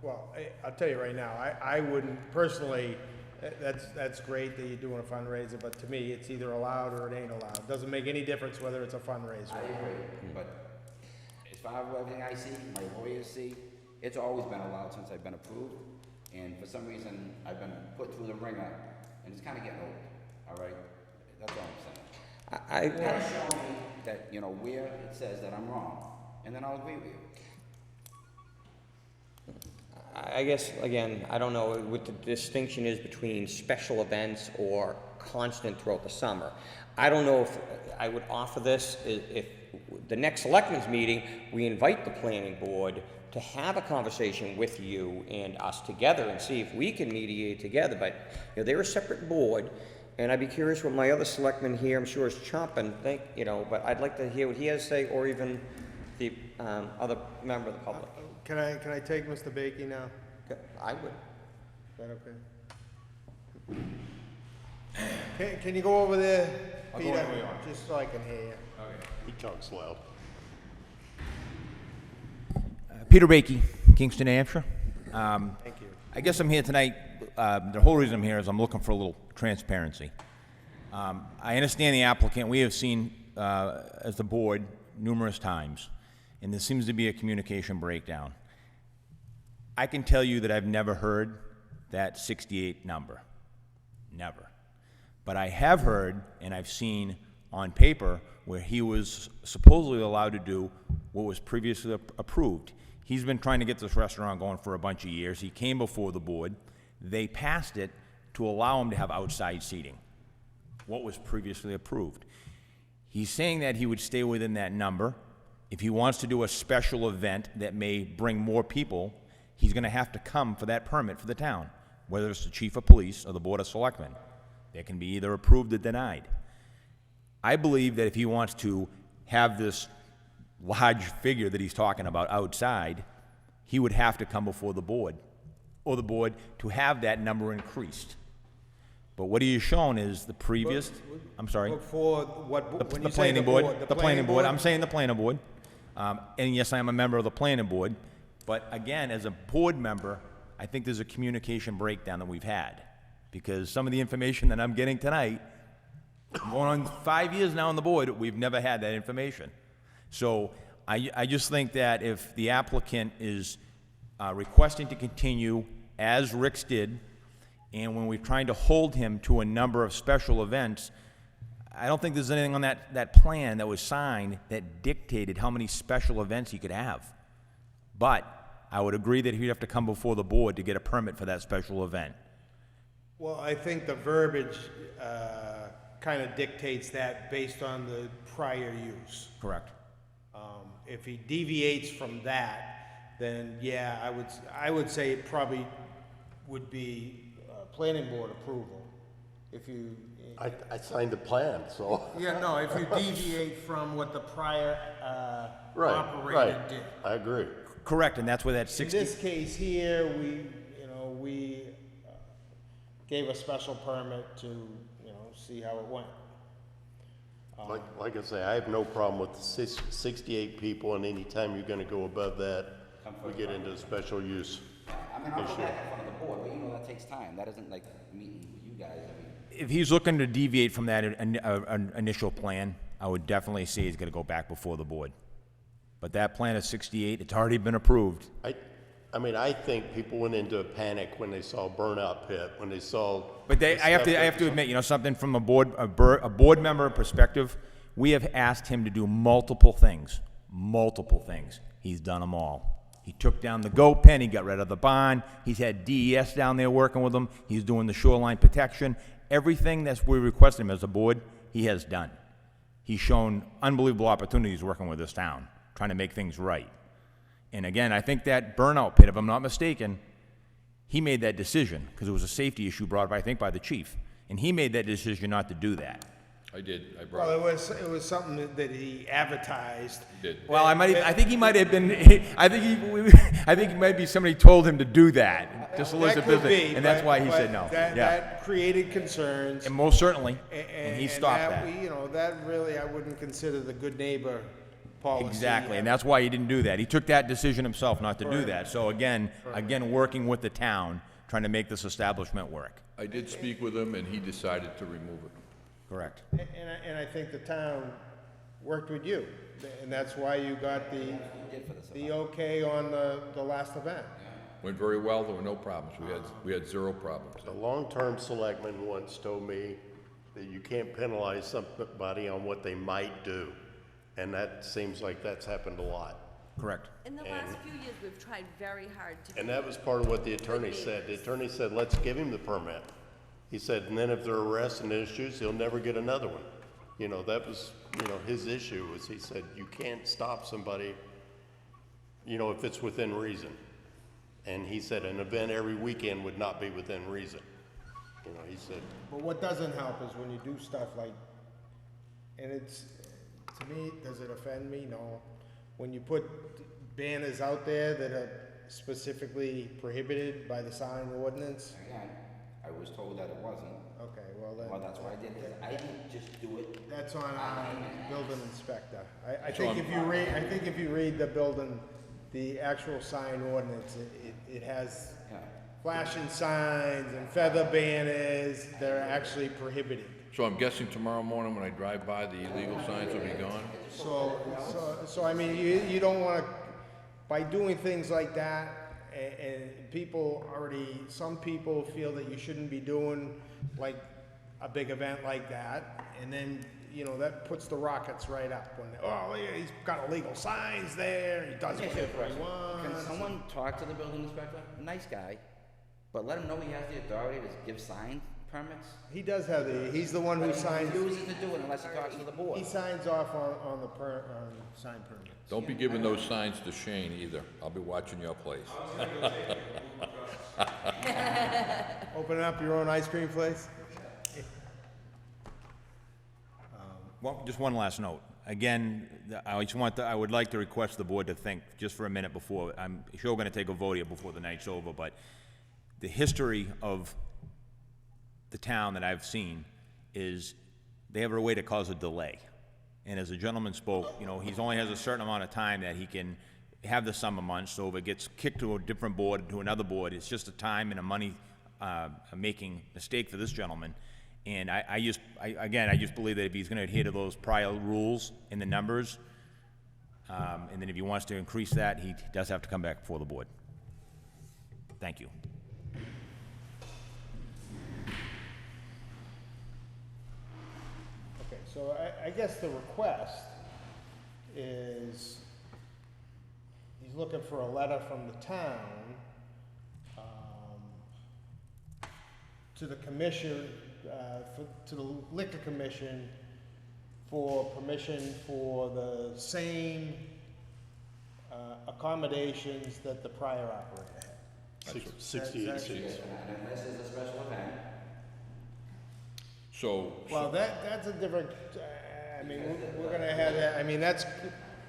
Well, I'll tell you right now, I wouldn't personally, that's great that you're doing a fundraiser, but to me, it's either allowed or it ain't allowed. It doesn't make any difference whether it's a fundraiser. I agree, but as far as everything I see, my lawyers see, it's always been allowed since I've been approved. And for some reason, I've been put through the ringer, and it's kind of getting old, all right? That's all I'm saying. You gotta show me that, you know, where it says that I'm wrong, and then I'll agree with you. I guess, again, I don't know what the distinction is between special events or constant throughout the summer. I don't know if I would offer this, if the next selectmen's meeting, we invite the planning board to have a conversation with you and us together and see if we can mediate together, but, you know, they're a separate board, and I'd be curious what my other selectman here, I'm sure is chomping, you know, but I'd like to hear what he has to say, or even the other member of the public. Can I take Mr. Bakey now? I would. Is that okay? Can you go over there, I'll go Peter? wherever you are. Just so I can hear you. Okay. He talks loud. Peter Bakey, Kingston, Hampshire. Thank you. I guess I'm here tonight, the whole reason I'm here is I'm looking for a little transparency. I understand the applicant, we have seen, as the board, numerous times, and there seems to be a communication breakdown. I can tell you that I've never heard that 68 number. Never. But I have heard, and I've seen on paper, where he was supposedly allowed to do what was previously approved. He's been trying to get this restaurant going for a bunch of years. He came before the board. They passed it to allow him to have outside seating, what was previously approved. He's saying that he would stay within that number. If he wants to do a special event that may bring more people, he's going to have to come for that permit for the town, whether it's the chief of police or the board of selectmen. They can be either approved or denied. I believe that if he wants to have this large figure that he's talking about outside, he would have to come before the board, or the board, to have that number increased. But what he has shown is the previous, I'm sorry. Before what, when The you say planning board, the planning board, I'm saying the planning board. And yes, I am a member of the planning board, but again, as a board member, I think there's a communication breakdown that we've had. Because some of the information that I'm getting tonight, I'm going on 5 years now on the board, we've never had that information. So I just think that if the applicant is requesting to continue, as Rick's did, and when we're trying to hold him to a number of special events, I don't think there's anything on that plan that was signed that dictated how many special events he could have. But I would agree that he'd have to come before the board to get a permit for that special event. Well, I think the verbiage kind of dictates that based on the prior use. Correct. If he deviates from that, then yeah, I would say it probably would be planning board approval. If you... I signed the plan, so. Yeah, no, if you deviate from what the prior Right, operator right. did. I agree. Correct, and that's where that 60... In this case here, we gave a special permit to, see how it went. Like I say, I have no problem with the 68 people, and anytime you're gonna go above that, we get into a special use I mean, I'll go issue. back in front of the board, but you know that takes time. That isn't like meeting with you guys. I mean, If he's looking to deviate from that initial plan, I would definitely say he's gonna go back before the board. But that plan of 68, it's already been approved. I mean, I think people went into a panic when they saw burnout pit, when they saw. But I have to admit, something from a board member perspective, we have asked him to do multiple things. He's done them all. He took down the goat pen, he got rid of the barn, he's had DES down there working with him, he's doing the shoreline protection. Everything that we requested him as a board, he has done. He's shown unbelievable opportunities working with this town, trying to make things right. And again, I think that burnout pit, if I'm not mistaken, he made that decision because it was a safety issue brought up, I think, by the chief. And he made that decision not to do that. I did, I brought Well, it. it was something that he advertised. Did. Well, I think he might have been, I think it might be somebody told him to do that, to solicit That could business, be, and that's but- why he but said no. That, Yeah, that created concerns. and most certainly, and he stopped that. That really, I wouldn't consider the good neighbor policy. Exactly, and that's why he didn't do that. He took that decision himself not to do that. So again, working with the town, trying to make this establishment work. I did speak with him, and he decided to remove it. Correct. And I think the town worked with you, and that's why you got the okay on the last event. Went very well, there were no problems. We had zero problems. A long-term selectman once told me that you can't penalize somebody on what they might do. And that seems like that's happened a lot. Correct. In the last few years, we've tried very hard to. And that was part of what the attorney said. The attorney said, let's give him the permit. He said, and then if there are arrests and issues, he'll never get another one. That was, his issue was, he said, you can't stop somebody, if it's within reason. And he said an event every weekend would not be within reason. He said. But what doesn't help is when you do stuff like, and it's, to me, does it offend me? No. When you put banners out there that are specifically prohibited by the sign ordinance. again, I was told that it wasn't. Okay, well then. Well, that's why I did it. I didn't just do it. That's on our building inspector. I So think if you read the actual sign ordinance, it has flashing signs and feather banners that are actually prohibited. So I'm guessing tomorrow morning when I drive by, the illegal signs will be gone? So I mean, you don't wanna, by doing things like that, and some people feel that you shouldn't be doing like a big event like that, and then, that puts the rockets right up when, yeah, he's got illegal signs there, he does whatever he wants. Can someone talk to the building inspector? Nice guy, but let him know he has the authority to give sign permits? He does have he's the one who signs. He refuses to do it unless he talks to the board. He signs off on sign permits. Don't be giving those signs to Shane either. I'll be watching your place. Opening up your own ice cream place? Well, just one last note. Again, I would like to request the board to think just for a minute before, I'm sure we're gonna take a vote here before the night's over, but the history of the town that I've seen is they have a way to cause a delay. And as the gentleman spoke, you know, he only has a certain amount of time that he can have the summer months, so if it gets kicked to a different board, to another board, it's just a time and a money making mistake for this gentleman. And I just believe that if he's gonna adhere to those prior rules and the numbers, and then if he wants to increase that, he does have to come back before the board. Thank you. Okay, so I guess the request is, he's looking for a letter from the town to the commission, to the liquor commission for permission for the same accommodations that the prior operator had. 68 seats. Unless there's a special event. Well, that's a different, I mean, we're gonna have that, I mean, that's,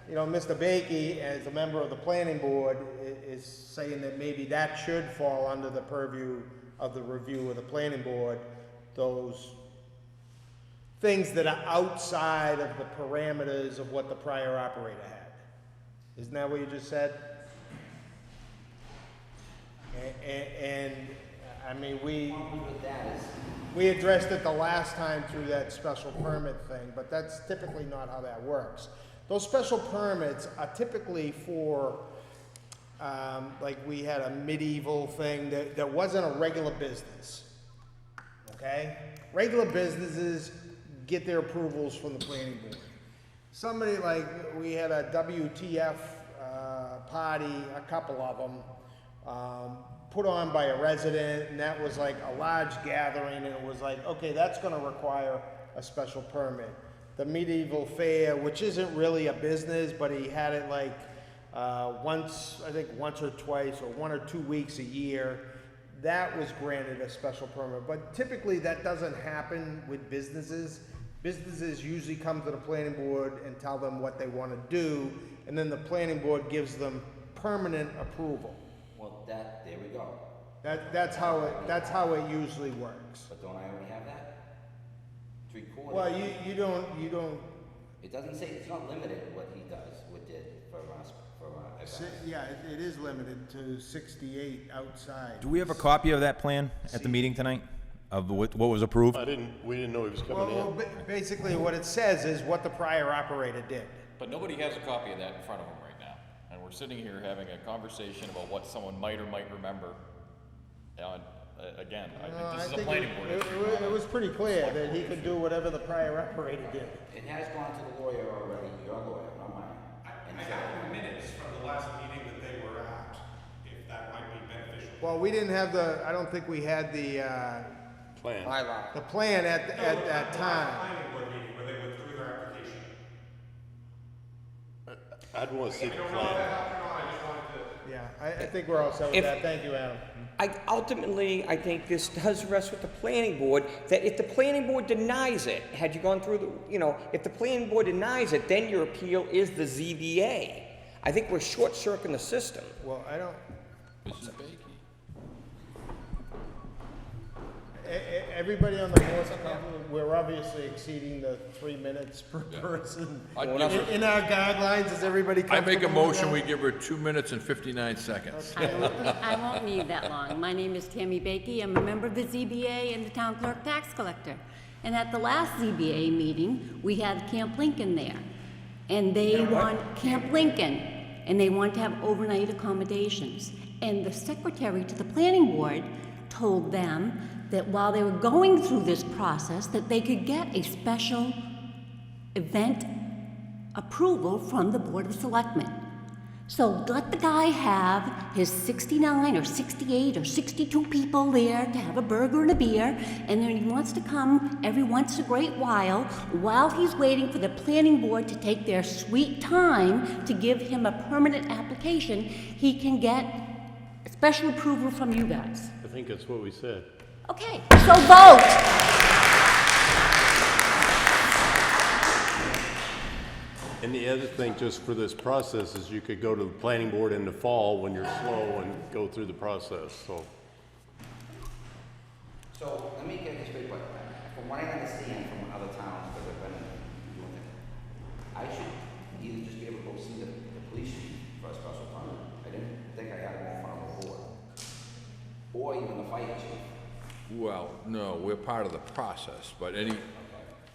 you know, Mr. Bakey, as a member of the planning board, is saying that maybe that should fall under the purview of the review of the planning board, those things that are outside of the parameters of what the prior operator had. Isn't that what you just said? And I mean, we addressed it the last time through that special permit thing, but that's typically not how that works. Those special permits are typically for, like we had a medieval thing that wasn't a regular business, okay? Regular businesses get their approvals from the planning board. Somebody like, we had a WTF party, a couple of them, put on by a resident, and that was like a large gathering, and it was like, okay, that's gonna require a special permit. The medieval fair, which isn't really a business, but he had it like once or twice, or 1 or 2 weeks a year, that was granted a special permit. But typically that doesn't happen with businesses. Businesses usually come to the planning board and tell them what they want to do, and then the planning board gives them permanent approval. Well, there we go. That's how it usually works. But don't I already have that? It's recorded. Well, you don't. It doesn't say, it's not limited what he does, did for us, events. Yeah, it is limited to 68 outside. Do we have a copy of that plan at the meeting tonight, of what was approved? We didn't know he was coming in. Well, basically what it says is what the prior operator did. But nobody has a copy of that in front of them right now. And we're sitting here having a conversation about what someone might or might remember. Again, I think this is a planning board issue. It was pretty clear that he could do whatever the prior operator did. It has gone to the lawyer already, your lawyer, not mine. I have the minutes from the last meeting that they were at, if that might be beneficial. Well, we didn't have I don't think we had the Plan. the plan at that time. Planning board meeting where they withdrew their application. I'd want to see the I don't know if plan. that helped or not, I just wanted to. Yeah, I think we're all set with If- that. Thank you, Adam. Ultimately, I think this does rest with the planning board, that if the planning board denies it, had you gone through if the planning board denies it, then your appeal is the ZBA. I think we're short-circuiting the system. Well, I don't. Mrs. Bakey. Everybody on the board, we're obviously exceeding the 3 minutes per person. In our guidelines, is everybody I comfortable? make a with motion, that? we give her 2 minutes and 59 seconds. I won't need that long. My name is Tammy Bakey. I'm a member of the ZBA and the town clerk tax collector. And at the last ZBA meeting, we had Camp Lincoln there. And they want Camp Lincoln, and they want to have overnight accommodations. And the secretary to the planning board told them that while they were going through this process, that they could get a special event approval from the Board of Selectmen. So let the guy have his 69 or 68 or 62 people there to have a burger and a beer, and then he wants to come every once in a great while he's waiting for the planning board to take their sweet time to give him a permanent application, he can get special approval from you guys. I think that's what we said. Okay, so vote. And the other thing, just for this process, is you could go to the planning board in the fall when you're slow and go through the process, so. So, let me get this straight, but from what I understand from other towns that have been doing it, I should either just be able to go see the police chief for a special permit. I didn't think I had to go in front of a board. Or even the fire chief. Well, no, we're part of the process, but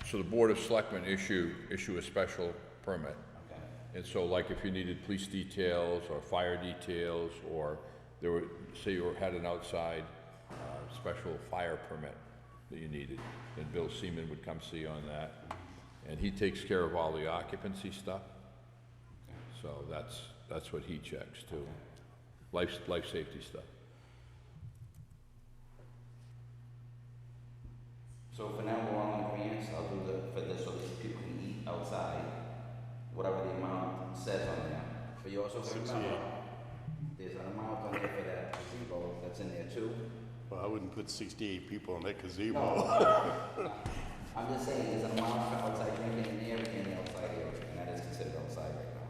so the Board of Selectmen issue a special permit. Okay. And so like if you needed police details or fire details, or there were, say you had an outside, special fire permit that you needed, then Bill Seaman would come see you on that. And he takes care of all the occupancy stuff. So that's what he checks too. Life safety stuff. So for now, we're all in agreement, I'll do for this, so that people can eat outside, whatever the amount says on there. But you also gotta remember, there's an amount on there for that gazebo that's in there too. Well, I wouldn't put 68 people in that gazebo. No. I'm just saying, there's an amount for outside drinking in there and the outside area, and that is considered outside right now.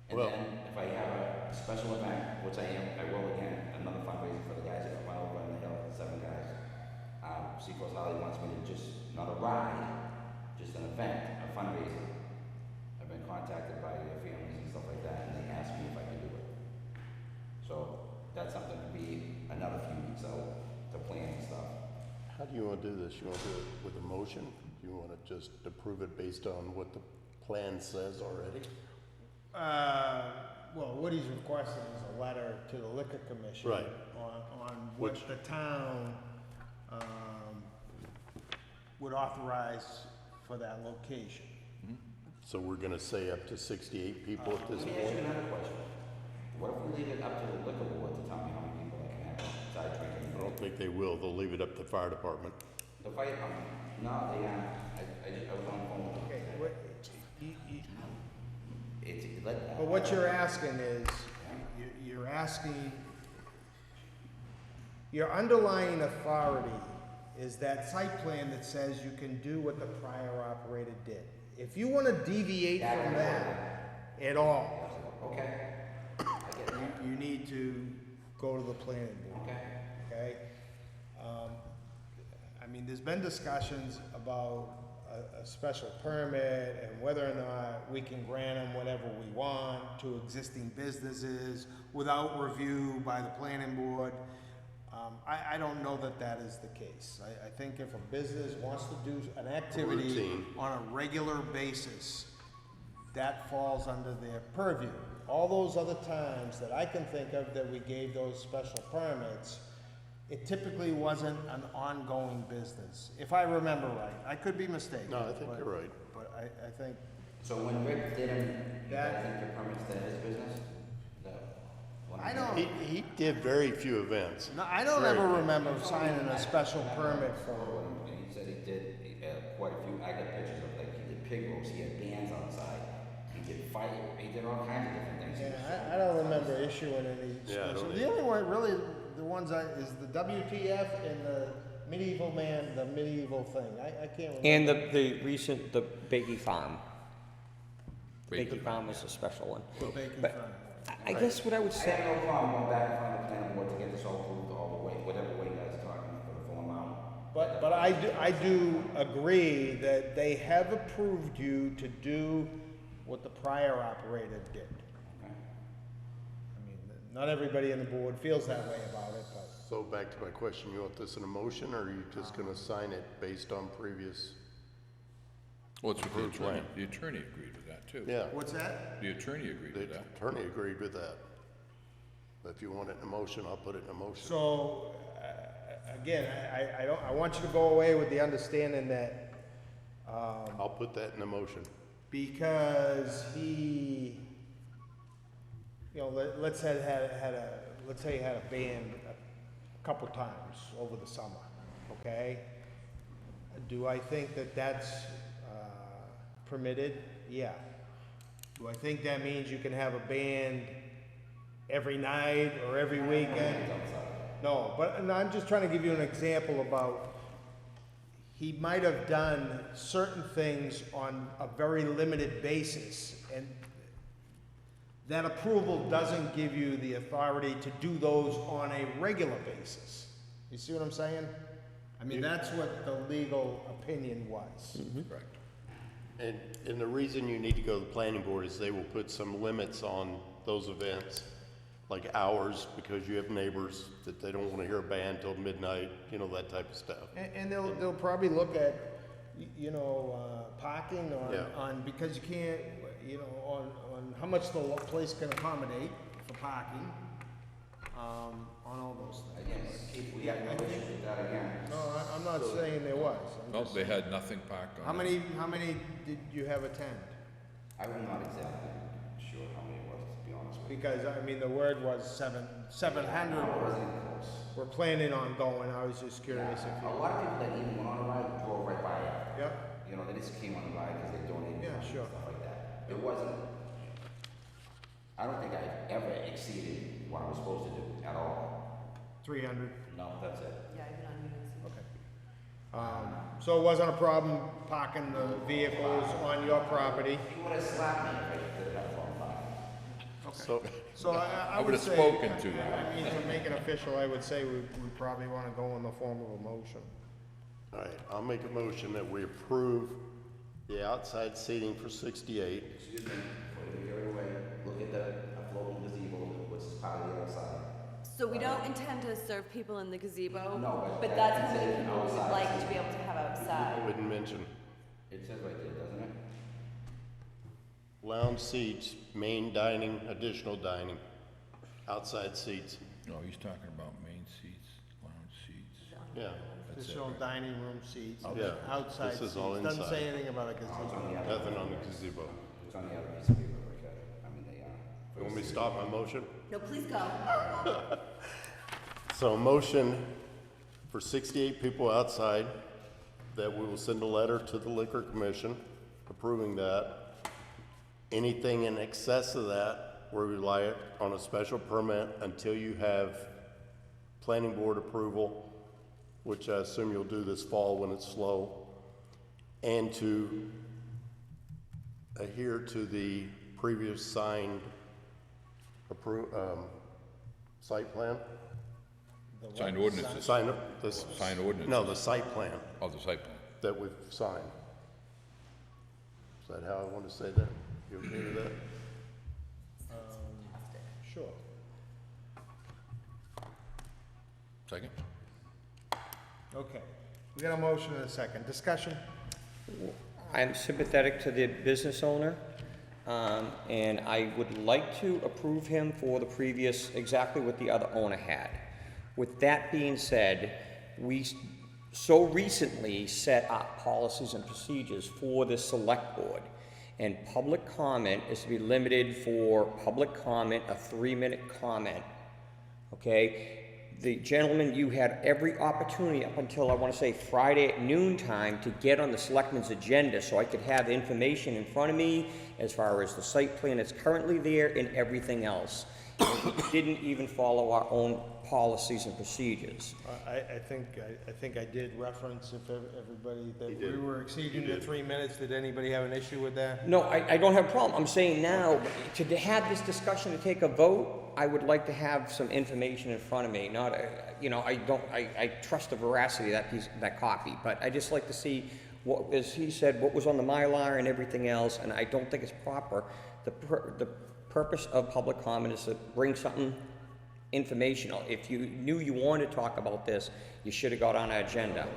And Well- then, if I have a special event, which I will again, another fundraiser for the guys that went over on the hill, 7 guys. Seacoast Holly wants me to just, not a ride, just an event, a fundraiser. I've been contacted by their families and stuff like that, and they asked me if I can do it. So, that's something to be another few weeks out to plan and stuff. How do you want to do this? You want to do it with a motion? Do you want to just approve it based on what the plan says already? Well, what he's requesting is a letter to the liquor commission. Right. On what the town, would authorize for that location. So we're going to say up to 68 people at this Let me ask you point? another question. What if we leave it up to the liquor board to tell me how many people I can have outside drinking? I don't think they will. They'll leave it up to the fire department. The fire department, no, they aren't. I was on the phone with them. Okay, It's like, but what you're asking is, you're asking, your underlying authority is that site plan that says you can do what the prior operator did. If you wanna deviate from that at all, okay, I get that. you need to go to the planning board. Okay. Okay? I mean, there's been discussions about a special permit and whether or not we can grant them whatever we want to existing businesses without review by the planning board. I don't know that that is the case. I think if a business wants to do an activity Routine. on a regular basis, that falls under their purview. All those other times that I can think of that we gave those special permits, it typically wasn't an ongoing business, if I remember right. I could be mistaken. No, I think but- you're right. But I think, So when Rick did him, you That- guys think your permits to his business? The one I don't, He did very few events. no, I don't ever remember signing a special permit for, And he said he did quite a few, I got pictures of, like, he did pig roast, he had bands outside, he did fire, he did all kinds of different things. yeah, I don't remember issuing any Yeah, I don't special. either. The only one, really, the ones is the WTF and the medieval man, the medieval thing. I can't remember. And the recent, the Bakey Farm. Bakey Farm was a special one. The Bacon But Farm. I guess what I would I say. have no problem going back in front of the planning board to get this all approved all the way, whatever way you guys are talking for the full amount. But I do agree that they have approved you to do what the prior operator did. Okay. I mean, not everybody on the board feels that way about it, but So back to my question, you want this in a motion, or are you just going to sign it based on previous? Well, it's what Approved plan. the attorney agreed with that too. Yeah, what's that? The attorney agreed the with that. attorney agreed with that. But if you want it in a motion, I'll put it in a motion. So, again, I want you to go away with the understanding that, I'll put that in a motion. because he, you know, let's say he had a band a couple times over the summer, okay? Do I think that that's permitted? Yeah. Do I think that means you can have a band every night or every weekend? No, but and I'm just trying to give you an example about, he might have done certain things on a very limited basis, and that approval doesn't give you the authority to do those on a regular basis. You see what I'm saying? I mean, that's what the legal opinion was. Correct. And the reason you need to go to the planning board is they will put some limits on those events, like hours, because you have neighbors that they don't want to hear a band till midnight, you know, that type of stuff. And they'll probably look at, you know, parking on, because you can't, you know, on how much the place can accommodate for parking, on all those things. We have no issue with that again. No, I'm not saying there was. I'm No, just they saying. had nothing parked on How it. many did you have attend? I'm not exactly sure how many it was, to be honest with you. Because, I mean, the word was 700. I wasn't close. We're planning on going, I was just curious if A you. lot of people that even went on a ride drove right by it. Yep. You know, they just came on a ride because they donated Yeah, money sure. and stuff like that. It wasn't, I don't think I ever exceeded what I was supposed to do at all. 300. No, that's it. Yeah, I've been on units. Okay. So it wasn't a problem parking the vehicles on your property? He would have slapped me if I did that from by. So, So I I would would've say. spoken to you. I mean, to make it official, I would say we probably wanna go in the form of a motion. all right, I'll make a motion that we approve the outside seating for 68. Excuse me, before you get away, look at the floating gazebo, which is part of the other side. So we don't intend to serve people in the gazebo? No, But that's how many people we would like to be able to have outside. Wouldn't mention It says right there, doesn't it? lounge seats, main dining, additional dining, outside seats. No, he's talking about main seats, lounge seats. Yeah, That's it, Additional right? dining room seats, Yeah, outside this seats, is all doesn't inside. say anything about a gazebo. nothing on the gazebo. It's on the other piece of paper, okay? I mean, they are. You want me to stop my motion? No, please go. So a motion for 68 people outside, that we will send a letter to the Liquor Commission approving that. Anything in excess of that, we rely on a special permit until you have planning board approval, which I assume you'll do this fall when it's slow, and to adhere to the previous signed site plan. Signed ordinances. Sign, Signed ordinances. no, the site plan Oh, the site plan. that we've signed. Is that how I want to say that? You okay with that? Sure. Second? Okay. We got a motion and a second. Discussion? I'm sympathetic to the business owner, and I would like to approve him for the previous, exactly what the other owner had. With that being said, we so recently set up policies and procedures for the select board, and public comment is to be limited for public comment, a 3-minute comment, okay? The gentleman, you had every opportunity up until, I want to say, Friday at noon time to get on the selectmen's agenda so I could have information in front of me as far as the site plan that's currently there and everything else. And we didn't even follow our own policies and procedures. I think I did reference if everybody, that we did. were exceeding the 3 minutes. Did anybody have an issue with that? No, I don't have a problem. I'm saying now, to have this discussion, to take a vote, I would like to have some information in front of me, not, you know, I trust the veracity of that copy, but I just like to see what, as he said, what was on the Mylar and everything else, and I don't think it's proper. The purpose of public comment is to bring something informational. If you knew you wanted to talk about this, you should have got on our agenda.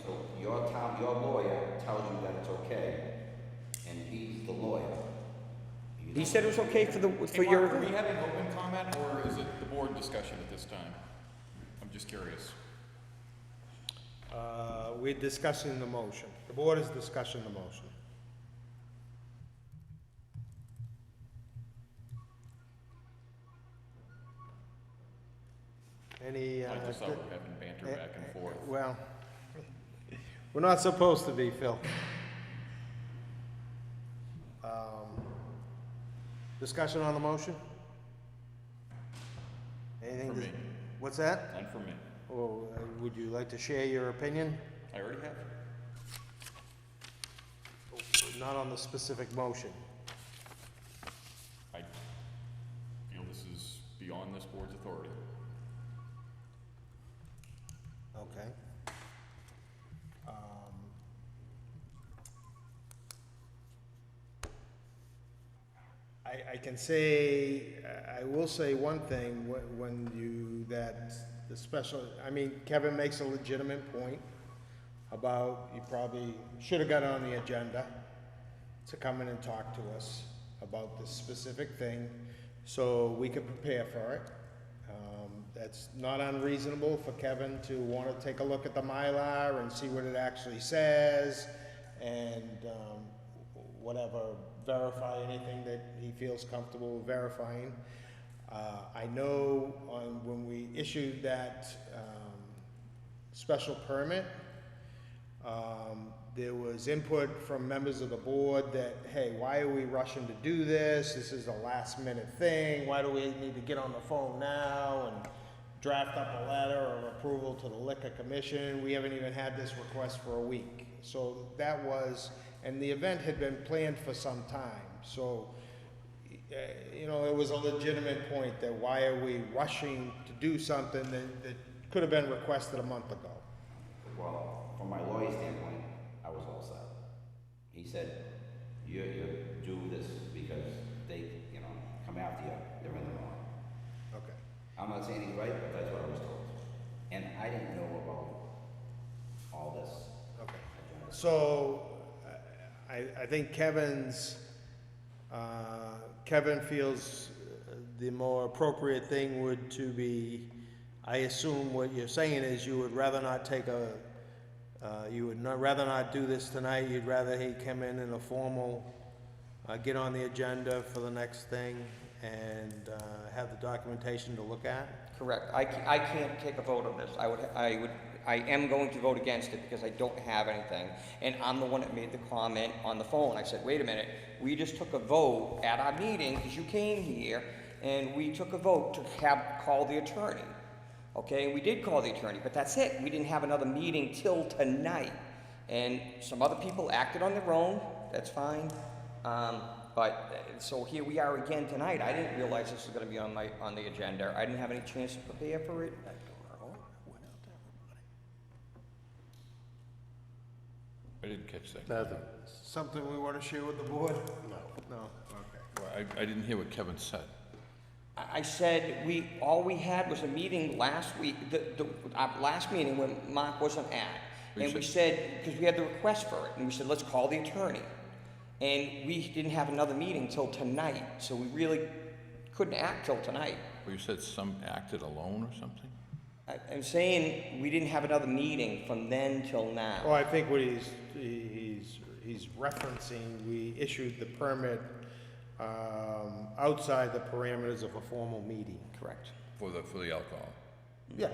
So your lawyer tells you that it's okay, and he's the lawyer. He said it was okay for Hey, your... Mark, are we having open comment, or is it the board discussion at this time? I'm just curious. We're discussing the motion. The board is discussing the motion. Any, I just thought we were having banter back and forth. Well, we're not supposed to be, Phil. Discussion on the motion? Anything? For me. What's that? None for me. Well, would you like to share your opinion? I already have. not on the specific motion. I feel this is beyond this board's authority. Okay. I can say, I will say one thing, when you, that the special, I mean, Kevin makes a legitimate point about, you probably should have got on the agenda to come in and talk to us about this specific thing, so we could prepare for it. That's not unreasonable for Kevin to want to take a look at the Mylar and see what it actually says, and whatever, verify anything that he feels comfortable verifying. I know when we issued that special permit, there was input from members of the board that, hey, why are we rushing to do this? This is a last minute thing. Why do we need to get on the phone now and draft up a letter of approval to the Liquor Commission? We haven't even had this request for a week. So that was, and the event had been planned for some time. So, you know, it was a legitimate point that why are we rushing to do something that could have been requested a month ago? Well, from my lawyer's standpoint, I was all set. He said, you do this because they, you know, come after you, they're in the wrong. Okay. I'm not saying he's right, but that's what I was told. And I didn't know about all this. Okay. So, I think Kevin feels the more appropriate thing would to be, I assume what you're saying is you would rather not take a, rather not do this tonight, you'd rather he come in a formal, get on the agenda for the next thing and have the documentation to look at? Correct. I can't take a vote on this. I am going to vote against it because I don't have anything. And I'm the one that made the comment on the phone. I said, wait a minute, we just took a vote at our meeting, because you came here, and we took a vote to call the attorney. Okay, we did call the attorney, but that's it. We didn't have another meeting till tonight. And some other people acted on their own, that's fine. So here we are again tonight. I didn't realize this was gonna be on the agenda. I didn't have any chance to prepare for it. I didn't catch that. Nothing. Something we want to share with the board? No. No, okay. Well, I didn't hear what Kevin said. I said, all we had was a meeting last week, our last meeting when Mark wasn't at. And we said, because we had the request for it, and we said, let's call the attorney. And we didn't have another meeting till tonight, so we really couldn't act till tonight. Well, you said some acted alone or something? I'm saying we didn't have another meeting from then till now. Well, I think what he's referencing, we issued the permit outside the parameters of a formal meeting. Correct. For the alcohol? Yeah,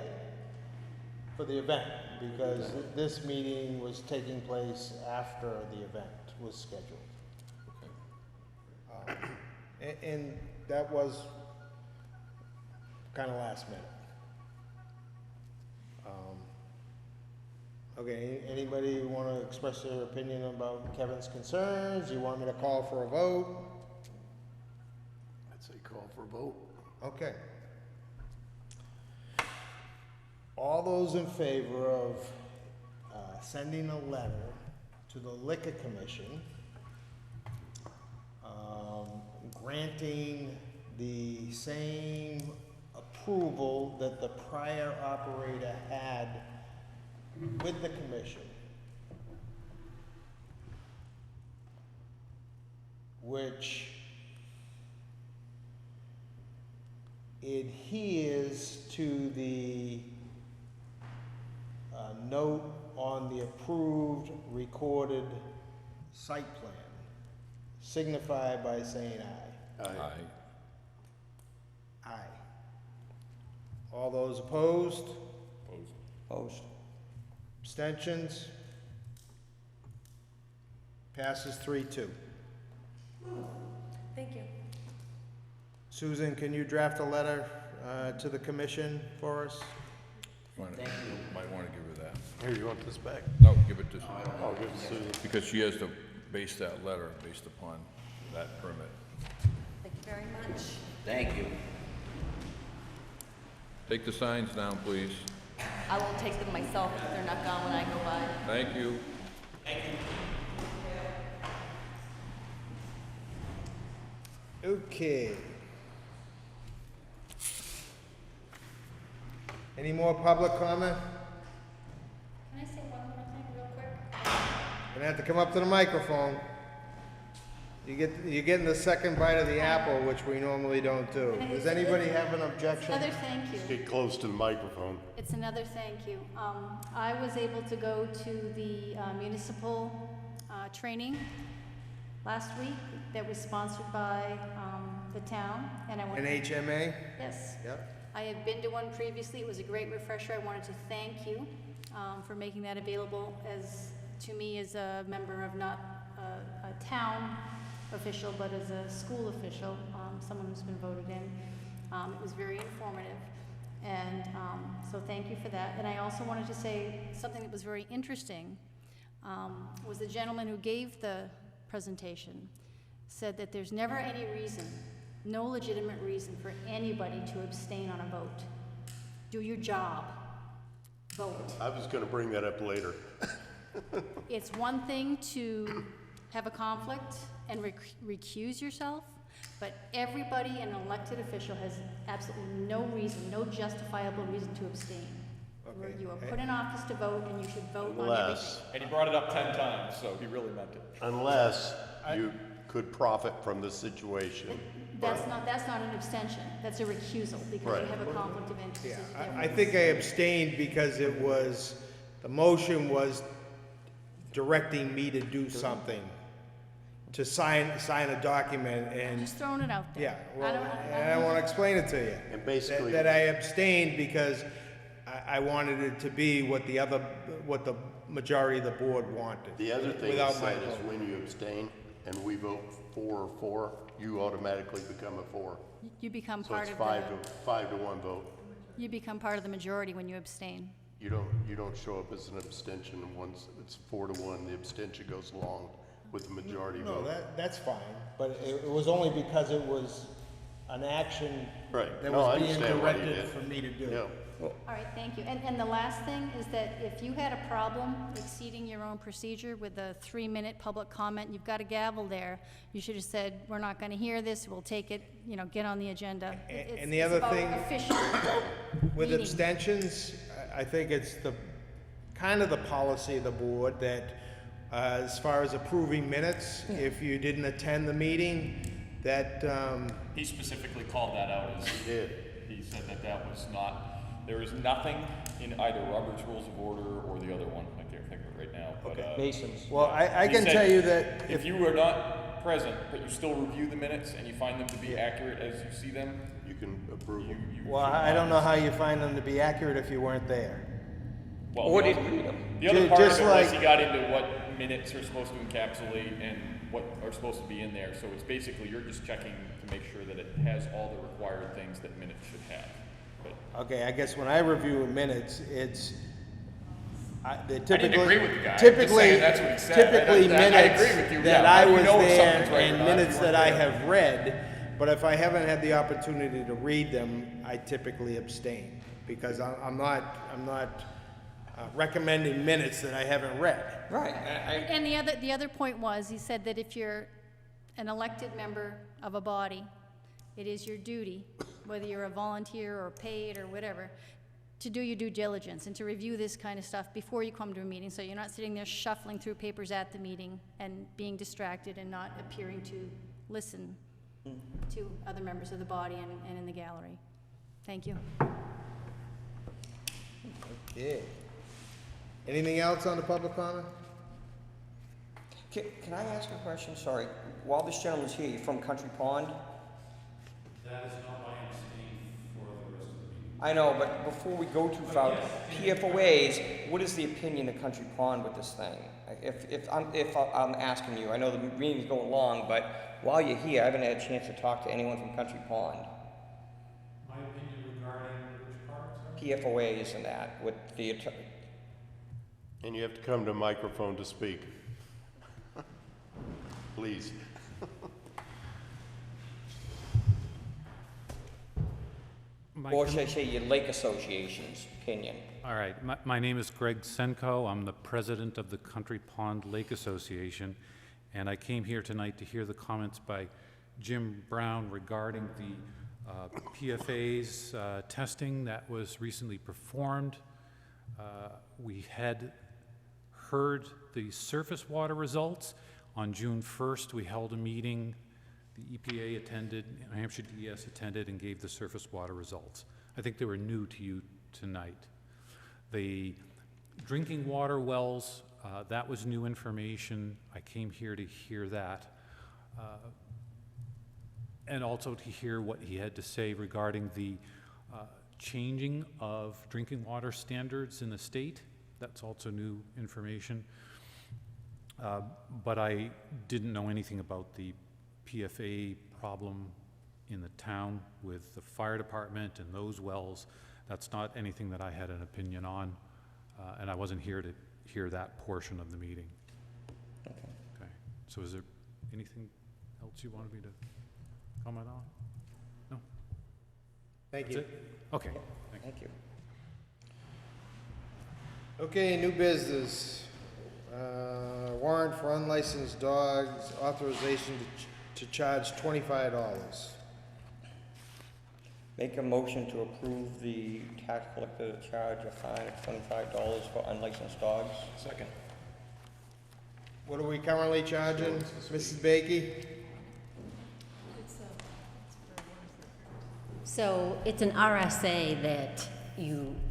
for the event, because this meeting was taking place after the event was scheduled. And that was kind of last minute. Okay, anybody want to express their opinion about Kevin's concerns? You want me to call for a vote? I'd say call for a vote. Okay. All those in favor of sending a letter to the Liquor Commission, granting the same approval that the prior operator had with the commission, which adheres to the note on the approved recorded site plan, signify by saying aye. Aye. Aye. All those opposed? Opposed. Abstentions? Passes 3-2. Thank you. Susan, can you draft a letter to the commission for us? Might want to give her that. Here, you want this back? No, give it to, I'll give it to Susan. because she has to base that letter based upon that permit. Thank you very much. Thank you. Take the signs down, please. I will take them myself if they're not gone when I go by. Thank you. Okay. Any more public comment? Can I say one more thing real quick? Gonna have to come up to the microphone. You're getting the second bite of the apple, which we normally don't do. Does anybody have an objection? Another thank you. Get close to the microphone. It's another thank you. I was able to go to the municipal training last week that was sponsored by the town, and I went. An HMA? Yes. Yep. I had been to one previously. It was a great refresher. I wanted to thank you for making that available to me as a member of not a town official, but as a school official, someone who's been voted in. It was very informative, and so thank you for that. And I also wanted to say something that was very interesting, was the gentleman who gave the presentation said that there's never any reason, no legitimate reason for anybody to abstain on a vote. Do your job. Vote. I was gonna bring that up later. It's one thing to have a conflict and recuse yourself, but everybody, an elected official, has absolutely no reason, no justifiable reason to abstain. Okay. You are put in office to vote, and you should vote on everything. Unless, And he brought it up 10 times, so he really meant it. unless you could profit from the situation. That's not an abstention, that's a recusal, because Right. you have a conflict of interest. Yeah, It's a I difference. think I abstained because the motion was directing me to do something, to sign a document, and, Just throwing it out there. yeah, I well, don't- and I want to explain it to you. And basically- That I abstained because I wanted it to be what the majority of the board wanted. The other thing without is my that is vote. when you abstain and we vote 4-4, you automatically become a 4. You become So part it's of 5 to 1 vote. you become part of the majority when you abstain. You don't show up as an abstention, and once it's 4-1, the abstention goes along with the majority No, vote. that's fine, but it was only because it was an action Right. that No, I was being understand why you directed did. for me to do. Yeah. All right, thank you. And the last thing is that if you had a problem exceeding your own procedure with a 3-minute public comment, you've got a gavel there, you should have said, we're not gonna hear this, we'll take it, get on the agenda. And the other thing- It's about efficient With meeting. abstentions, I think it's the policy of the board that, as far as approving minutes, if you didn't attend the meeting, that, He specifically called that out as. He did. He said that was not, there is nothing in either Robert's Rules of Order or the other one, I can't think of it right now, but, Masons. well, I he can said tell you that if you were not present, but you still review the minutes and you find them to be accurate as you see them, You can approve them. you. well, I don't know how you find them to be accurate if you weren't there. Well, Or the did other- read them. The other Ju- part of just it was like- he got into what minutes are supposed to encapsulate and what are supposed to be in there, so it's basically, you're just checking to make sure that it has all the required things that minutes should have. But Okay, I guess when I review minutes, it's, they didn't typically. agree with the guy. I'm just Typically, saying that's what he said. typically I minutes agree with you, that yeah, I but you was know if there something's right or and not if you minutes that weren't I there. have read, but if I haven't had the opportunity to read them, I typically abstain, because I'm not recommending minutes that I haven't read. Right. And the other point was, he said that if you're an elected member of a body, it is your duty, whether you're a volunteer or paid or whatever, to do your due diligence and to review this kind of stuff before you come to a meeting, so you're not sitting there shuffling through papers at the meeting and being distracted and not appearing to listen to other members of the body and in the gallery. Thank you. Yeah. Anything else on the public comment? Can I ask a question? Sorry. While this gentleman's here, you're from Country Pond? That is not why I'm staying for the rest of the meeting. I know, but before we go too far, PFOAs, what is the opinion of Country Pond with this thing? If I'm asking you, I know the meeting's going long, but while you're here, I haven't had a chance to talk to anyone from Country Pond. My opinion regarding which part, sir? PFOAs and that, with the, And you have to come to a microphone to speak. please. Or should I say your lake association's opinion? All right, my name is Greg Senko. I'm the president of the Country Pond Lake Association, and I came here tonight to hear the comments by Jim Brown regarding the PFA's testing that was recently performed. We had heard the surface water results. On June 1st, we held a meeting. The EPA attended, Hampshire DES attended, and gave the surface water results. I think they were new to you tonight. The drinking water wells, that was new information. I came here to hear that. And also to hear what he had to say regarding the changing of drinking water standards in the state. That's also new information. But I didn't know anything about the PFA problem in the town with the fire department and those wells. That's not anything that I had an opinion on, and I wasn't here to hear that portion of the meeting. Okay. So is there anything else you wanted me to comment on? No? Thank That's you. it? Okay. Thank you. Okay, new business. Warrant for unlicensed dogs, authorization to charge $25. Make a motion to approve the tax collector to charge a fine of $25 for unlicensed dogs. Second. What are we currently charging, Mrs. Bakey? It's for So it's an RSA that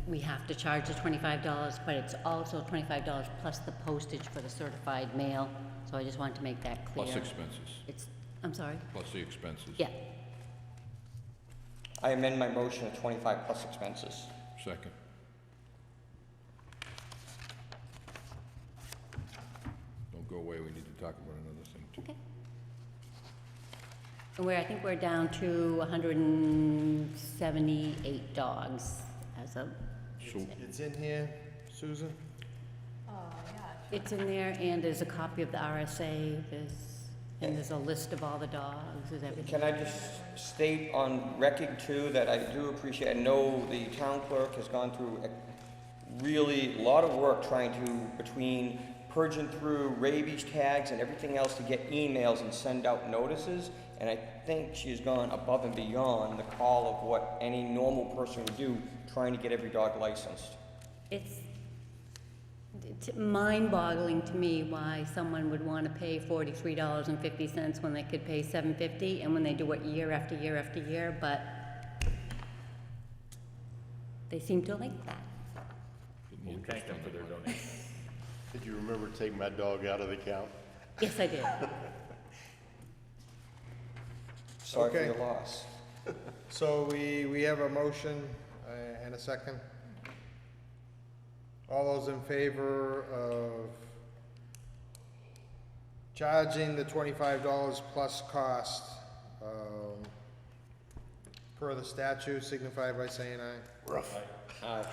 we have to charge the $25, but it's also $25 plus the postage for the certified mail. So I just wanted to make that clear. Plus expenses. I'm sorry? Plus the expenses. Yeah. I amend my motion to 25 plus expenses. Second. Don't go away, we need to talk about another thing too. Okay. And I think we're down to 178 dogs as of. It's in here, Susan? It's in there, and there's a copy of the RSA, and there's a list of all the dogs, there's everything. Can I just state on record too that I do appreciate, I know the town clerk has gone through a really lot of work trying to, between purging through rabies tags and everything else to get emails and send out notices, and I think she's gone above and beyond the call of what any normal person would do, trying to get every dog licensed. It's mind-boggling to me why someone would want to pay $43.50 when they could pay $7.50, and when they do it year after year after year, but they seem to like that. You thank them for their donation. Did you remember taking my dog out of the count? Yes, I did. Sorry for Okay. your loss. So we have a motion and a second. All those in favor of charging the $25 plus cost, per the statute, signify by saying aye. Rough. Aye.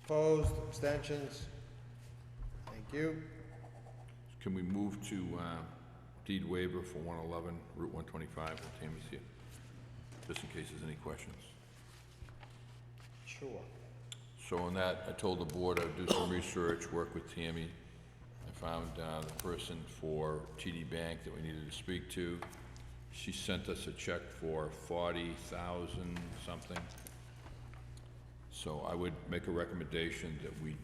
Opposed, abstentions? Thank you. Can we move to deed waiver for 111 Route 125 when Tammy's here? Just in case there's any questions. Sure. So on that, I told the board I'd do some research, work with Tammy. I found the person for TD Bank that we needed to speak to. She sent us a check for $40,000 something. So I would make a recommendation that we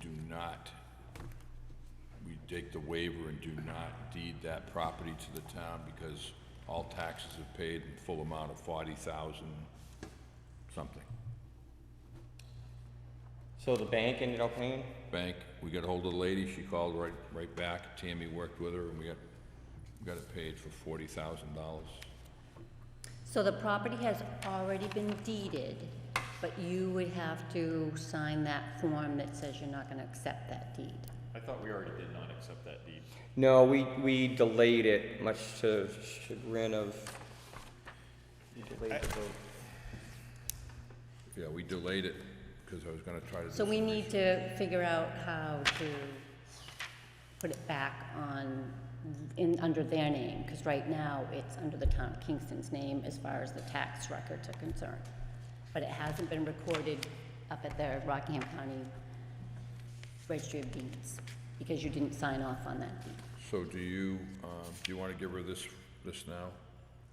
take the waiver and do not deed that property to the town, because all taxes are paid in full amount of $40,000 something. So the bank ended up paying? Bank, we got a hold of the lady, she called right back, Tammy worked with her, and we got it paid for $40,000. So the property has already been deeded, but you would have to sign that form that says you're not gonna accept that deed. I thought we already did not accept that deed. No, we delayed it, much to chagrin of, we delayed the vote. Yeah, we delayed it, because I was gonna try to. So we need to figure out how to put it back under their name, because right now it's under the town of Kingston's name as far as the tax records are concerned. But it hasn't been recorded up at the Rockingham County Registry of Deeds, because you didn't sign off on that deed. So do you want to give her this now?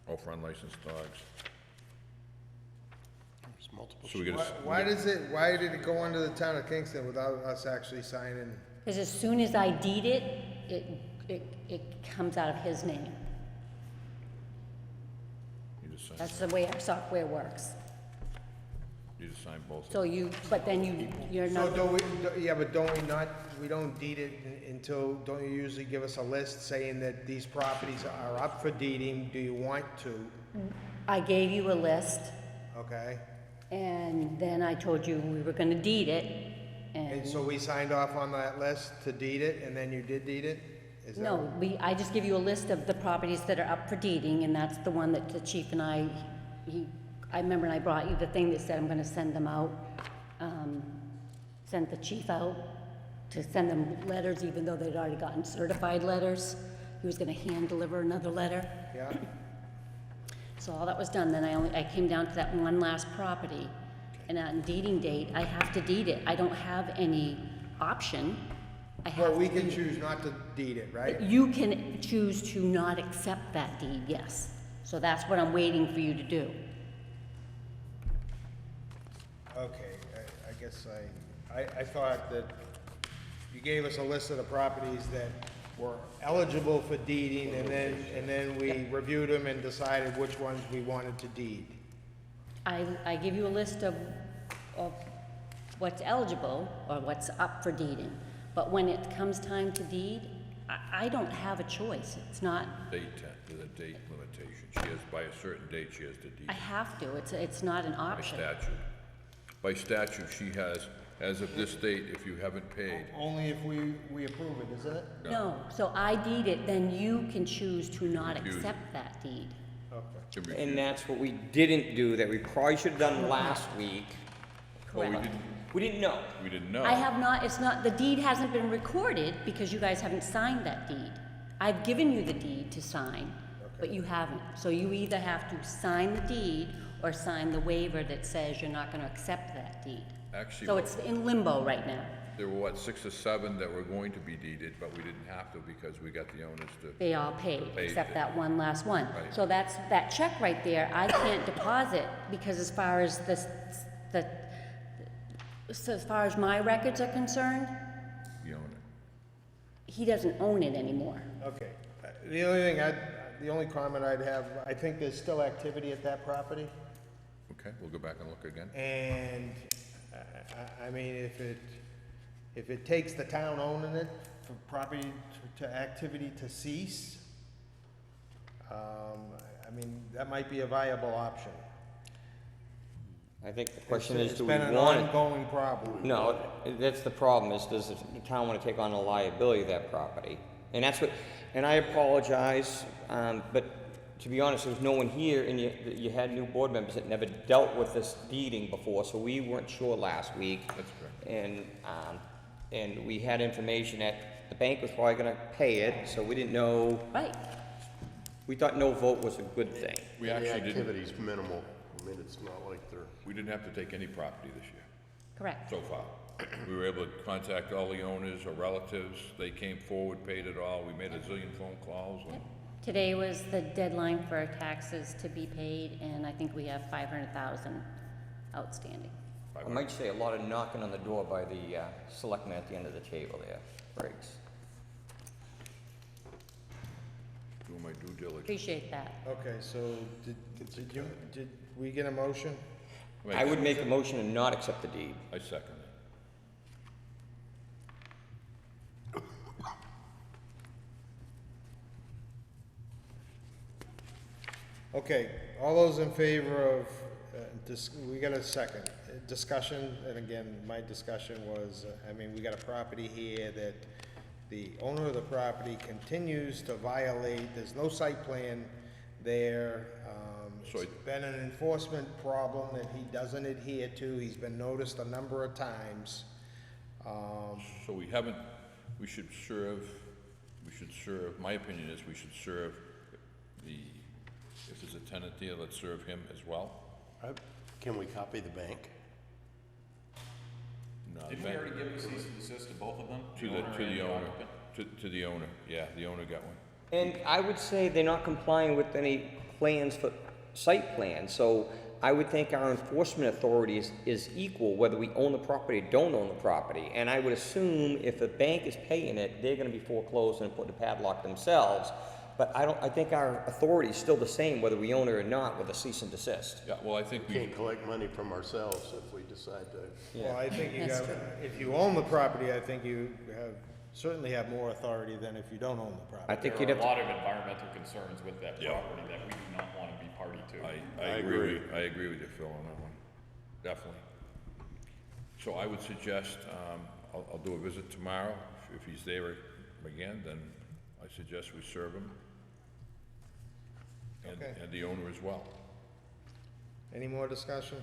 All for unlicensed dogs? There's multiple. So we get Why why did it go under the town of Kingston without us actually signing? Because as soon as I deed it, it comes out of his name. You just sign, That's the way our software works. you just sign both? So but then you're So not. but we don't deed it until, don't you usually give us a list saying that these properties are up for deeding? Do you want to? I gave you a list, Okay. and then I told you we were gonna deed it, And so we signed off on that list to deed it, and then you did deed it? Is that no, I just give you a list of the properties that are up for deeding, and that's the one that the chief and I remember I brought you the thing that said I'm gonna send them out, sent the chief out to send them letters, even though they'd already gotten certified letters. He was gonna hand deliver another letter. Yeah. So all that was done, then I came down to that one last property, and on deeding date, I have to deed it. I don't have any option. I have Well, we to can deed it. choose not to deed it, right? You can choose to not accept that deed, yes. So that's what I'm waiting for you to do. Okay, I guess I thought that you gave us a list of the properties that were eligible for deeding, and then we reviewed them and decided which ones we wanted to deed. I give you a list of what's eligible or what's up for deeding. But when it comes time to deed, I don't have a choice. It's not, There's a date limitation. She has, by a certain date, she has to deed. I have to. It's not an By option. statute. By statute, she has, as of this date, if you haven't paid. Only if we approve it, isn't it? No, so I deed it, then you can choose to not Refuse it. accept that deed. Okay. And that's what we didn't do, that we probably should have done last week. Well, Correct. We didn't know. We didn't know. I have not, it's not, the deed hasn't been recorded because you guys haven't signed that deed. I've given you the deed to sign, but you haven't. So you either have to sign the deed or sign the waiver that says you're not gonna accept that deed. Actually, So it's in limbo right now. there were, 6 or 7 that were going to be deeded, but we didn't have to because we got the owners to. They all paid, Paid except it. that one last one. Right. So that's, that check right there, I can't deposit, because as far as so as far as my records are concerned, You own it. he doesn't own it anymore. Okay. The only comment I'd have, I think there's still activity at that property. Okay, we'll go back and look again. And, I mean, if it takes the town owning it for property to activity to cease, I mean, that might be a viable option. I think the question is, It's do we been an want it? ongoing problem. No, that's the problem, is does the town want to take on the liability of that property? And that's what, and I apologize, but to be honest, there was no one here, and you had new board members that never dealt with this deeding before, so we weren't sure last week. That's correct. And we had information that the bank was probably gonna pay it, so we didn't know. Right. We thought no vote was a good thing. We The actually didn't, activity's minimal. I mean, it's not like they're. we didn't have to take any property this year, Correct. so far. We were able to contact all the owners or relatives. They came forward, paid it all. We made a zillion phone calls. and- Today was the deadline for taxes to be paid, and I think we have 500,000 outstanding. I might say a lot of knocking on the door by the selectmen at the end of the table there, Briggs. Doing my due diligence. Appreciate that. Okay, so did we get a motion? I would make a motion to not accept the deed. I second it. Okay, all those in favor of, we got a second, discussion, and again, my discussion was, I mean, we got a property here that the owner of the property continues to violate, there's no site plan there. So It's been an enforcement problem that he doesn't adhere to, he's been noticed a number of times. So we should serve we should serve, my opinion is we should serve the, if there's a tenant there, let's serve him as well. Can we copy the bank? No, the Didn't we bank- already give a cease and desist to both of them? To the and owner, occupant? to the owner, yeah, the owner got one. And I would say they're not complying with any plans for site plans, so I would think our enforcement authority is equal whether we own the property or don't own the property. And I would assume if the bank is paying it, they're gonna be foreclosed and put the padlock themselves. But I think our authority is still the same whether we own it or not with a cease and desist. Yeah, well, I think We can't collect money from ourselves if we decide to. Well, I think you That's got, true. if you own the property, I think you certainly have more authority than if you don't own the property. I think There you'd are have a to, lot of environmental concerns with that Yeah. property that we do not want to be party to. I agree with you, Phil, on that one, definitely. So I would suggest, I'll do a visit tomorrow. If he's there again, then I suggest we serve him. Okay. And the owner as well. Any more discussion?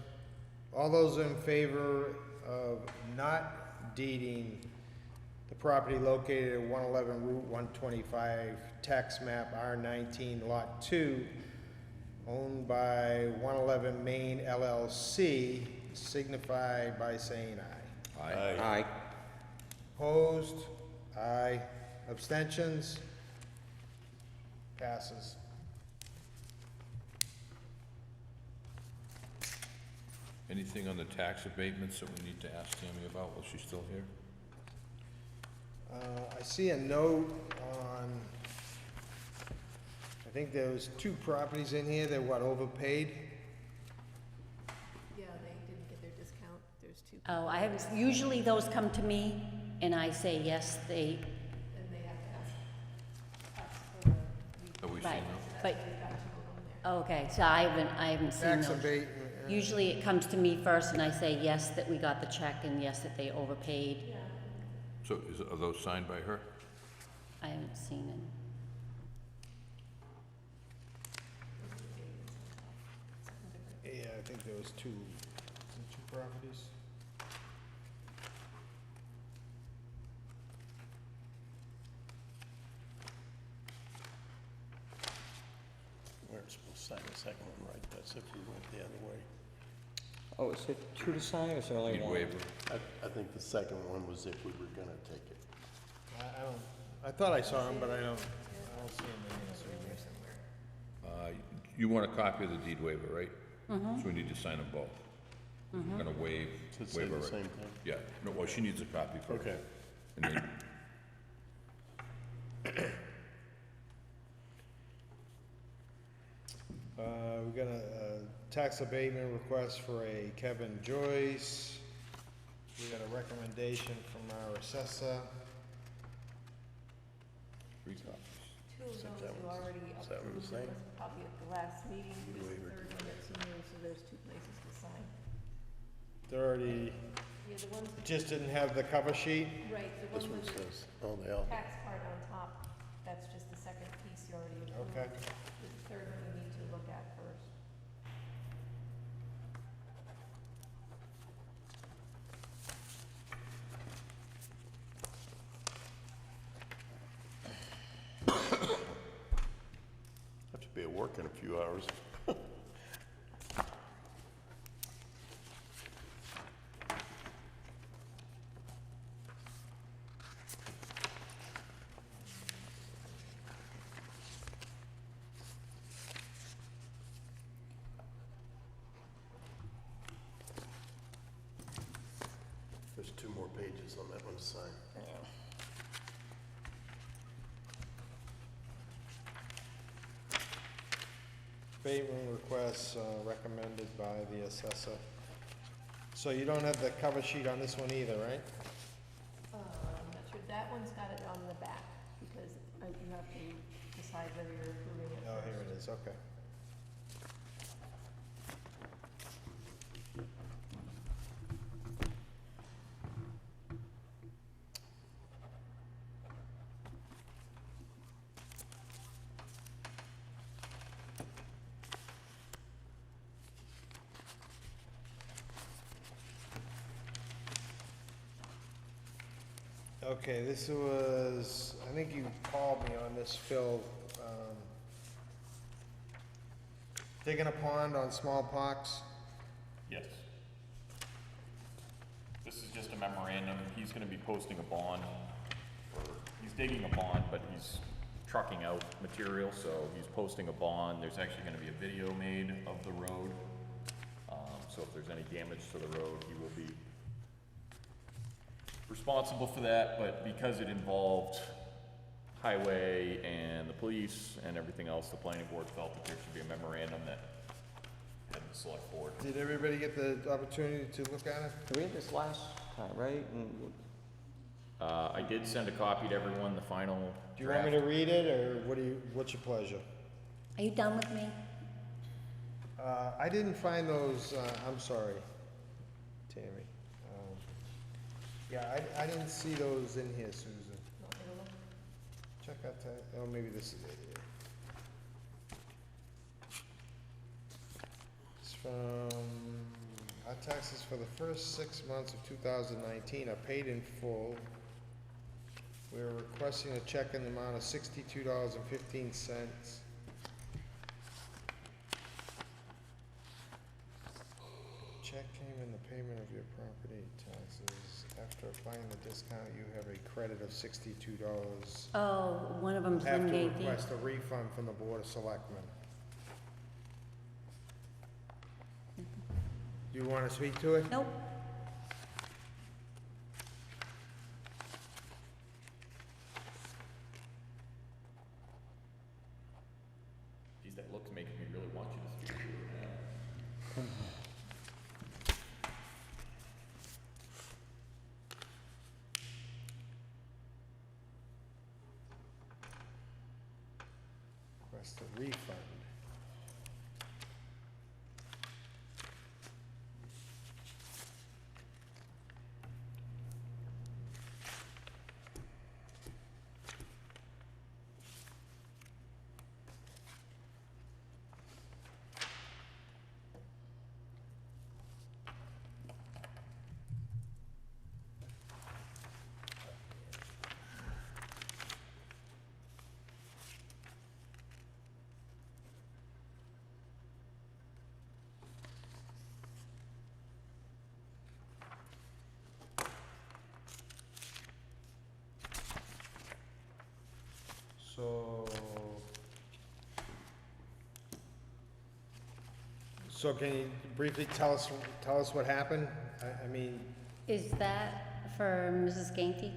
All those in favor of not deeding the property located at 111 Route 125, tax map R19, Lot 2, owned by 111 Main LLC, signify by saying aye. aye. Opposed? Aye. Abstentions? Passes. Anything on the tax abatements that we need to ask Tammy about while she's still here? I see a note on, I think there was 2 properties in here that overpaid? Yeah, they didn't get their discount. There's 2. Oh, I haven't, usually those come to me, and I say, yes, they, And they have to ask us for the. Have we seen right, them? but, They got 2 of them there. okay, so I haven't seen Tax those. abatement. Usually it comes to me first, and I say, yes, that we got the check, and yes, that they overpaid. So are those signed by her? I haven't seen it. Yeah, I think there was 2 properties. We're supposed to sign the second one, right? That's if we went the other way. Oh, is it 2 to sign or is there only Need 1? waiver? I think the second one was if we were gonna take it. I don't, I thought I saw them, but I don't see them in here. You want a copy of the deed waiver, right? So we need to sign them both. We're gonna waive, To say waiver. the same thing? Yeah, no, well, she needs a copy first. Okay. And then, We got a tax abatement request for a Kevin Joyce. We got a recommendation from our assessor. 3 copies. 2 of those you already Is that what approved, it's there saying? was a copy at the last meeting, this is the 3rd one that's in here, so there's 2 places to sign. They're already, Yeah, the ones, just didn't have the cover sheet. right, the This one one with the says, oh, they all. tax part on top, that's just the second piece you already approved. Okay. The 3rd one you need to look at first. Have to be at work in a few hours. There's 2 more pages on that one to sign. Abatement requests recommended by the assessor. So you don't have the cover sheet on this one either, right? I'm not sure, that one's got it on the back, because you have to decide whether you're approving it Oh, first. here it is, okay. Okay, this was, I think you you called me on this, Phil. Digging a pond on smallpox. Yes. This is just a memorandum. He's gonna be posting a bond, or he's digging a pond, but he's trucking out material, so he's posting a bond. There's actually gonna be a video made of the road. So if there's any damage to the road, he will be responsible for that, but because it involved highway and the police and everything else, the planning board felt that there should be a memorandum that had the select board. Did everybody get the opportunity to look at it? We had this last time, right? I did send a copy to everyone, the final Do you want me to read it, or what's your pleasure? Are you done with me? I didn't find those, I'm sorry, Tammy. Yeah, I didn't see those in here, Susan. Check out that, oh, maybe this is it here. It's from, our taxes for the first 6 months of 2019 are paid in full. We're requesting a check in the amount of $62.15. Check came in the payment of your property taxes. After applying the discount, you have a credit of $62. Oh, one of them's Have Lynn to Gaithy. request a refund from the Board of Selectmen. Do you want to speak to it? Nope. Geez, that look's making me really want you to speak to it now. Request a refund. So can you briefly tell us what happened? I mean, Is that for Mrs. Gainty?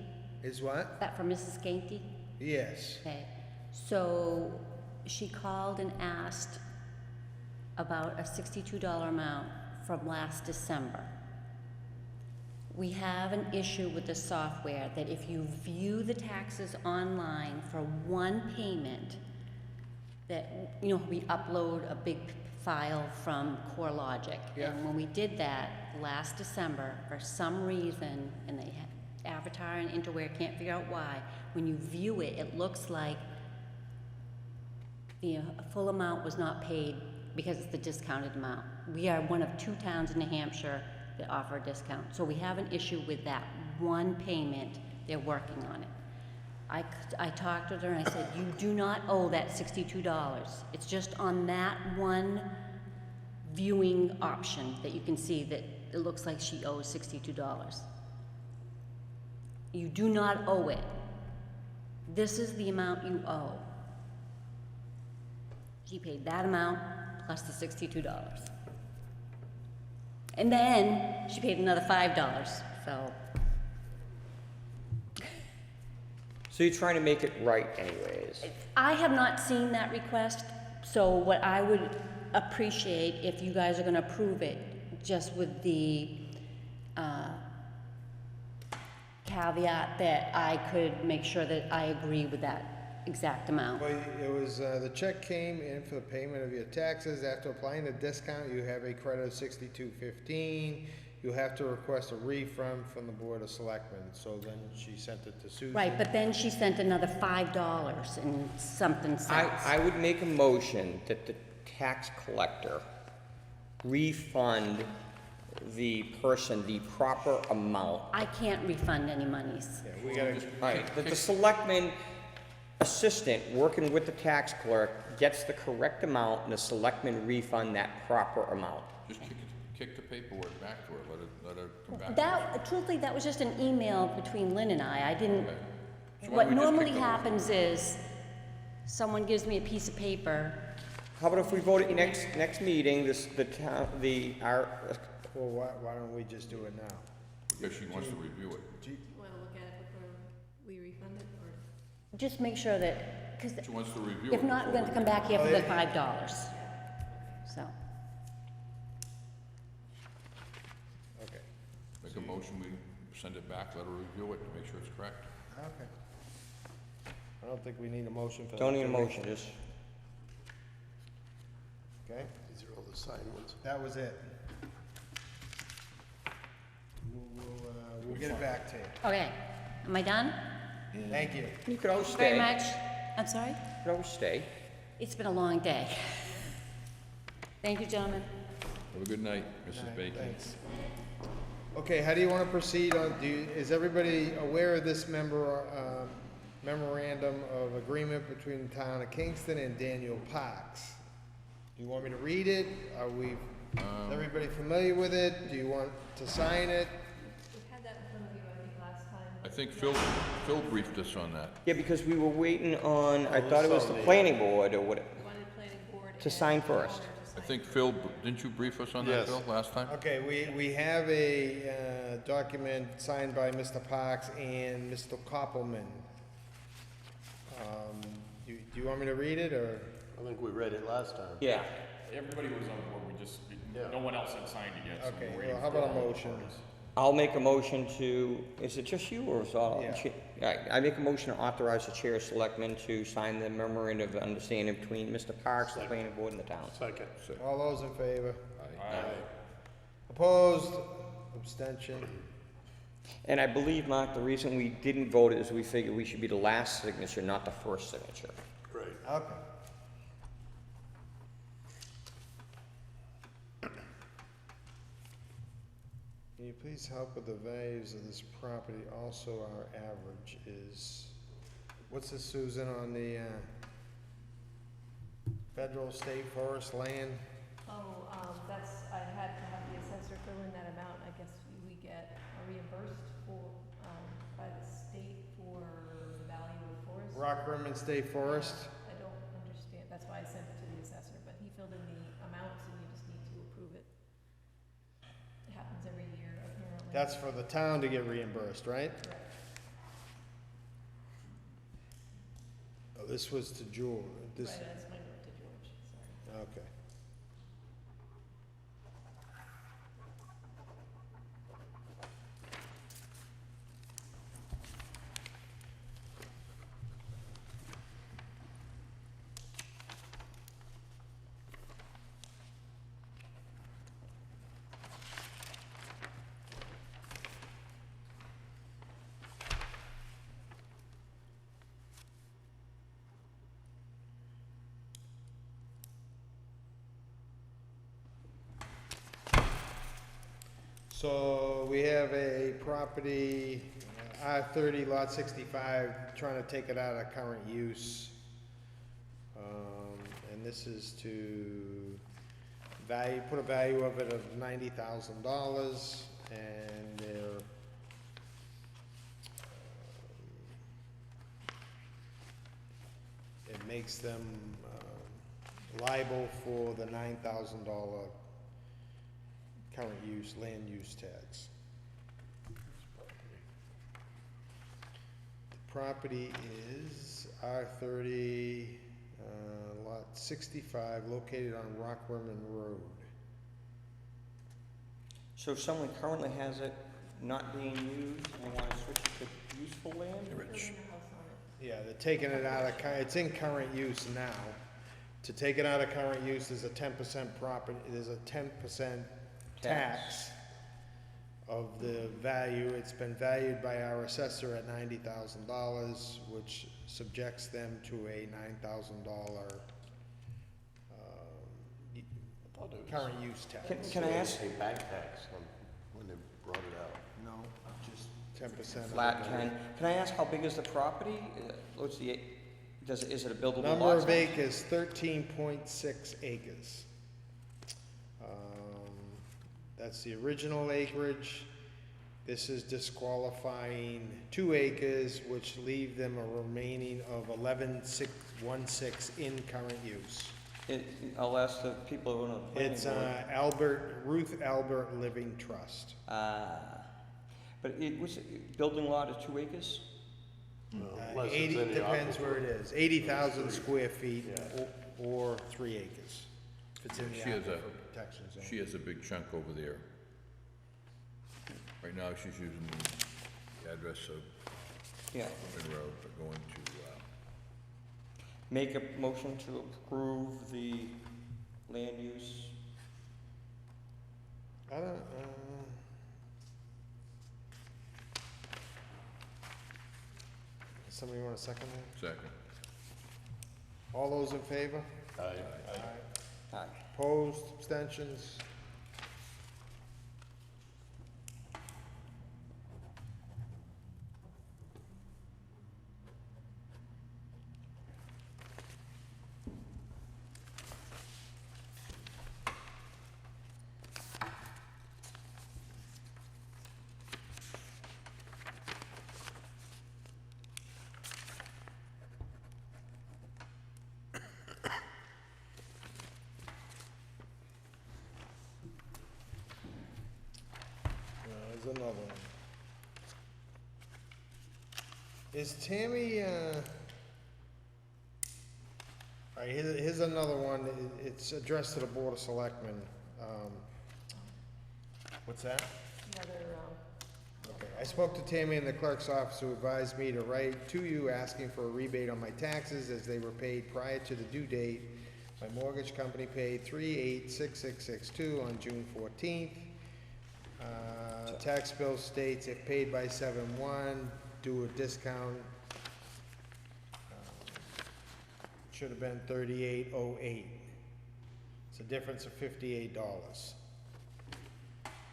is what? Is that for Mrs. Gainty? Yes. Okay, so she called and asked about a $62 amount from last December. We have an issue with the software that if you view the taxes online for one payment, that, you know, we upload a big file from CoreLogic. Yeah. And when we did that last December, for some reason, and they had Avatar and Interware can't figure out why, when you view it, it looks like the full amount was not paid because it's the discounted amount. We are one of 2 towns in New Hampshire that offer a discount. So we have an issue with that one payment. They're working on it. I talked to her and I said, you do not owe that $62. It's just on that one viewing option that you can see that it looks like she owes $62. You do not owe it. This is the amount you owe. She paid that amount plus the $62. And then she paid another $5, so. So you're trying to make it right anyways? I have not seen that request, so what I would appreciate if you guys are gonna approve it, just with the caveat that I could make sure that I agree with that exact amount. Well, it was, the check came in for the payment of your taxes. After applying the discount, you have a credit of $62.15. You have to request a refund from the Board of Selectmen. So then she sent it to Susan. Right, but then she sent another $5 and something cents. I would make a motion that the tax collector refund the person the proper amount. I can't refund any monies. Yeah, we gotta. Right, that the selectmen assistant working with the tax clerk gets the correct amount and the selectmen refund that proper amount. Just kick the paperwork back to her, let her come back. That, truthfully, that was just an email between Lynn and I didn't, Okay. So why what don't we just normally kick the- happens is, someone gives me a piece of paper. How about if we vote at next meeting, the town, Well, why don't we just do it now? Because she wants to review it. Want to look at it before we refund it, or? Just make sure that, because She wants to review it. if not, we're before going to we come do it. back here for the $5. So, Okay. Make a motion, we send it back, let her review it to make sure it's correct. Okay. I don't think we need a motion for that. don't need a do we? motion, just, Okay, These are all the signed ones. that was it. We'll get it back to you. okay, am I done? Thank you. you could always Thank you stay. very much. I'm sorry? You could always stay. It's been a long day. Thank you, gentlemen. Have a good night, Mrs. Bacon. Thanks. Okay, how do you want to proceed on, is everybody aware of this memorandum of agreement between the town of Kingston and Daniel Parks? Do you want me to read it? Is everybody familiar with it? Do you want to sign it? We had that in front of you, I think, last time. I think Phil briefed us on that. Yeah, because we were waiting on, I thought it was the planning board or what, We wanted planning board. to and sign the first. owner to I sign think first. Phil, didn't you brief us on that, Yes. Phil, last time? Okay, we have a document signed by Mr. Parks and Mr. Koppelman. Do you want me to read it, or? I think we read it last time. Yeah. Everybody was on board, no one else had signed it yet, so Okay, we're waiting well, how for about a all the motion? parties. I'll make a motion to, is it just you or is all? Yeah. I make a motion to authorize the chair of selectmen to sign the memorandum of understanding between Mr. Parks, the planning board, and the town. Second. All those in favor? Aye. Opposed? Abstention? And I believe, Mark, the reason we didn't vote is we figured we should be the last signature, not the first signature. Right. Okay. Can you please help with the values of this property? Also, our average is, what's this, Susan, on the, federal, state forest land? Oh, I had to have the assessor fill in that amount. I guess we get reimbursed for, by the state for the value of forest. Rock Rimmon State Forest? I don't understand, that's why I sent it to the assessor, but he filled in the amounts and you just need to approve it. It happens every year, apparently. That's for the town to get reimbursed, right? Correct. Oh, this was to George, this, Right, that's my note to George, sorry. okay. So we have a property, R30 lot 65, trying to take it out of current use. And this is to put a value of it of $90,000, and they're, it makes them liable for the $9,000 current use, land use tax. The property is R30, lot 65, located on Rock Rimmon Road. So if someone currently has it not being used and they want to switch it to useful land? Rich. Yeah, they're taking it out of, it's in current use now. To take it out of current use is a 10% property, there's a 10% tax of the value. It's been valued by our assessor at $90,000, which subjects them to a $9,000 current use tax. Can I ask? Pay back tax when they brought it out. No, just 10%. Flat 10. Can I ask how big is the property? What's the, is it a buildable lot? Number of size? acres, 13.6 acres. That's the original acreage. This is disqualifying 2 acres, which leave them a remaining of 11.616 in current use. I'll ask the people who are on the planning It's Ruth Albert Living Trust. But it was, building lot of 2 acres? 80, depends where it is, 80,000 square feet or 3 acres. If it's in the She has aquifer protection zone. She has a big chunk over there. Right now, she's using the address of Monroe, but going to, Make a motion to approve the land use. I don't, somebody want a second that? second. All those in favor? Aye. Opposed, abstentions? There's another one. Is Tammy, alright, here's another one. It's addressed to the Board of Selectmen. What's that? Another, Okay, I spoke to Tammy in the clerk's office, who advised me to write to you asking for a rebate on my taxes as they were paid prior to the due date. My mortgage company paid 386662 on June 14th. Tax bill states if paid by 7/1, do a discount. Should have been 3808. It's a difference of $58.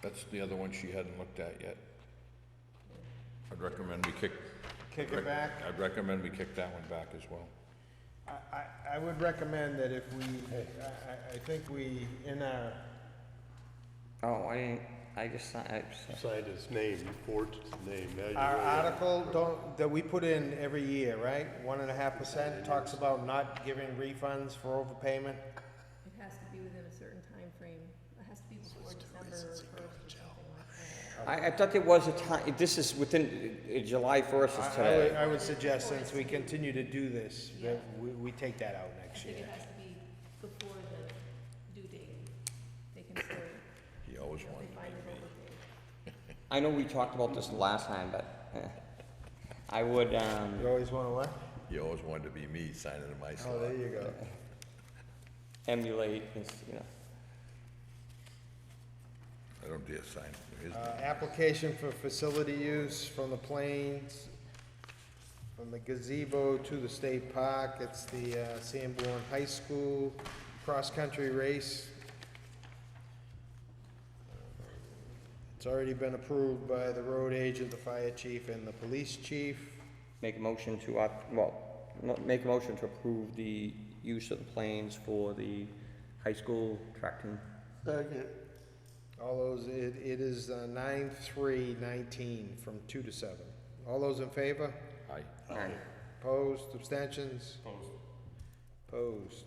That's the other one she hadn't looked at yet. I'd recommend we Kick it back? I'd recommend we kick that one back as well. I would recommend that if we, I think we, in our, Oh, I just signed Signed his name, forged his name. Now you our really- article that we put in every year, right? 1.5% talks about not giving refunds for overpayment. it has to be within a certain time frame. It has to be before December 1st or something like that. I thought there was a time, this is within, July 1st is today. I would suggest, since we continue to do this, that we take that out I next think year. it has to be before the due date. They can start, He always they wanted to find it be me. overpaid. I know we talked about this last time, but I would, You always wanna what? He always wanted to be me signing in my slot. Oh, there you go. emulate this, you know. I don't dare sign his name. Application for facility use from the plains, from the gazebo to the state park. It's the Sanborn High School cross-country race. It's already been approved by the road agent, the fire chief, and the police chief. Make a motion to, make a motion to approve the use of the planes for the high school track team. Second. All those, it is 9/3/19 from 2 to 7. All those in favor? Aye. Aye. Opposed, abstentions? Opposed. Opposed.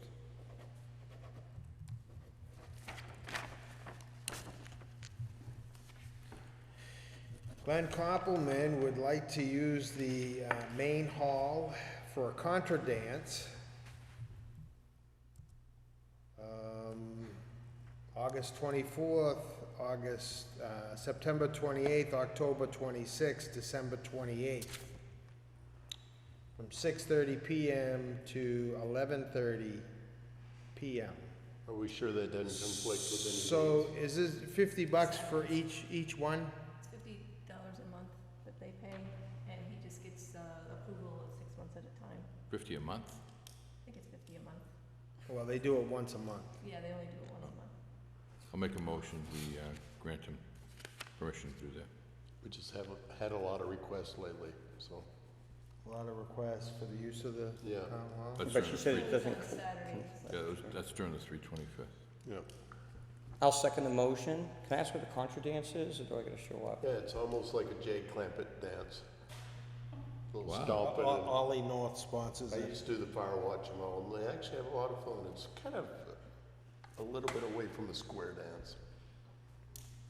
Glenn Koppelman would like to use the main hall for a contra dance. August 24th, September 28th, October 26th, December 28th. From 6:30 PM to 11:30 PM. Are we sure that doesn't conflict with any? So is this $50 for each one? It's $50 a month that they pay, and he just gets approval of 6 months at a time. 50 a month? I think it's 50 a month. Well, they do it once a month. Yeah, they only do it once a month. I'll make a motion, we grant him permission to do that. We just haven't had a lot of requests lately, so A lot of requests for the use of the Yeah. town hall. That's But during she the said three- it doesn't. Yeah, that's during the 325th. Yeah. I'll second the motion. Can I ask what the contra dance is, or do I gotta show up? Yeah, it's almost like a Jay Clampett dance. Little Wow. stomping. and- Ollie North sponsors I it. used to do the fire watch and all, and they actually have a lot of fun. It's kind of a little bit away from the square dance.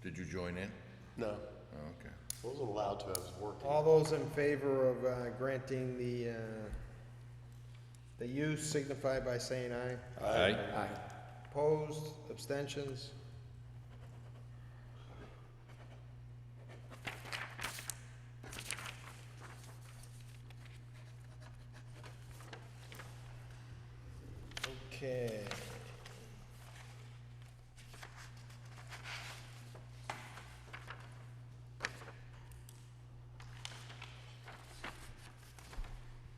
Did you join in? No, Oh, okay. I wasn't allowed to, I was working. All those in favor of granting the use signify by saying aye. Aye. Aye. Opposed, abstentions? Okay.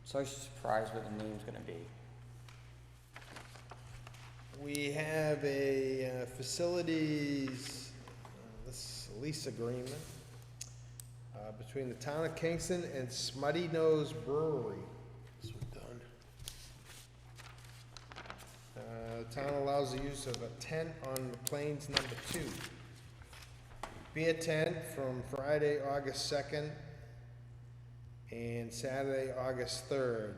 So I was surprised what the name's gonna be. We have a facilities lease agreement between the town of Kingston and Smutty Nose Brewery. This was done. The town allows the use of a tent on Plains Number 2. Beer tent from Friday, August 2nd and Saturday, August 3rd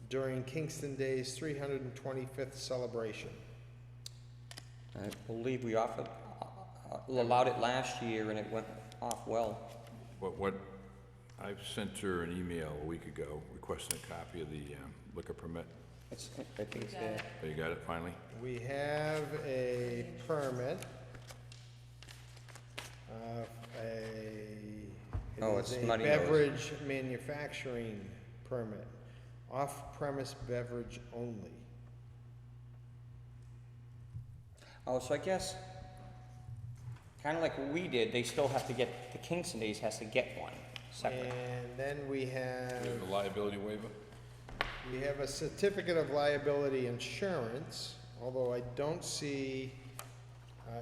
during Kingston Day's 325th celebration. I believe we offered, allowed it last year and it went off well. What, I've sent her an email a week ago requesting a copy of the liquor permit. It's, I think it's there. Oh, you got it finally? We have a permit. Oh, It it's is a Smutty Nose. beverage manufacturing permit, off-premise beverage only. Oh, so I guess, kinda like what we did, they still have to get, the Kingston Days has to get one separate. And then we have, Do you have a liability waiver? we have a certificate of liability insurance, although I don't see,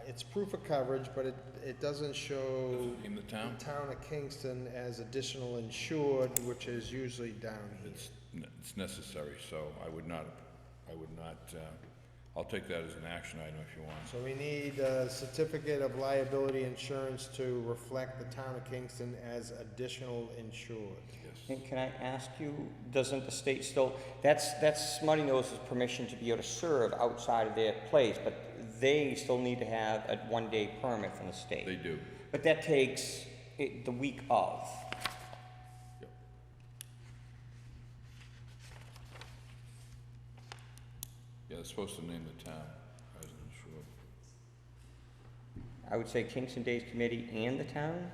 it's proof of coverage, but it doesn't show Does it name the town? the town of Kingston as additional insured, which is usually down here. It's necessary, so I would not, I'll take that as an action item if you want. So we need a certificate of liability insurance to reflect the town of Kingston as additional insured. And can I ask you, doesn't the state still, that's Smutty Nose's permission to be able to serve outside of their place, but they still need to have a one-day permit from the state. They do. But that takes it the week of. Yep. Yeah, they're supposed to name the town as an insured. I would say Kingston Days Committee and the town,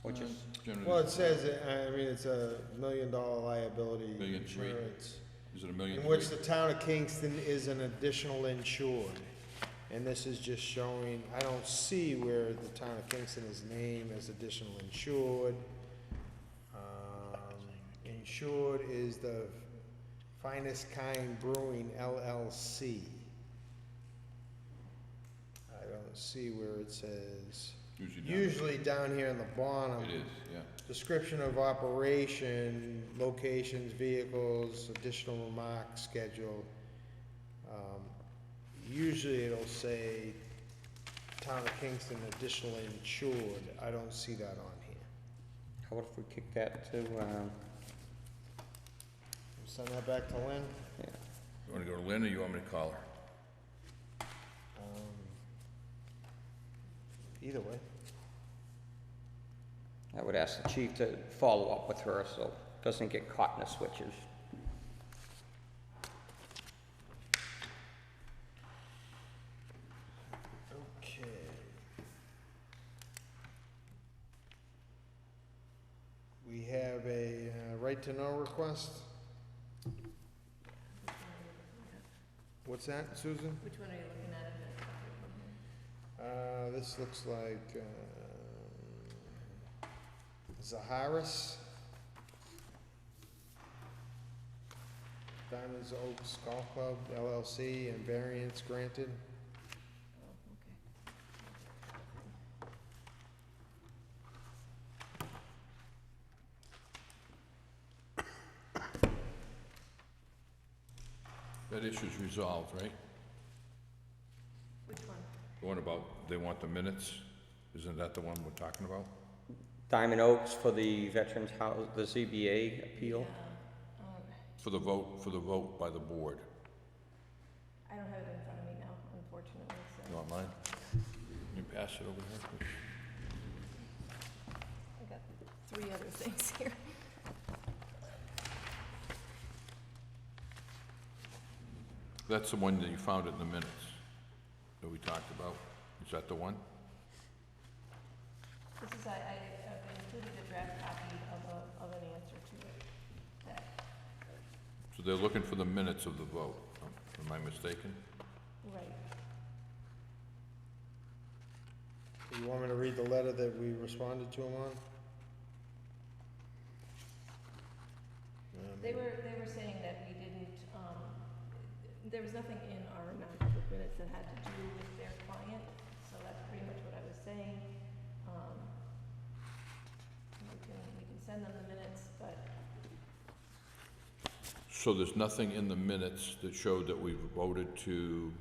or just, Generally, Well, it says, I mean, it's $1 million liability $1,300,000. insurance, Is it $1,000,000? in which the town of Kingston is an additional insured. And this is just showing, I don't see where the town of Kingston is named as additional insured. Insured is the Finest Kind Brewing LLC. I don't see where it says. Usually down here in the bottom. It is, yeah. Description of operation, locations, vehicles, additional remarks, schedule. Usually it'll say Town of Kingston additionally insured. I don't see that on here. how about if we kick that to, Send that back to Lynn. You wanna go to Lynn or you want me to call her? Either way. I would ask the chief to follow up with her so it doesn't get caught in the switches. Okay. We have a right to know request. What's that, Susan? Which one are you looking at? This looks like, Zaharis. Diamonds Oaks Golf Club LLC and variance granted. That issue's resolved, right? Which one? The one about, they want the minutes? Isn't that the one we're talking about? Diamond Oaks for the Veterans House, the ZBA appeal. For the vote by the board. I don't have it in front of me now, unfortunately, so. You want mine? Can you pass it over here, please? I got 3 other things here. That's the one that you found in the minutes that we talked about. Is that the one? This is, I've included a draft copy of an answer to it. That, So they're looking for the minutes of the vote. Am I mistaken? right. You want me to read the letter that we responded to him on? They were saying that we didn't, there was nothing in our non-public minutes that had to do with their client, so that's pretty much what I was saying. We can send them the minutes, but So there's nothing in the minutes that showed that we voted to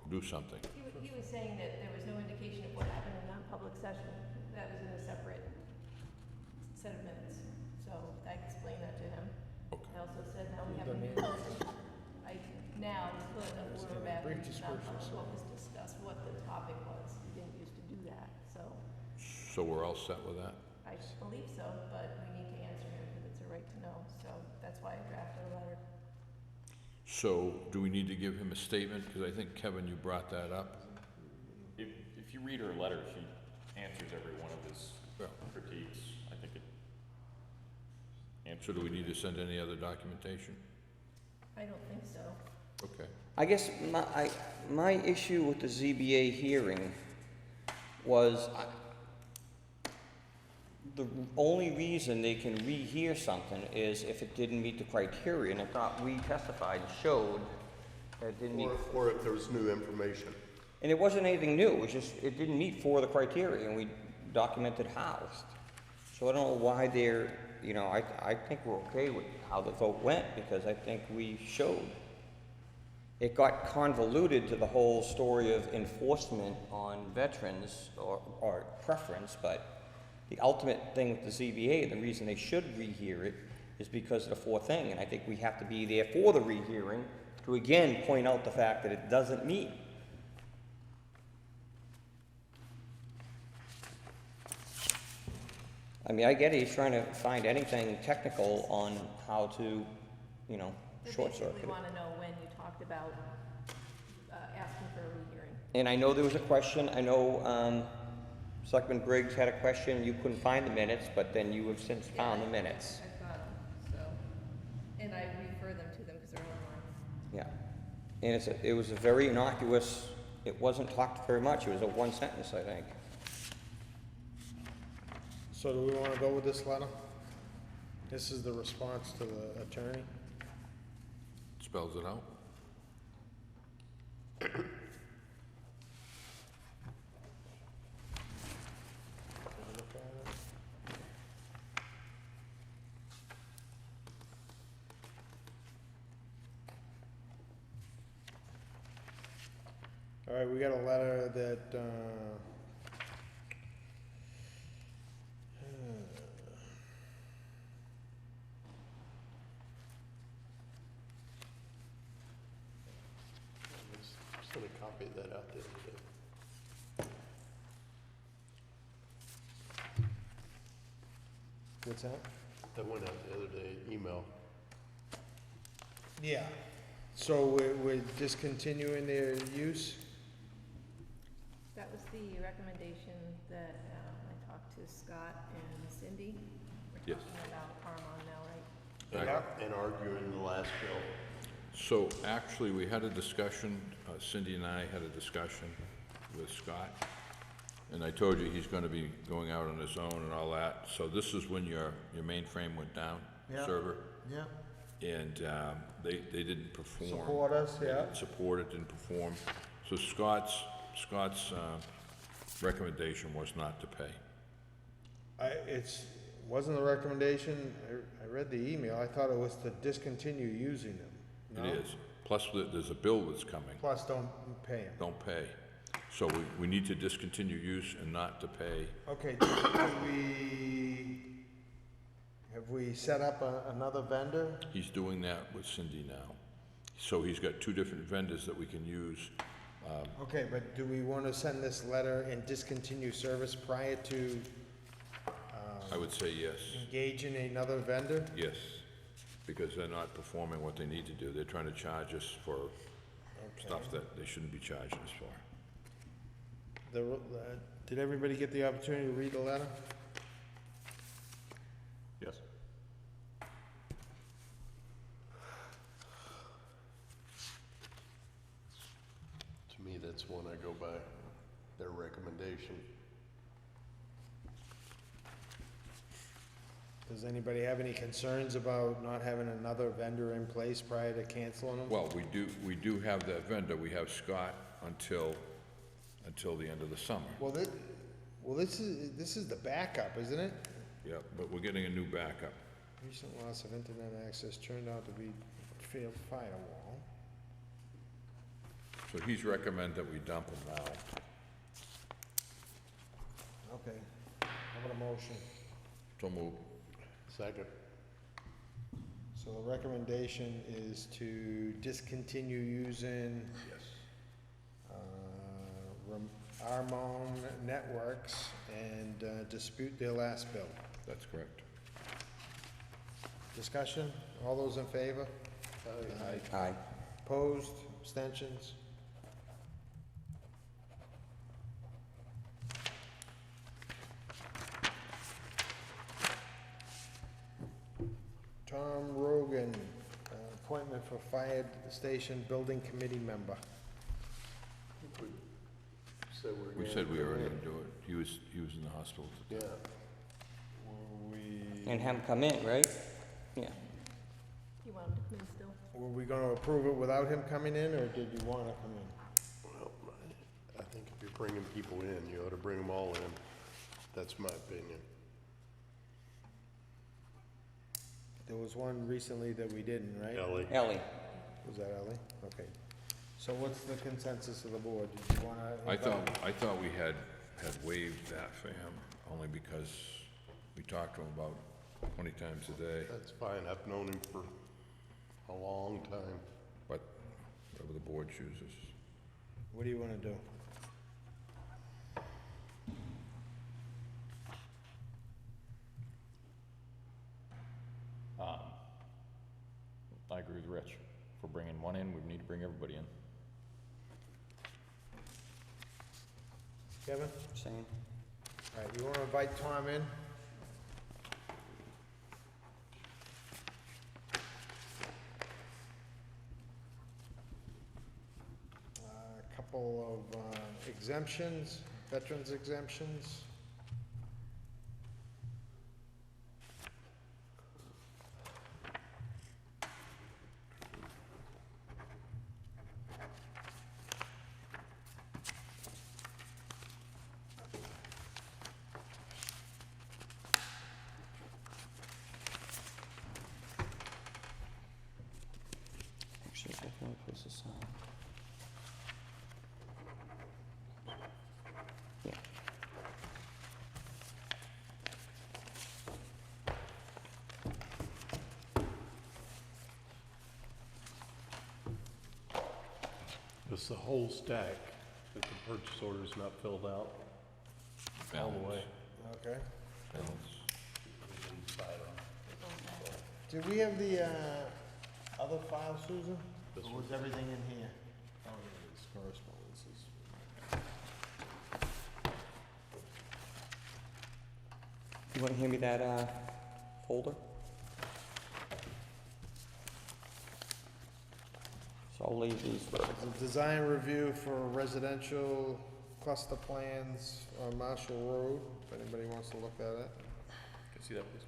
do something? he was saying that there was no indication of what happened in non-public session. That was in a separate set of minutes, so I explained that to him. I also said now we have a new person. I now put a order back in non-public what was discussed, what the topic was. We didn't used to do that, so So we're all set with that? I believe so, but we need to answer him because it's a right to know, so that's why I drafted a letter. So do we need to give him a statement? Because I think, Kevin, you brought that up. If you read her letter, she answers every one of his critiques. I think it answers. So do we need to send any other documentation? I don't think so. Okay. I guess my issue with the ZBA hearing was the only reason they can rehear something is if it didn't meet the criteria, and I thought we testified and showed that it didn't meet. Or if there was new information. And it wasn't anything new, it was just, it didn't meet 4 of the criteria, and we documented how. So I don't know why they're, you know, I think we're okay with how the vote went, because I think we showed. It got convoluted to the whole story of enforcement on veterans, or preference, but the ultimate thing with the ZBA, the reason they should rehear it, is because of the 4th thing, and I think we have to be there for the rehearing to again point out the fact that it doesn't meet. I mean, I get it, he's trying to find anything technical on how to, you know, short circuit They it. want to know when you talked about asking for a rehearing. And I know there was a question, I know, Selectman Briggs had a question, you couldn't find the minutes, but then you have since found the minutes. I've got them, so, and I refer them to them because they're online. Yeah. And it was a very innocuous, it wasn't talked very much, it was a 1 sentence, I think. So do we want to go with this letter? This is the response to the attorney? Spells it out? All right, we got a letter that, Just let me copy that out there. what's that? That went out the other day, email. Yeah. So we're discontinuing their use? That was the recommendation that I talked to Scott and Cindy. We're Yes. talking about Paramount now, right? And arguing the last bill. So actually, we had a discussion, Cindy and I had a discussion with Scott, and I told you he's gonna be going out on his own and all that. So this is when your mainframe went down, Yeah. server, Yeah. and they didn't perform. Support us, They yeah. didn't support it, didn't perform. So Scott's recommendation was not to pay. Wasn't the recommendation, I read the email, I thought it was to discontinue using them. No? It is. Plus, there's a bill that's coming. Plus, don't pay him. Don't pay. So we need to discontinue use and not to pay. Okay, have we set up another vendor? He's doing that with Cindy now. So he's got 2 different vendors that we can use. Okay, but do we want to send this letter and discontinue service prior to I would say yes. engaging another vendor? Yes, because they're not performing what they need to do. They're trying to charge us for stuff that they shouldn't be charging us for. Did everybody get the opportunity to read the letter? Yes. To me, that's one I go by, their recommendation. Does anybody have any concerns about not having another vendor in place prior to canceling them? Well, we do have that vendor. We have Scott until the end of the summer. Well, this is the backup, isn't it? Yeah, but we're getting a new backup. Recent loss of internet access turned out to be failed firewall. So he's recommend that we dump him now. Okay, how about a motion? So move. Second. So the recommendation is to discontinue using Armon Networks and dispute their last bill. That's correct. Discussion? All those in favor? Aye. Opposed? Abstentions? Tom Rogan, appointment for Fire Station Building Committee member. We said we were already gonna do it. He was in the hospital. Yeah. And have him come in, right? Yeah. You want him to come in still? Were we gonna approve it without him coming in, or did you wanna come in? Well, I think if you're bringing people in, you ought to bring them all in. That's my opinion. There was one recently that we didn't, right? Ellie. Was that Ellie? Okay. So what's the consensus of the board? Did you wanna? I thought we had waived that for him, only because we talked to him about 20 times a day. That's fine. I've known him for a long time. But whatever the board chooses. What do you wanna do? I agree with Rich. If we're bringing one in, we need to bring everybody in. Kevin? Same. All right, you wanna invite Tom in? A couple of exemptions, veterans exemptions. Actually, definitely place this on. Yeah. It's the whole stack that the purchase order's not filled out all the way. Okay. Balance. Did we have the other file, Susan? Or was everything in here? Oh, here it is, correspondences. You wanna hand me that, folder? So I'll leave these for, The design review for residential cluster plans on Marshall Road, if anybody wants to look at it. Can I see that, please?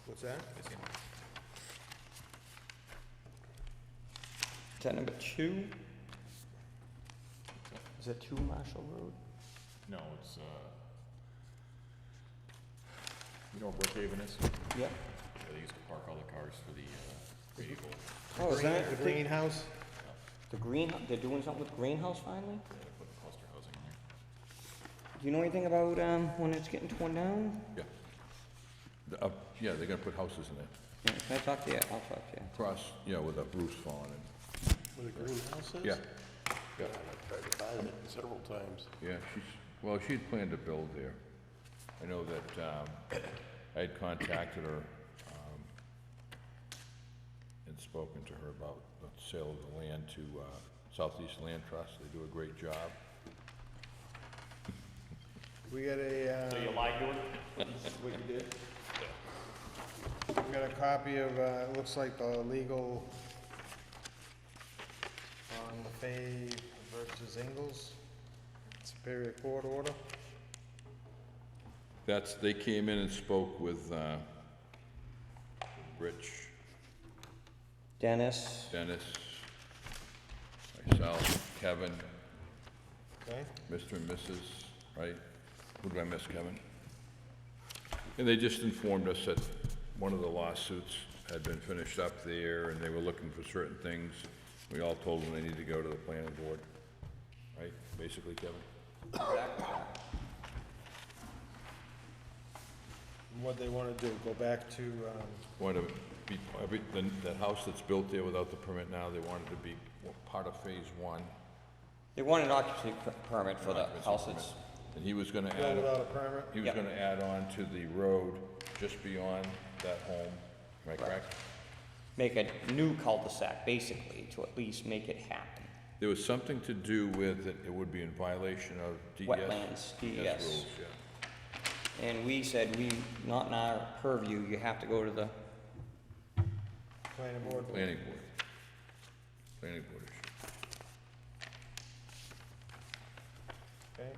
What's that? Can I see it? is that number 2? Is that 2 Marshall Road? No, it's, you know where Brookhaven is? Yep. They used to park all the cars for the radio. Oh, is that The greenhouse? the they're doing something with the greenhouse finally? They put cluster housing in there. Do you know anything about, when it's getting torn down? Yeah. Yeah, they're gonna put houses in there. Yeah, can I talk to you? I'll talk to you. Across, yeah, with a roofs falling in. Where the greenhouse is? Yeah. Yeah. I've tried to buy it several times. Yeah, well, she'd planned to build there. I know that, I had contacted her, and spoken to her about the sale of the land to, Southeast Land Trust. They do a great job. We got a, So you lied to her? what you did? We got a copy of, it looks like the legal on Lefebvre versus Ingalls, Superior Court order. They came in and spoke with, Rich, Dennis, myself, Kevin, Okay? Mr. and Mrs., right? Who did I miss, Kevin? And they just informed us that one of the lawsuits had been finished up there, and they were looking for certain things. We all told them they need to go to the planning board, right? Basically, Kevin? What they wanna do, go back to, Want to be, the house that's built there without the permit now, they wanted to be part of phase one. they want an occupancy permit for the Occupancy houses. permit. And he was gonna build add, without a permit? he was Yep. gonna add on to the road just beyond that home, am I correct? Make a new cul-de-sac, basically, to at least make it happen. There was something to do with it would be in violation of DES. Wetlands, DES. rules, yeah. And we said, not in our purview, you have to go to the, Planning board? Planning board. Planning board issue. Okay.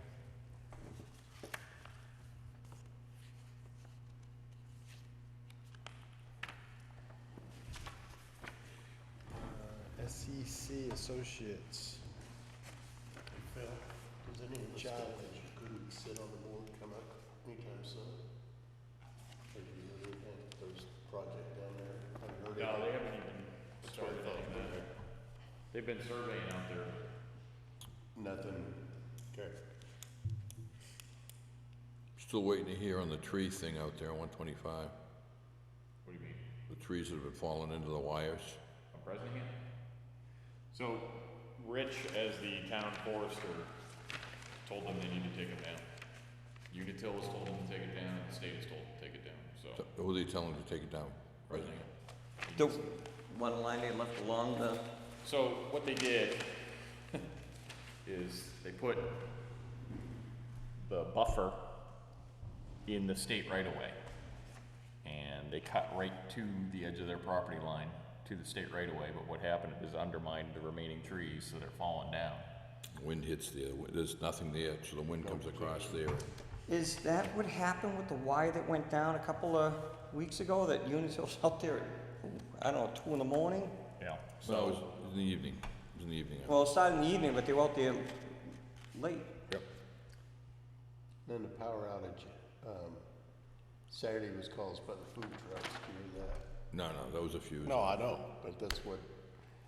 SEC Associates. Phil, does any of the stuff that you couldn't sit on the board come up anytime soon? Have you heard anything? There's a project down there. Haven't heard No, they anything? haven't even started anything there. They've been surveying out there. Nothing. Okay. Still waiting to hear on the tree thing out there on 125. What do you mean? The trees that have been falling into the wires. On Bresnahan? So, Rich, as the town forester, told them they need to take it down. Unitil has told them to take it down, and the state has told them to take it down, so. Who are they telling to take it down? Bresnahan. the one line they left along the, So, what they did is they put the buffer in the state right away. And they cut right to the edge of their property line, to the state right away, but what happened is undermined the remaining trees, so they're falling down. Wind hits there, there's nothing there, so the wind comes across there. is that what happened with the wire that went down a couple of weeks ago, that Unitil's out there at, I don't know, 2 in the morning? Yeah. No, it was So, in the evening, it was in the evening. Well, it started in the evening, but they were out there late. Yep. Then the power outage, Saturday was caused by the food trucks. Do you hear that? No, that was a fuse. No, I know, but that's what,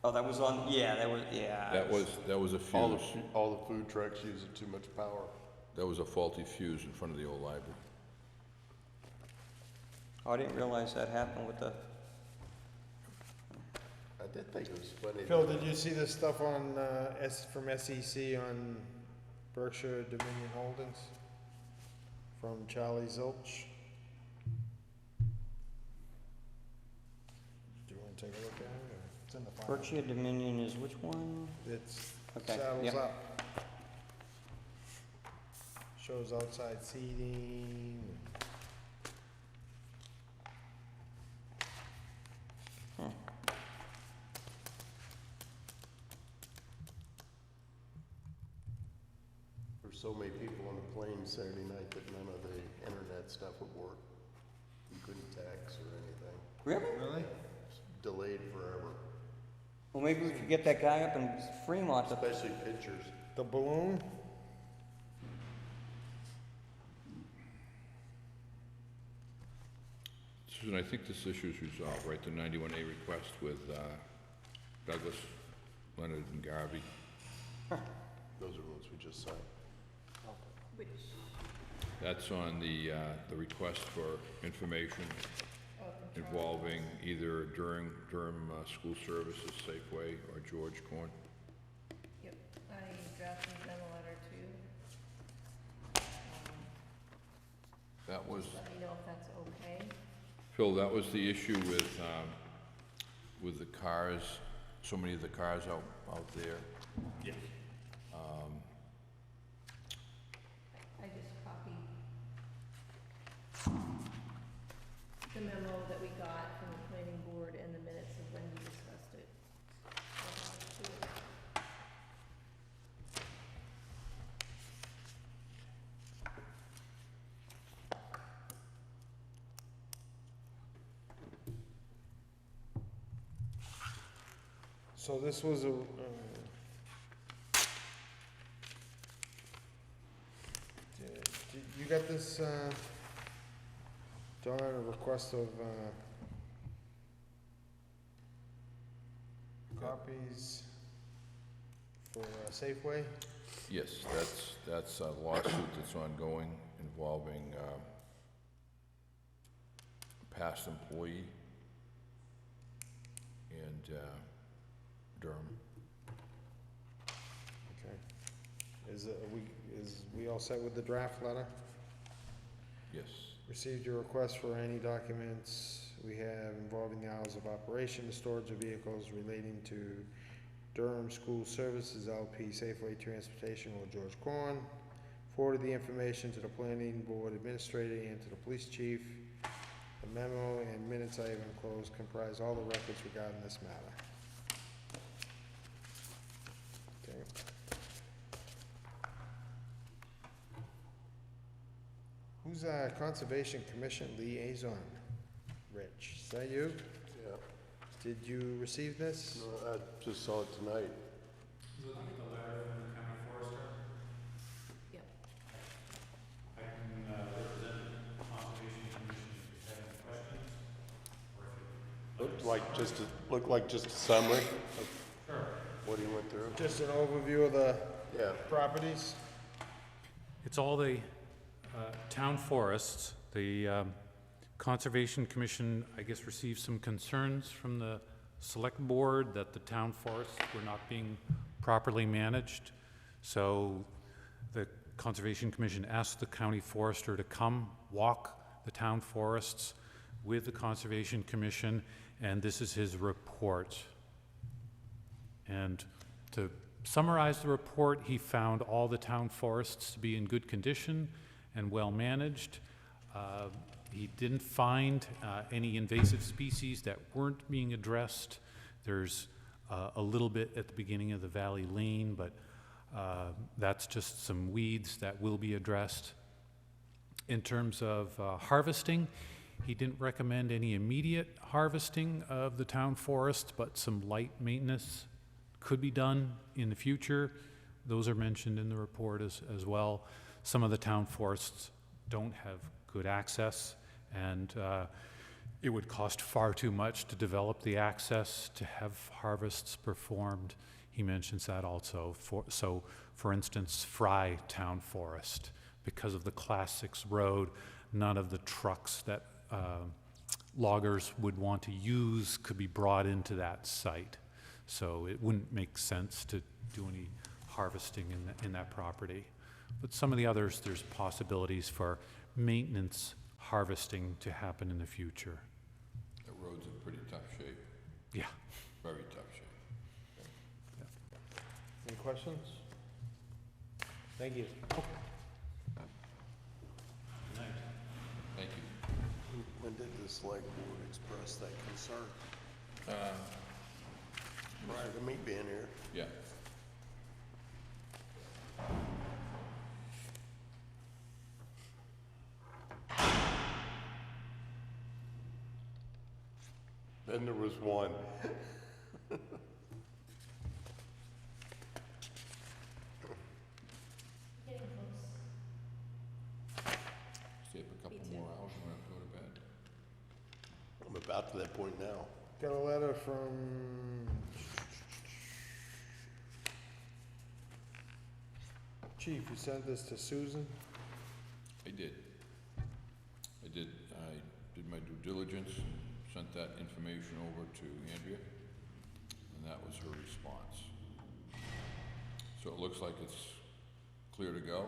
Oh, that was on, yeah, that was, yeah. That was a all the, fuse. all the food trucks using too much power. That was a faulty fuse in front of the old library. Oh, I didn't realize that happened with the, I did think it was funny. Phil, did you see this stuff on, from SEC on Berkshire Dominion Holdings? From Charlie Zilch? Do you wanna take a look at it, or it's in the file? Berkshire Dominion is which one? It's Okay, saddles yep. up. Shows outside seating. There's so many people on the plane Saturday night that none of the internet stuff would work. You couldn't text or anything. Really? Really? It's delayed forever, Well, maybe we could get that guy up in Fremont to, especially pictures. The balloon? Susan, I think this issue is resolved, right? The 91A request with Douglas, Leonard, and Garvey. Those are the ones we just signed. Which, That's on the request for information involving either Durham School Services, Safeway, or George Corn. yep, I drafted them a letter too. That was, Let me know if that's okay. Phil, that was the issue with the cars, so many of the cars out there. Yes. I just copied the memo that we got from the planning board and the minutes of when we discussed it. So this was a, you got this, Don, a request of, copies for Safeway? Yes, that's a lawsuit that's ongoing involving a past employee and Durham. Okay. Is we all set with the draft letter? Yes. Received your request for any documents we have involving the hours of operation, the storage of vehicles relating to Durham School Services LP, Safeway Transportation, or George Corn. Forwarded the information to the planning board administrator and to the police chief. The memo and minutes I have enclosed comprise all the records regarding this matter. Okay. Who's our Conservation Commission liaison? Rich, is that you? Yeah. Did you receive this? No, I just saw it tonight. Looking at the letter from the county forester? Yep. I can represent the Conservation Commission if you have any questions, or if you. Looked like just a summary of what he went through. Just an overview of the Yeah. properties? It's all the town forests. The Conservation Commission, I guess, received some concerns from the Select Board that the town forests were not being properly managed. So the Conservation Commission asked the county forester to come walk the town forests with the Conservation Commission, and this is his report. And to summarize the report, he found all the town forests to be in good condition and well managed. He didn't find any invasive species that weren't being addressed. There's a little bit at the beginning of the Valley Lane, but that's just some weeds that will be addressed. In terms of harvesting, he didn't recommend any immediate harvesting of the town forest, but some light maintenance could be done in the future. Those are mentioned in the report as well. Some of the town forests don't have good access, and it would cost far too much to develop the access to have harvests performed. He mentions that also. For instance, Fry Town Forest, because of the Class 6 road, none of the trucks that loggers would want to use could be brought into that site. So it wouldn't make sense to do any harvesting in that property. But some of the others, there's possibilities for maintenance harvesting to happen in the future. The road's in pretty tough shape. Yeah. Very tough shape. Any questions? Thank you. Thank you. When did the select board express that concern? Prior to me being here. Yeah. Then there was one. Stay up a couple more hours and we'll have to go to bed. I'm about to that point now. Got a letter from Chief, you sent this to Susan? I did. I did my due diligence, sent that information over to Andrea, and that was her response. So it looks like it's clear to go.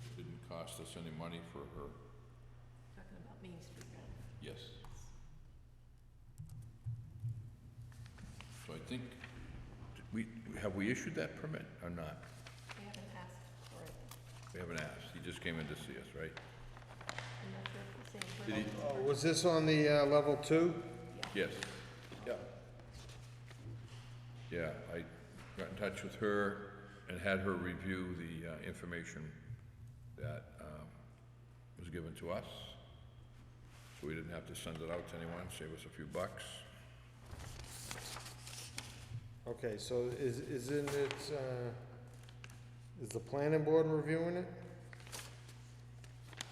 It didn't cost us any money for her. Talking about Main Street, right? Yes. So I think, have we issued that permit or not? We haven't asked for it. We haven't asked. He just came in to see us, right? I'm not sure if the same Did he? person. Oh, was this on the, level 2? Yes. Yeah. Yeah, I got in touch with her and had her review the information that was given to us. So we didn't have to send it out to anyone, save us a few bucks. Okay, so isn't it, is the planning board reviewing it?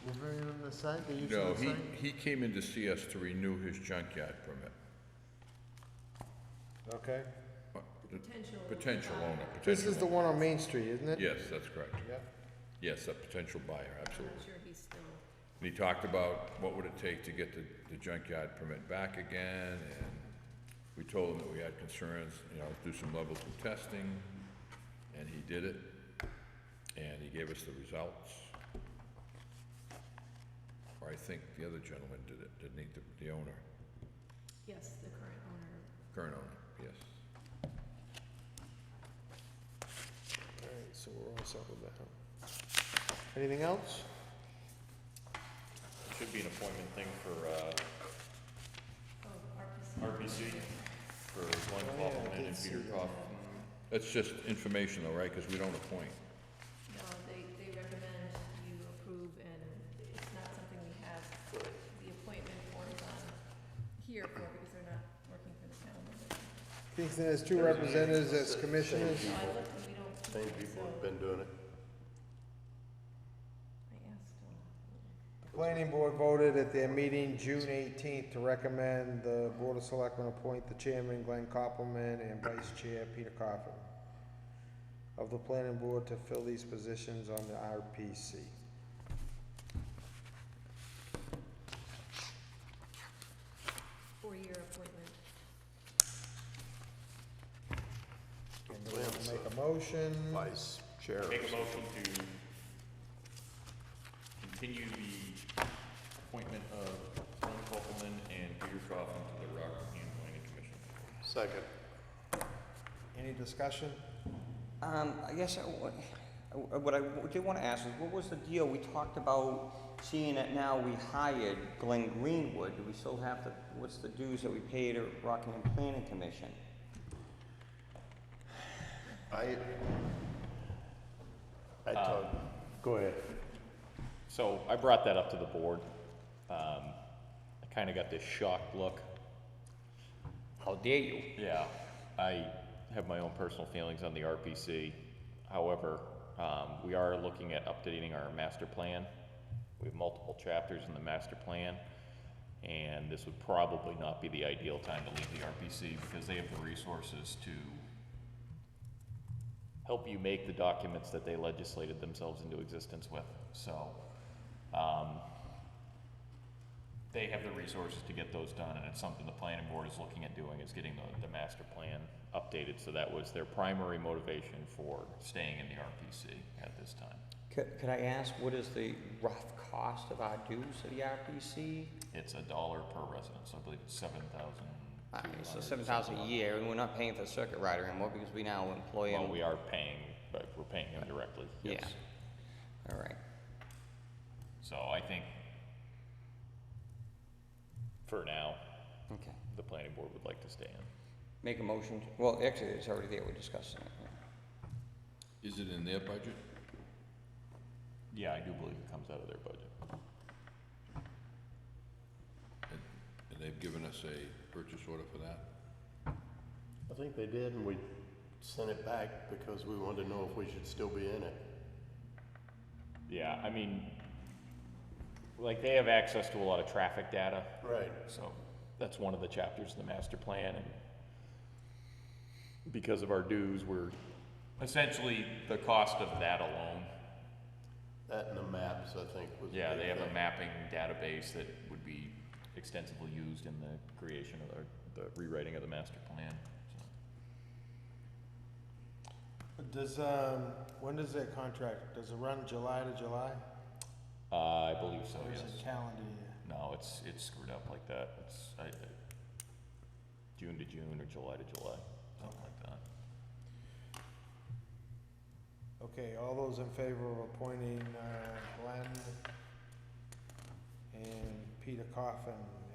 Reviewing the site, the use No, of the site? he came in to see us to renew his junkyard permit. Okay. Potential owner, This potential is the owner. one on Main Street, isn't it? Yes, that's correct. Yep. Yes, a potential buyer, I'm absolutely. not sure he's still. And he talked about what would it take to get the junkyard permit back again, and we told him that we had concerns, you know, do some level 2 testing, and he did it, and he gave us the results. Or I think the other gentleman did it, didn't he, the owner, Yes, the current owner. current owner, yes. All right, so we're all set with that. Anything else? It should be an appointment thing for, Oh, RPC. RPC, for Glenn Oh, yeah, I Kaufman did and see Peter that. Kaufman. That's just information though, right, because we don't appoint. No, they recommend you approve, and it's not something we have the appointment forms on here for, because they're not working for the town. Kingston has 2 representatives as commissioners. So I looked, and we don't. Same people have been doing it. I asked them. The planning board voted at their meeting June 18th to recommend the Board of Selectmen appoint the chairman, Glenn Koppelman, and vice chair, Peter Coffin, of the planning board to fill these positions on the RPC. Four-year appointment. And do we have to make a motion? Vice chair. Make a motion to continue the appointment of Glenn Kaufman and Peter Kaufman to the Rockingham Planning Commission. Second. Any discussion? I guess what I did want to ask is, what was the deal? We talked about seeing that now we hired Glenn Greenwood. Do we still have to, what's the dues that we pay to Rockingham Planning Commission? I talked, go ahead. So I brought that up to the board. I kinda got this shocked look. How dare you? Yeah, I have my own personal feelings on the RPC. However, we are looking at updating our master plan. We have multiple chapters in the master plan, and this would probably not be the ideal time to leave the RPC because they have the resources to help you make the documents that they legislated themselves into existence with. So, they have the resources to get those done, and it's something the planning board is looking at doing, is getting the master plan updated. So that was their primary motivation for staying in the RPC at this time. Could I ask, what is the rough cost of our dues to the RPC? It's $1 per resident, so I believe it's 7,000. So 7,000 a year, and we're not paying for the circuit rider anymore because we now employ him. Well, we are paying, but we're paying him directly. Yes. Yeah. All right. So I think for now, Okay. the planning board would like to stay in. Make a motion. Well, actually, it's already there. We're discussing it. Is it in their budget? Yeah, I do believe it comes out of their budget. And they've given us a purchase order for that? I think they did, and we sent it back because we wanted to know if we should still be in it. Yeah, I mean, like, they have access to a lot of traffic data. Right. So that's one of the chapters in the master plan, and because of our dues, we're essentially the cost of that alone. That and the maps, I think, was. Yeah, big they have a thing. mapping database that would be extensively used in the creation of the rewriting of the master plan. Does, when does their contract, does it run July to July? I believe so, Or is yes. it calendar year? No, it's screwed up like that. It's June to June or July to July, something like that. Okay, all those in favor of appointing Glenn and Peter Coffin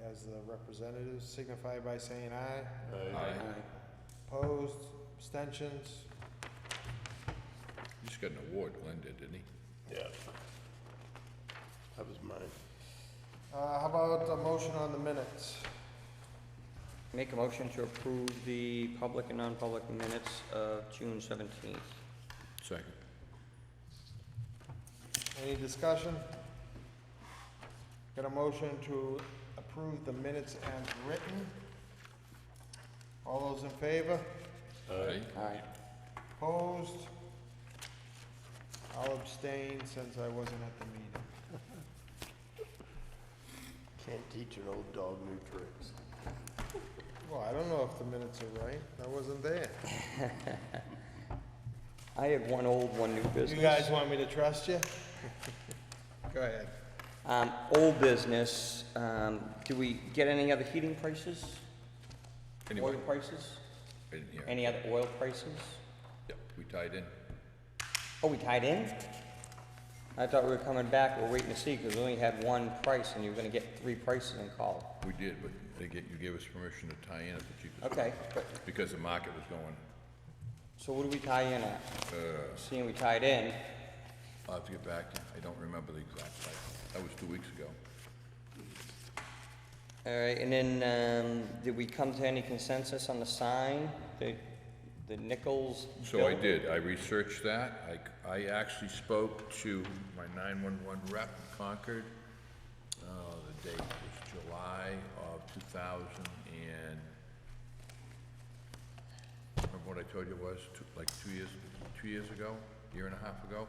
as the representatives, signify by saying aye. Aye. Opposed, abstentions? He just got an award, Glenn did, didn't he? Yeah. That was mine. How about a motion on the minutes? Make a motion to approve the public and non-public minutes of June 17th. Second. Any discussion? Got a motion to approve the minutes as written? All those in favor? Aye. Aye. Opposed? I'll abstain since I wasn't at the meeting. Can't teach an old dog new tricks. Well, I don't know if the minutes are right. I wasn't there. I have one old, one new business. You guys want me to trust you? Go ahead. Old business, do we get any other heating prices? Anyway. Oil prices? I didn't hear. Any other oil prices? Yep, we tied in. Oh, we tied in? I thought we were coming back, we're waiting to see, because we only had one price, and you were gonna get 3 prices in call. We did, but you gave us permission to tie in at the cheapest. Okay, but, Because the market was going, so what do we tie in at? Seeing we tied in, I'll have to get back to you. I don't remember the exact price. That was 2 weeks ago. all right, and then, did we come to any consensus on the sign, the Nichols So I bill? did, I researched that, I actually spoke to my 911 rep in Concord. The date was July of 2000 and, remember what I told you it was, like 2 years ago, year and a half ago?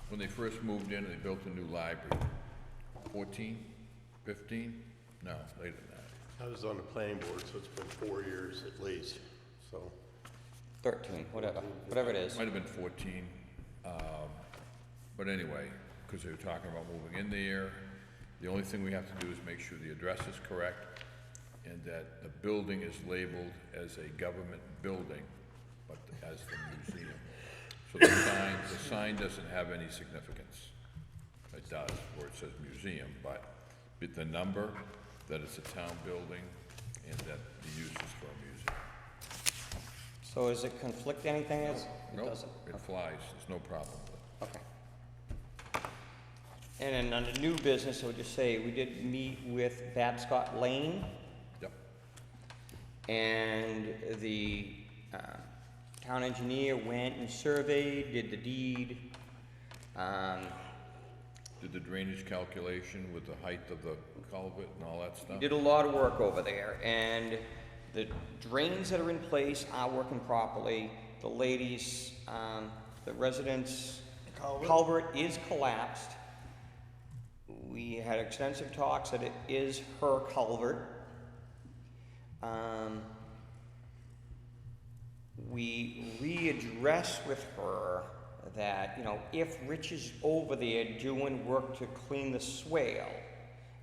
When they first moved in and they built a new library, 14, 15? No, later than that. I was on the planning board, so it's been 4 years at least, so. 13, whatever it is. Might have been 14, but anyway, because they were talking about moving in there. The only thing we have to do is make sure the address is correct and that the building is labeled as a government building, but as the museum. So the sign doesn't have any significance. It does, where it says museum, but the number, that it's a town building, and that the use is for a museum. So does it conflict anything else? It Nope, doesn't. it flies, there's no problem with it. Okay. And then under new business, I would just say, we did meet with Babscott Lane. Yep. And the town engineer went and surveyed, did the deed. Did the drainage calculation with the height of the culvert and all that He stuff? did a lot of work over there, and the drains that are in place are working properly. The ladies, the residents' culvert is collapsed. We had extensive talks that it is her culvert. We readdressed with her that, you know, if Rich is over there doing work to clean the swale,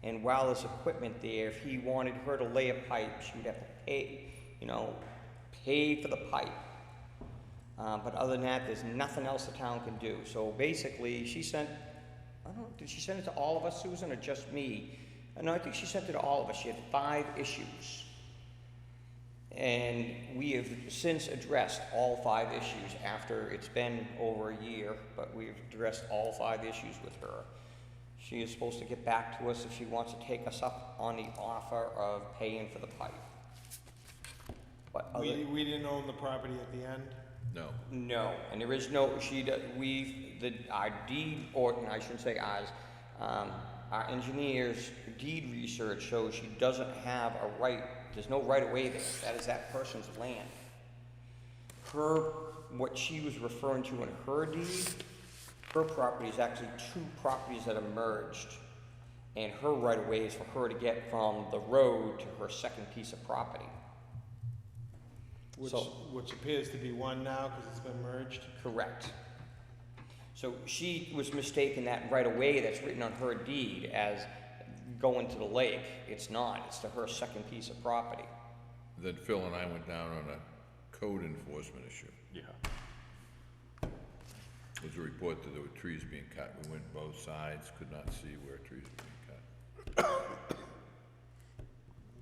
and while there's equipment there, if he wanted her to lay a pipe, she would have to pay, you know, pay for the pipe. But other than that, there's nothing else the town can do. So basically, she sent, I don't know, did she send it to all of us, Susan, or just me? No, I think she sent it to all of us. She had 5 issues. And we have since addressed all 5 issues after it's been over a year, but we've addressed all 5 issues with her. She is supposed to get back to us if she wants to take us up on the offer of paying for the pipe. But We didn't own the property at the end? No. No, and there is no, our deed, or I shouldn't say ours, our engineer's deed research shows she doesn't have a right, there's no right of way there. That is that person's land. what she was referring to in her deed, her property is actually two properties that are merged. And her right of way is for her to get from the road to her second piece of property. Which appears to be one now because it's been merged. Correct. So she was mistaken that right of way that's written on her deed as going to the lake. It's not, it's to her second piece of property. Then Phil and I went down on a code enforcement issue. Yeah. There was a report that there were trees being cut. We went both sides, could not see where trees were being cut.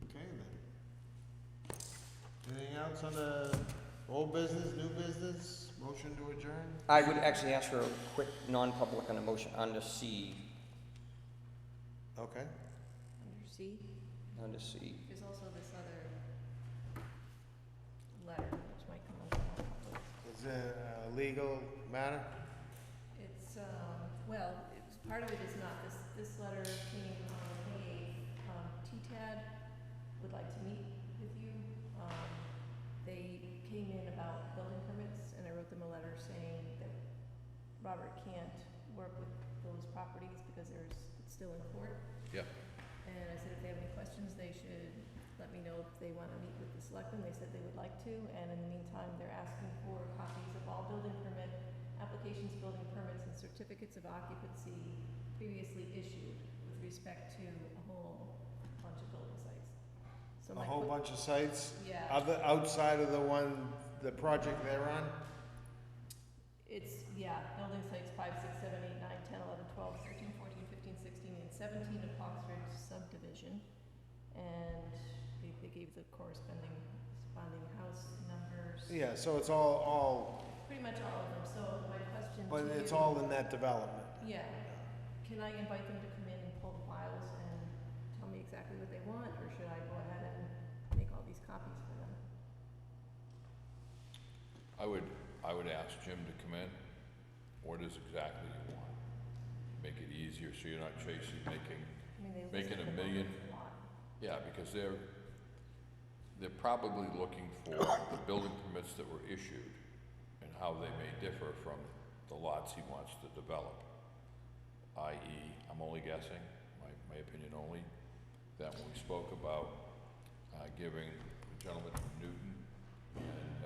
Okay then. Anything else on the old business, new business, motion to adjourn? I would actually ask for a quick non-public on the motion under C. Okay. Under C, Under C. there's also this other letter, which might come under non-public. Is it a legal matter? It's, well, it's, part of it is not, this letter came, hey, TTAD would like to meet with you. They came in about building permits, and I wrote them a letter saying that Robert can't work with those properties because it's still in court. Yeah. And I said if they have any questions, they should let me know if they want to meet with the selectmen. They said they would like to, and in the meantime, they're asking for copies of all building permit applications, building permits, and certificates of occupancy previously issued with respect to a whole bunch of building sites. So A whole bunch of sites? Yeah. Other, outside of the project they're on? It's, yeah, building sites 5, 6, 7, 8, 9, 10, 11, 12, 13, 14, 15, 16, and 17 of Oxford subdivision. And they gave the corresponding house numbers. Yeah, so it's all, Pretty much all of them, so my question to but you. it's all in that development. Yeah. Can I invite them to come in and pull the files and tell me exactly what they want, or should I go ahead and make all these copies for them? I would ask Jim to come in. What is exactly you want? Make it easier so you're not chasing, making a million. Yeah, because they're probably looking for the building permits that were issued and how they may differ from the lots he wants to develop. I.e., I'm only guessing, my opinion only, that when we spoke about giving the gentleman from Newton and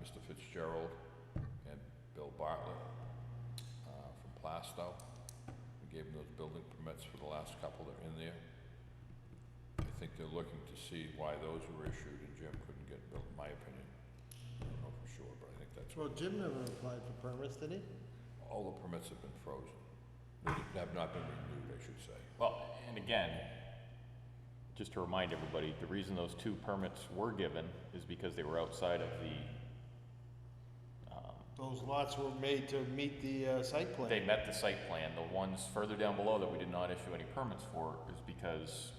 Mr. Fitzgerald and Bill Bartlett from Plastow, we gave them those building permits for the last couple that are in there. I think they're looking to see why those were issued and Jim couldn't get built, in my opinion. I don't know for sure, but I think that's. Well, Jim never applied for permits, did he? All the permits have been frozen. They have not been renewed, I should say. Well, and again, just to remind everybody, the reason those 2 permits were given is because they were outside of the, Those lots were made to meet the site plan. they met the site plan. The ones further down below that we did not issue any permits for is because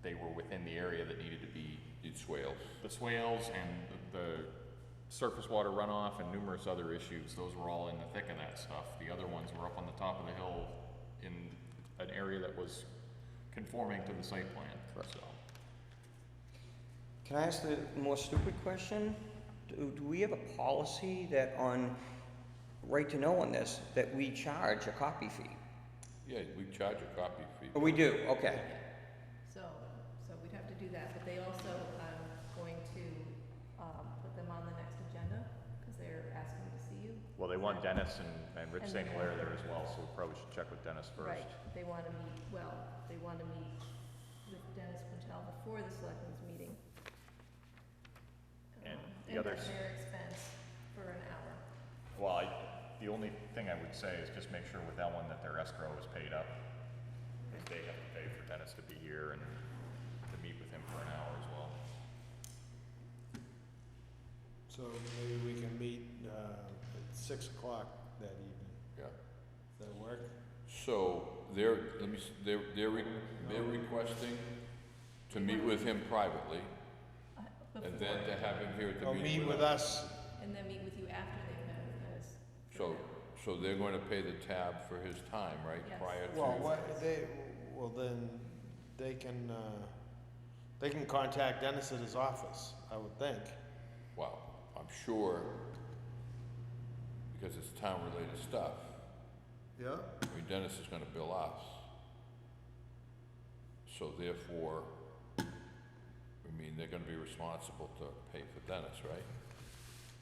they were within the area that needed to be. Need swales. The swales and the surface water runoff and numerous other issues, those were all in the thick of that stuff. The other ones were up on the top of the hill in an area that was conforming to the site plan. So, Can I ask the more stupid question? Do we have a policy that on right to know on this, that we charge a copy fee? Yeah, we charge a copy fee. Oh, we do, okay. So we'd have to do that, but they also, I'm going to, put them on the next agenda, because they're asking to see you. well, they want Dennis and Rich And St. then- Hilaire there as well, so we probably should check with Dennis first. Right, they want to meet, they want to meet with Dennis Quintel before the selectmen's meeting. And the And others. at their expense for an hour. Well, the only thing I would say is just make sure with that one that their escrow is paid up. If they have to pay for Dennis to be here and to meet with him for an hour as well. So maybe we can meet at 6 o'clock that evening. Yeah. Does that work? So they're requesting to meet with him privately and then to have him here to Or meet meet with with us. us. And then meet with you after they've met with Dennis. So they're going to pay the tab for his time, right? Yes. Prior to. Well, then they can contact Dennis at his office, I would think. Well, I'm sure, because it's town-related stuff, Yeah. I mean, Dennis is gonna bill us. So therefore, I mean, they're gonna be responsible to pay for Dennis, right?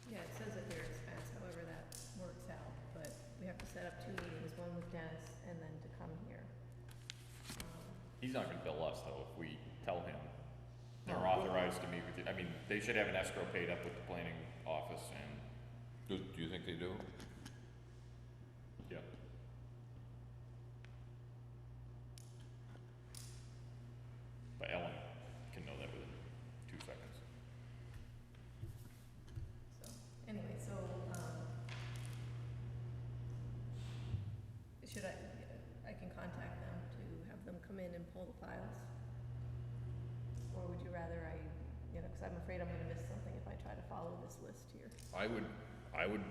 Yeah, it says at their expense, however that works out, but we have to set up 2 meetings, one with Dennis and then to come here. He's not gonna bill us though if we tell him they're authorized to meet with you. I mean, they should have an escrow paid up with the planning office and, Do you think they do? yeah. But Ellen can know that within 2 seconds. So, anyway, so, should I can contact them to have them come in and pull the files? Or would you rather because I'm afraid I'm gonna miss something if I try to follow this list here. I would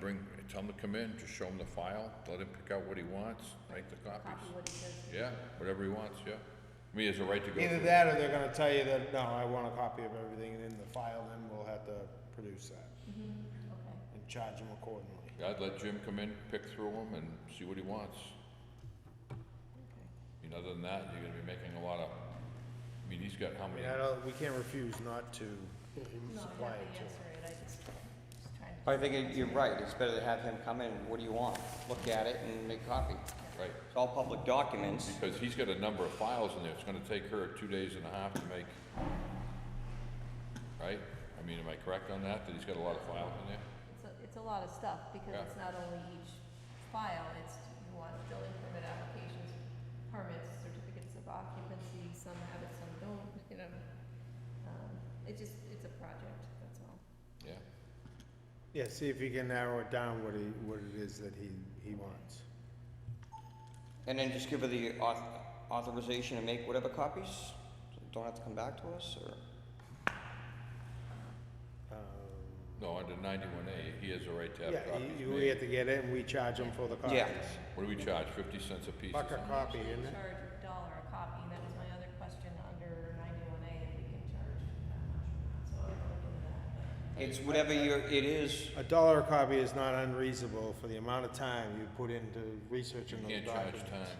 tell him to come in, just show him the file, let him pick out what he wants, make the copies. Copy what he says. Yeah, whatever he wants, yeah. I mean, he has a right to go Either through. that or they're gonna tell you that, no, I want a copy of everything in the file, then we'll have to produce that Okay. and charge them accordingly. I'd let Jim come in, pick through them, and see what he wants. I mean, other than that, you're gonna be making a lot of, I mean, he's got how I many? mean, we can't refuse not to No, I supply have it to to answer them. it, I just trying to. But I think you're right, it's better to have him come in, what do you want? Look at it and make a copy. Right, It's all public documents. because he's got a number of files in there, it's gonna take her 2.5 days to make, right? I mean, am I correct on that he's got a lot of files in there? It's a lot of stuff, because Yeah. it's not only each file, it's, you want building permit applications, permits, certificates of occupancy, some have it, some don't, it's a project, that's all. Yeah. Yeah, see if you can narrow it down what it is that he wants. And then just give her the authorization to make whatever copies? So don't have to come back to us, or? No, under 91A, he has a right to have Yeah, copies we made. have to get it and we charge them for the copies. Yeah. What do we charge, 50 cents a piece or Buck a something? copy, isn't it? Charge $1 a copy, and that was my other question under 91A, if we can charge that much, so I'll look into that. It's whatever it is. $1 a copy is not unreasonable for the amount of time you put into researching those Can't documents. charge time,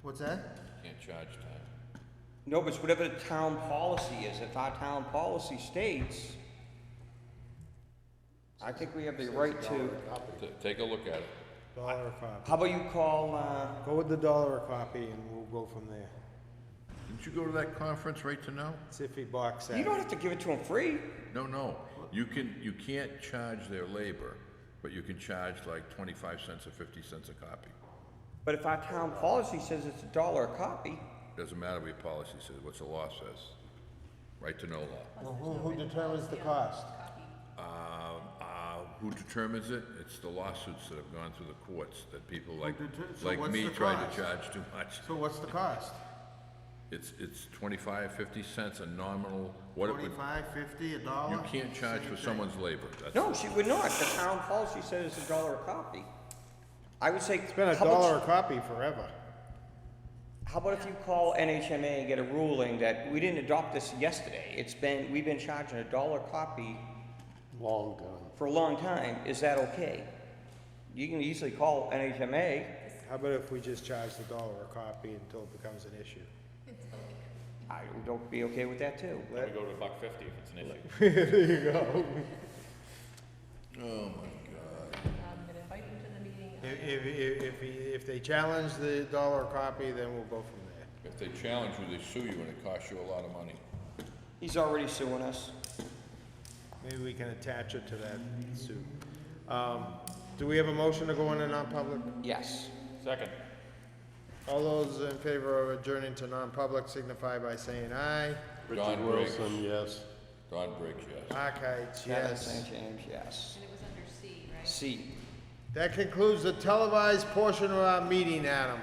What's that? can't charge time. No, but it's whatever the town policy is. If our town policy states, I think we have the right to, Take a look at it. $1 a copy. how about you call, Go with the $1 a copy and we'll go from there. Didn't you go to that conference, Right to Know? See if he balks at you it. don't have to give it to him free. No, you can't charge their labor, but you can charge like 25 cents or 50 cents a copy. But if our town policy says it's $1 a copy, Doesn't matter what your policy says, what the law says. Right to Know law. Well, who determines the cost? Who determines it? It's the lawsuits that have gone through the courts that people So like what's me the try cost? to charge too much. So what's the cost? It's 25, 50 cents a nominal, what it would, 25, 50, $1? you can't charge for someone's labor. That's no, she would not. The town policy says it's $1 a copy. I would say. It's been a how about $1 a copy forever. How about if you call NHMA and get a ruling that we didn't adopt this yesterday? We've been charging $1 a copy Long time. for a long time. Is that okay? You can easily call NHMA. How about if we just charge the $1 a copy until it becomes an issue? I would be okay with that too. Then we go to $1.50 if it's an issue. There you go. Oh, my God. I'm gonna invite him to the meeting. If they challenge the $1 a copy, then we'll go from there. If they challenge you, they sue you and it costs you a lot of money. He's already suing us. Maybe we can attach it to that suit. Do we have a motion to go into non-public? Yes. Second. All those in favor of adjourning to non-public signify by saying aye. Richard Wilson, yes. Don Briggs, yes. Mark Heights, Kevin yes. St. James, yes. And it was under C, right? C. That concludes the televised portion of our meeting, Adam.